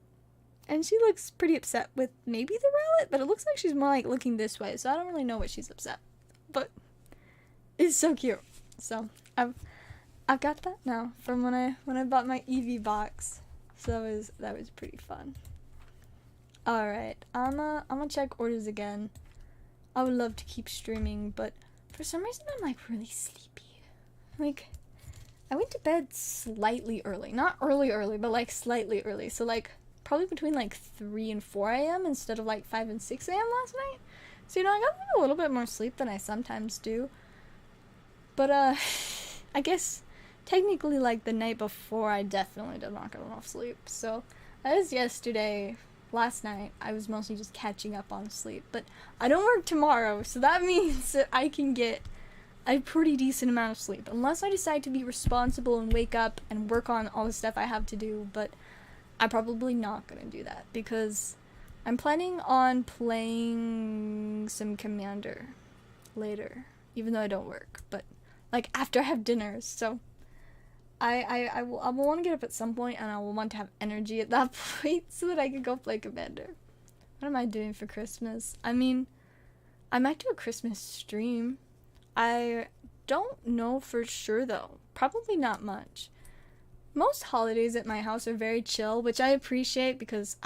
Speaker 1: And she looks pretty upset with maybe the Rowlet, but it looks like she's more like looking this way, so I don't really know what she's upset. But it's so cute. So I've got that now from when I bought my Eevee box. So that was pretty fun. Alright, I'm gonna check orders again. I would love to keep streaming, but for some reason I'm like really sleepy. Like, I went to bed slightly early. Not early, but like slightly early. So like probably between like 3 and 4 a.m. instead of like 5 and 6 a.m. last night. So, you know, I got a little bit more sleep than I sometimes do. But I guess technically like the night before I definitely did not get enough sleep. So that is yesterday. Last night I was mostly just catching up on sleep. But I don't work tomorrow, so that means that I can get a pretty decent amount of sleep. Unless I decide to be responsible and wake up and work on all the stuff I have to do. But I'm probably not gonna do that because I'm planning on playing some Commander later. Even though I don't work. But like after I have dinner, so I will want to get up at some point, and I will want to have energy at that point so that I can go play Commander. What am I doing for Christmas? I mean, I might do a Christmas stream. I don't know for sure though. Probably not much. Most holidays at my house are very chill, which I appreciate because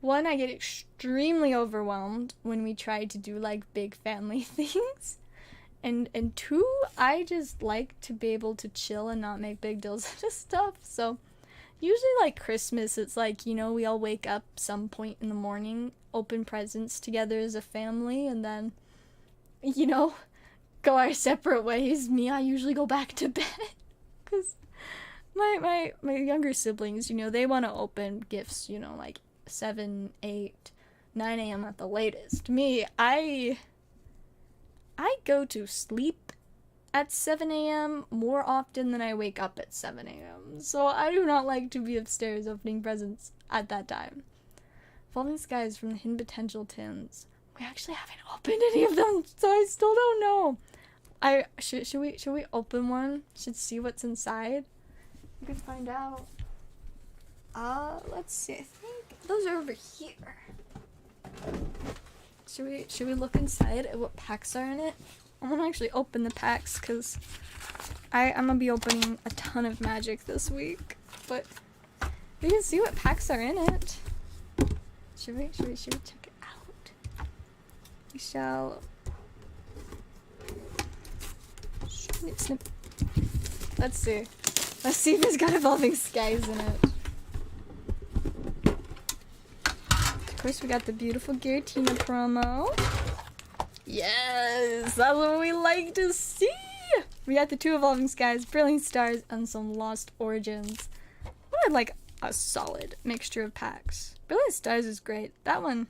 Speaker 1: one, I get extremely overwhelmed when we try to do like big family things. And two, I just like to be able to chill and not make big deals out of stuff. So usually like Christmas, it's like, you know, we all wake up some point in the morning, open presents together as a family, and then, you know, go our separate ways. Me, I usually go back to bed because my younger siblings, you know, they want to open gifts, you know, like 7, 8, 9 a.m. at the latest. Me, I go to sleep at 7 a.m. more often than I wake up at 7 a.m. So I do not like to be upstairs opening presents at that time. Evolving Skies from the Hidden Potential tins. We actually haven't opened any of them, so I still don't know. Should we open one? Should see what's inside. We can find out. Let's see. I think those are over here. Should we look inside at what packs are in it? I want to actually open the packs because I'm gonna be opening a ton of magic this week. But we can see what packs are in it. Should we check it out? We shall. Snip. Let's see. Let's see if it's got Evolving Skies in it. Of course, we got the beautiful Giratina promo. Yes, that's what we like to see. We got the 2 Evolving Skies, Brilliant Stars, and some Lost Origins. What like a solid mixture of packs. Brilliant Stars is great. That one,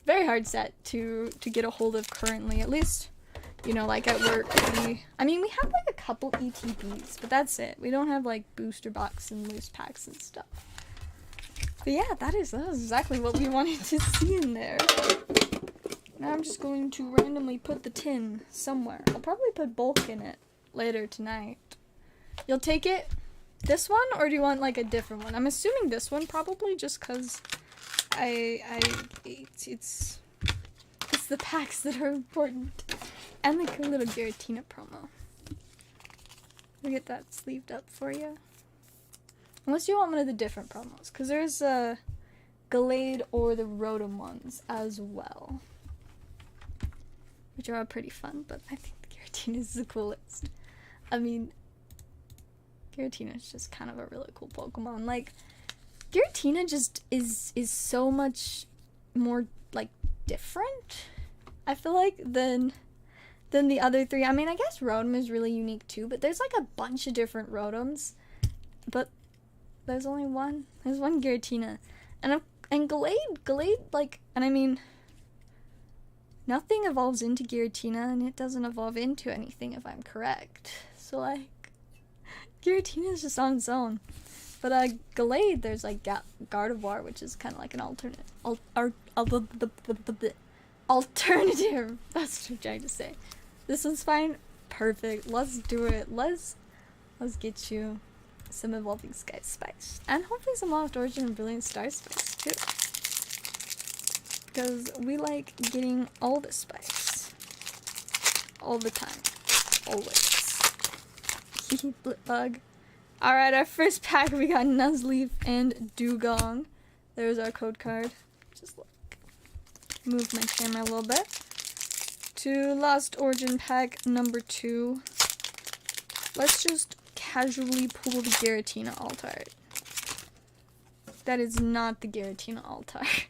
Speaker 1: very hard set to get a hold of currently. At least, you know, like at work, we have like a couple ETBs, but that's it. We don't have like booster box and loose packs and stuff. But yeah, that is exactly what we wanted to see in there. Now I'm just going to randomly put the tin somewhere. I'll probably put bulk in it later tonight. You'll take it? This one, or do you want like a different one? I'm assuming this one probably, just cause it's the packs that are important. And like a little Giratina promo. We'll get that sleeved up for you. Unless you want one of the different promos, because there's Gallade or the Rotom ones as well, which are all pretty fun, but I think the Giratina is the coolest. I mean, Giratina is just kind of a really cool Pokemon. Like, Giratina just is so much more, like, different, I feel like, than the other 3. I mean, I guess Rotom is really unique too, but there's like a bunch of different Rotoms, but there's only one. There's one Giratina. And Gallade, like, and I mean, nothing evolves into Giratina, and it doesn't evolve into anything if I'm correct. So, like, Giratina is just on its own. But, Gallade, there's, like, Gardevoir, which is kind of like an alternative. Alternative. That's what I'm trying to say. This one's fine. Perfect. Let's do it. Let's get you some Evolving Skies spice. And hopefully some Lost Origin and Brilliant Star spice, too. Because we like getting all the spice. All the time. Always. Blip bug. Alright, our first pack, we got Nuzleaf and Dugong. There's our code card. Just move my camera a little bit. To Lost Origin pack number 2. Let's just casually pull the Giratina Altart. That is not the Giratina Altart.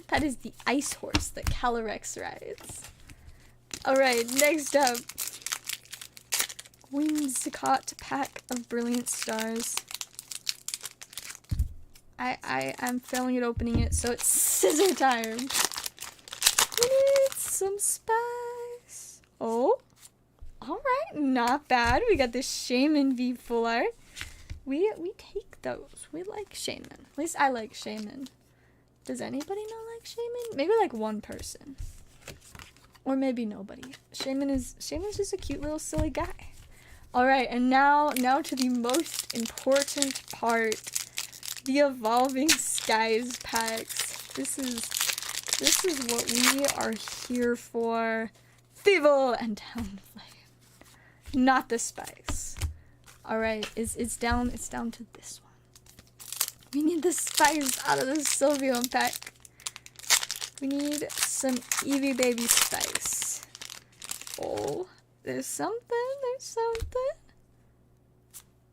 Speaker 1: That is the ice horse that Calyrex rides. Alright, next up. Whimsicott pack of Brilliant Stars. I'm failing at opening it, so it's scissor time. We need some spice. Oh, alright, not bad. We got the Shaman V full art. We take those. We like Shaman. At least I like Shaman. Does anybody not like Shaman? Maybe like one person. Or maybe nobody. Shaman's just a cute little silly guy. Alright, and now to the most important part. The Evolving Skies packs. This is what we are here for. Thievul and Talonflame. Not the spice. Alright, it's down to this one. We need the spice out of the Sylveon pack. We need some Eevee baby spice. Oh, there's something.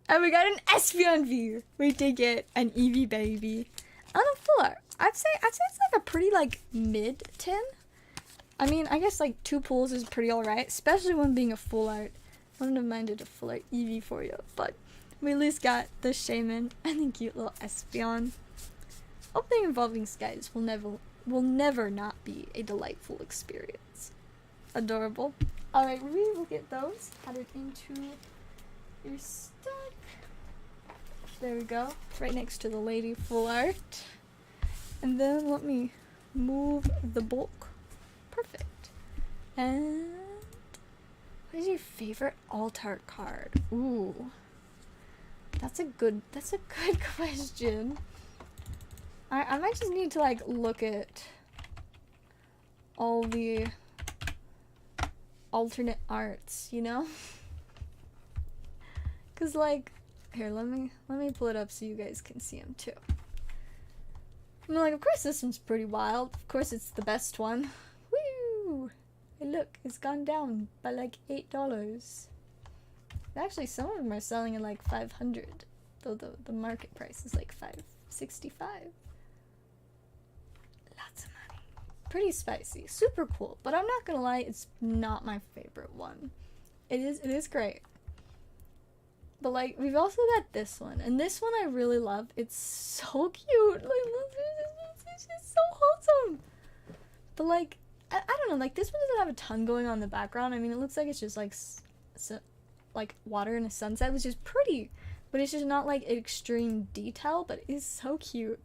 Speaker 1: And we got an Espeon V. We did get an Eevee baby. On a full art. I'd say it's like a pretty like mid 10. I mean, I guess like 2 pulls is pretty alright, especially when being a full art. I wouldn't have minded a full art Eevee for you, but we at least got the Shaman and the cute little Espeon. Opening Evolving Skies will never not be a delightful experience. Adorable. Alright, we will get those added into your stack. There we go. Right next to the lady full art. And then let me move the bulk. Perfect. And what is your favorite Altart card? Ooh. That's a good question. I might just need to like look at all the alternate arts, you know? Cause like, here, let me pull it up so you guys can see them too. I'm like, of course this one's pretty wild. Of course it's the best one. Woo! And look, it's gone down by like $8. Actually, some of them are selling at like 500, though the market price is like $5.65. Lots of money. Pretty spicy, super cool. But I'm not gonna lie, it's not my favorite one. It is great. But like, we've also got this one, and this one I really love. It's so cute. Like, it's just so wholesome. But like, I don't know. Like, this one doesn't have a ton going on in the background. I mean, it looks like it's just like like water in a sunset, which is pretty, but it's just not like extreme detail. But it's so cute.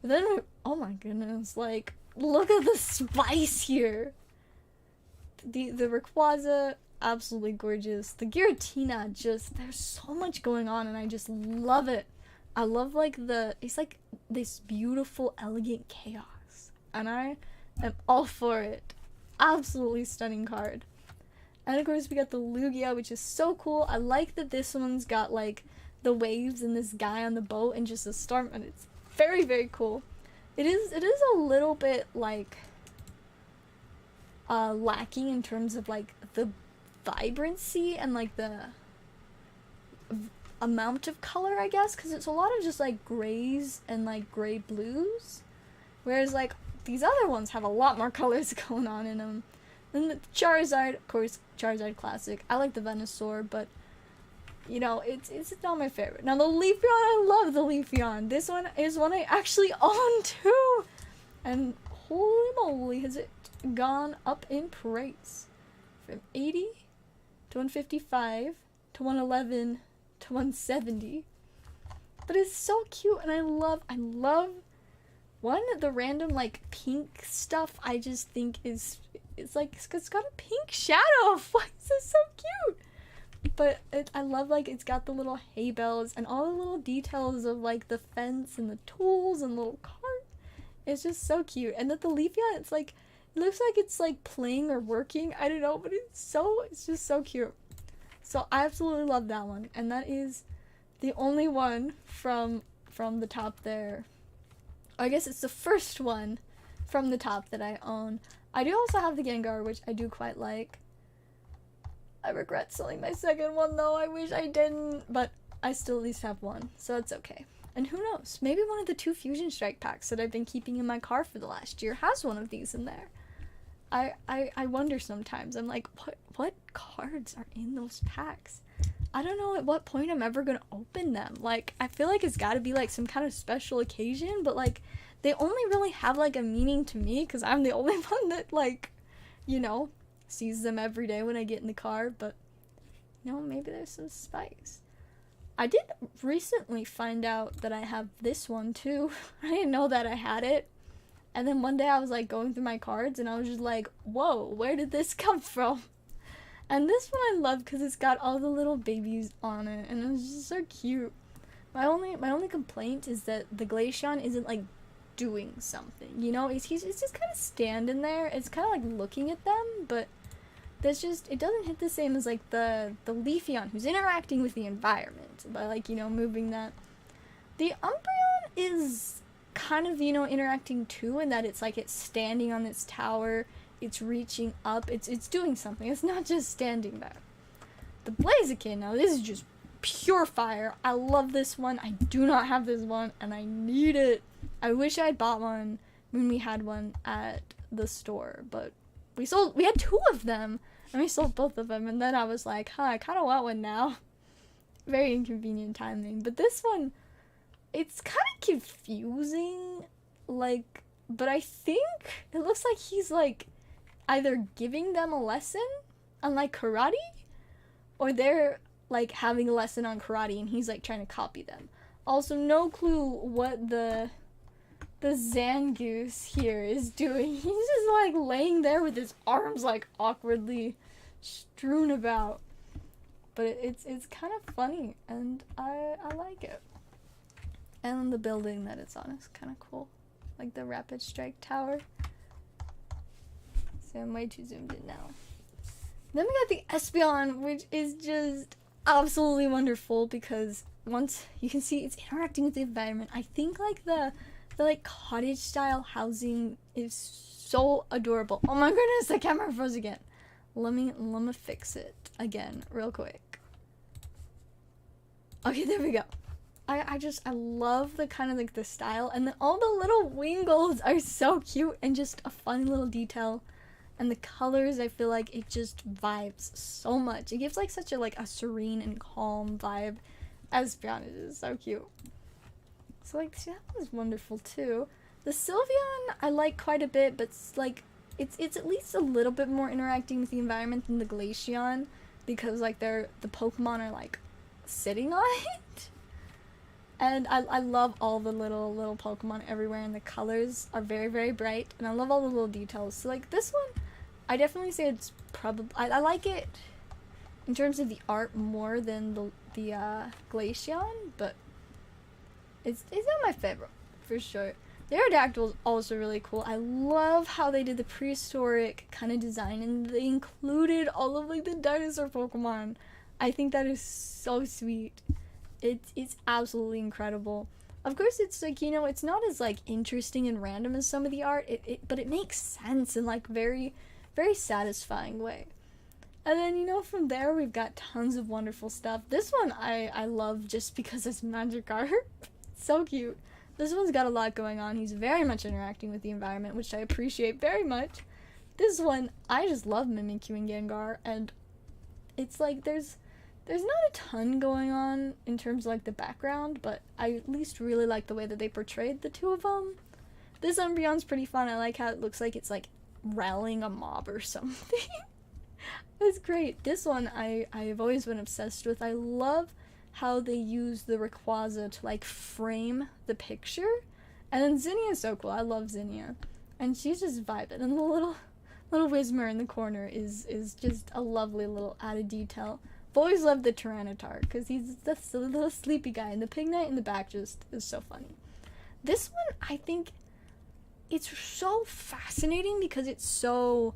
Speaker 1: But then, oh my goodness! Like, look at the spice here. The Rayquaza. Absolutely gorgeous. The Giratina, just, there's so much going on and I just love it. I love like it's like this beautiful, elegant chaos. And I am all for it. Absolutely stunning card. And of course we got the Yugioh, which is so cool. I like that this one's got like the waves and this guy on the boat and just a storm, and it's very, very cool. It is a little bit like lacking in terms of like the vibrancy and like the amount of color, I guess, because it's a lot of just like grays and like gray blues, whereas like these other ones have a lot more colors going on in them. Then the Charizard, of course, Charizard classic. I like the Venusaur, but you know, it's not my favorite. Now the Leafeon, I love the Leafeon. This one is one I actually own too, and holy moly, has it gone up in price from 80 to 155 to 111 to 170. But it's so cute, and I love one, the random like pink stuff. I just think it's like it's got a pink shadow. Why is this so cute? But I love like it's got the little hay bales and all the little details of like the fence and the tools and little cart. It's just so cute. And that the Leafeon, it's like, it looks like it's like playing or working. I don't know, but it's just so cute. So I absolutely love that one. And that is the only one from the top there. I guess it's the first one from the top that I own. I do also have the Gengar, which I do quite like. I regret selling my second one though, I wish I didn't, but I still at least have one, so it's okay. And who knows, maybe one of the 2 Fusion Strike packs that I've been keeping in my car for the last year has one of these in there. I wonder sometimes, I'm like, what cards are in those packs? I don't know at what point I'm ever gonna open them. Like, I feel like it's gotta be like some kind of special occasion, but like, they only really have like a meaning to me because I'm the only one that, like, you know, sees them every day when I get in the car, but you know, maybe there's some spice. I did recently find out that I have this one too. I didn't know that I had it. And then one day I was like going through my cards and I was just like, whoa, where did this come from? And this one I love because it's got all the little babies on it and it's just so cute. My only complaint is that the Glaceon isn't like doing something, you know? It's just kind of standing there. It's kind of like looking at them, but that's just, it doesn't hit the same as like the Leafeon, who's interacting with the environment by, like, you know, moving that. The Umbreon is kind of, you know, interacting too, in that it's like it's standing on its tower, it's reaching up, it's doing something. It's not just standing there. The Blaziken, now this is just pure fire. I love this one. I do not have this one and I need it. I wish I had bought one when we had one at the store, but we had 2 of them and we sold both of them, and then I was like, huh, I kind of want one now. Very inconvenient timing. But this one, it's kind of confusing, like, but I think it looks like he's like either giving them a lesson on like karate, or they're like having a lesson on karate and he's like trying to copy them. Also, no clue what the Zangoose here is doing. He's just like laying there with his arms like awkwardly strewn about. But it's kind of funny and I like it. And the building that it's on is kind of cool. Like the Rapid Strike Tower. See, I'm way too zoomed in now. Then we got the Espeon, which is just absolutely wonderful because once you can see it's interacting with the environment. I think like the like cottage style housing is so adorable. Oh my goodness, the camera froze again. Let me fix it again real quick. Okay, there we go. I love the kind of like the style, and then all the little Wingolds are so cute and just a funny little detail. And the colors, I feel like it just vibes so much. It gives like such a like a serene and calm vibe. Espeon is so cute. So like, see, that was wonderful too. The Sylveon I like quite a bit, but it's like it's at least a little bit more interacting with the environment than the Glaceon, because like the Pokemon are like sitting on it. And I love all the little Pokemon everywhere, and the colors are very, very bright, and I love all the little details. So like this one, I definitely say it's probably, I like it in terms of the art more than the Glaceon, but it's not my favorite for sure. The Aerodactyl is also really cool. I love how they did the prehistoric kind of design, and they included all of like the dinosaur Pokemon. I think that is so sweet. It's absolutely incredible. Of course, it's like, you know, it's not as like interesting and random as some of the art, but it makes sense in like very, very satisfying way. And then, you know, from there we've got tons of wonderful stuff. This one I love just because it's Magikarp. So cute. This one's got a lot going on. He's very much interacting with the environment, which I appreciate very much. This one, I just love Mimikyu and Gengar, and it's like there's not a ton going on in terms of like the background, but I at least really like the way that they portrayed the 2 of them. This Umbreon's pretty fun. I like how it looks like it's like rallying a mob or something. It's great. This one I've always been obsessed with. I love how they use the Rayquaza to like frame the picture. And then Zinnia is so cool. I love Zinnia. And she's just vibing. And the little Whismur in the corner is just a lovely little added detail. I've always loved the Tyranitar because he's the little sleepy guy, and the Pignite in the back just is so funny. This one, I think it's so fascinating because it's so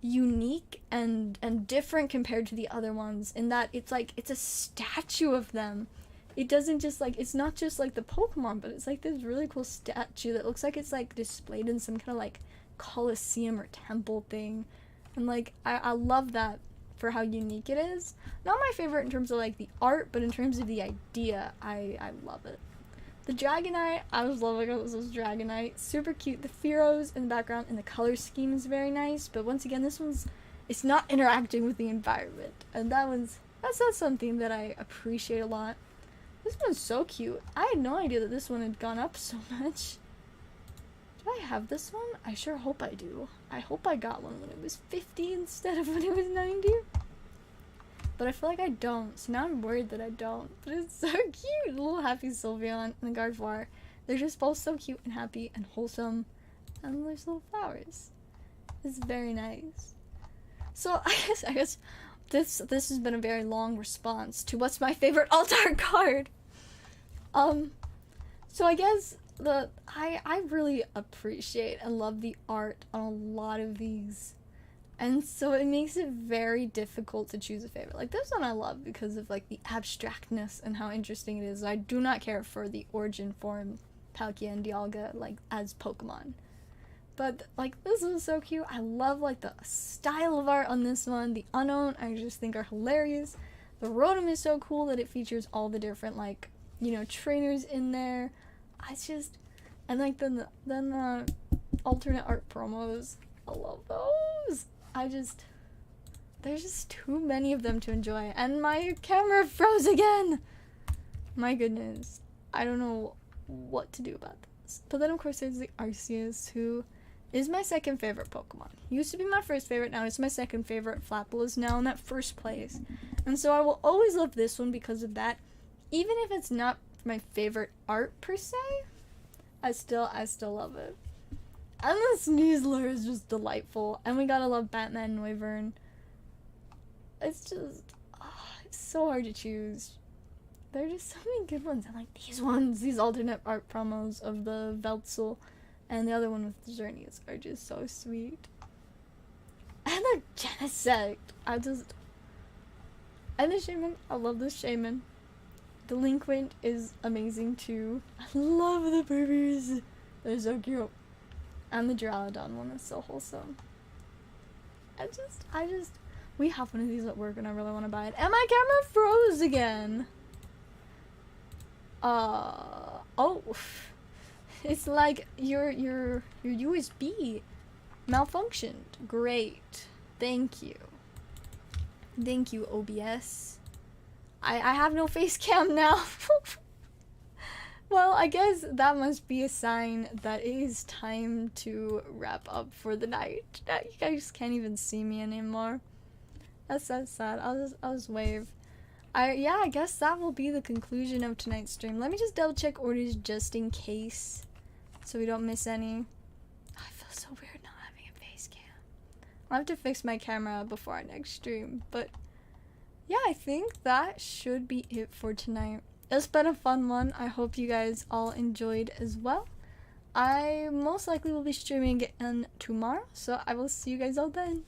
Speaker 1: unique and different compared to the other ones, in that it's like it's a statue of them. it doesn't just like, it's not just like the Pokemon, but it's like this really cool statue that looks like it's like displayed in some kind of like Colosseum or temple thing. And like I love that for how unique it is. Not my favorite in terms of like the art, but in terms of the idea, I love it. The Dragonite, I was loving it. This was Dragonite. Super cute. The Fearos in the background and the color scheme is very nice. But once again, this one's, it's not interacting with the environment. And that's something that I appreciate a lot. This one's so cute. I had no idea that this one had gone up so much. Do I have this one? I sure hope I do. I hope I got one when it was 50 instead of when it was 90. But I feel like I don't, so now I'm worried that I don't. But it's so cute! The little happy Sylveon and the Gardevoir. They're just both so cute and happy and wholesome. And there's little flowers. It's very nice. So I guess this has been a very long response to what's my favorite alt-art card. So I guess I really appreciate and love the art on a lot of these. And so it makes it very difficult to choose a favorite. Like this one I love because of like the abstractness and how interesting it is. I do not care for the origin form Palkia and Dialga like as Pokemon. But like this is so cute. I love like the style of art on this one. The Unknown I just think are hilarious. The Rotom is so cool that it features all the different like, you know, trainers in there. And like then the alternate art promos. I love those. There's just too many of them to enjoy. And my camera froze again! My goodness. I don't know what to do about this. But then of course there's the Arceus, who is my second favorite Pokemon. Used to be my first favorite, now it's my second favorite. Flapple is now in that first place. And so I will always love this one because of that. Even if it's not my favorite art per se, I still love it. And the Sneasler is just delightful. And we gotta love Batman and Wyvern. It's just, it's so hard to choose. There are just so many good ones. And like these ones, these alternate art promos of the Veltzel and the other one with the Xerneas are just so sweet. And the Genesect. And the Shaman. I love the Shaman. Delinquent is amazing too. I love the Burbies. They're so cute. And the Duraludon one is so wholesome. We have one of these at work and I really want to buy it. And my camera froze again. Oh. It's like your USB malfunctioned. Great. Thank you. Thank you, OBS. I have no face cam now. Well, I guess that must be a sign that it is time to wrap up for the night. You guys can't even see me anymore. That's so sad. I'll just wave. I guess that will be the conclusion of tonight's stream. Let me just double check orders just in case, so we don't miss any. Oh, I feel so weird not having a face cam. I'll have to fix my camera before our next stream, but yeah, I think that should be it for tonight. It's been a fun one. I hope you guys all enjoyed as well. I most likely will be streaming again tomorrow, so I will see you guys all then.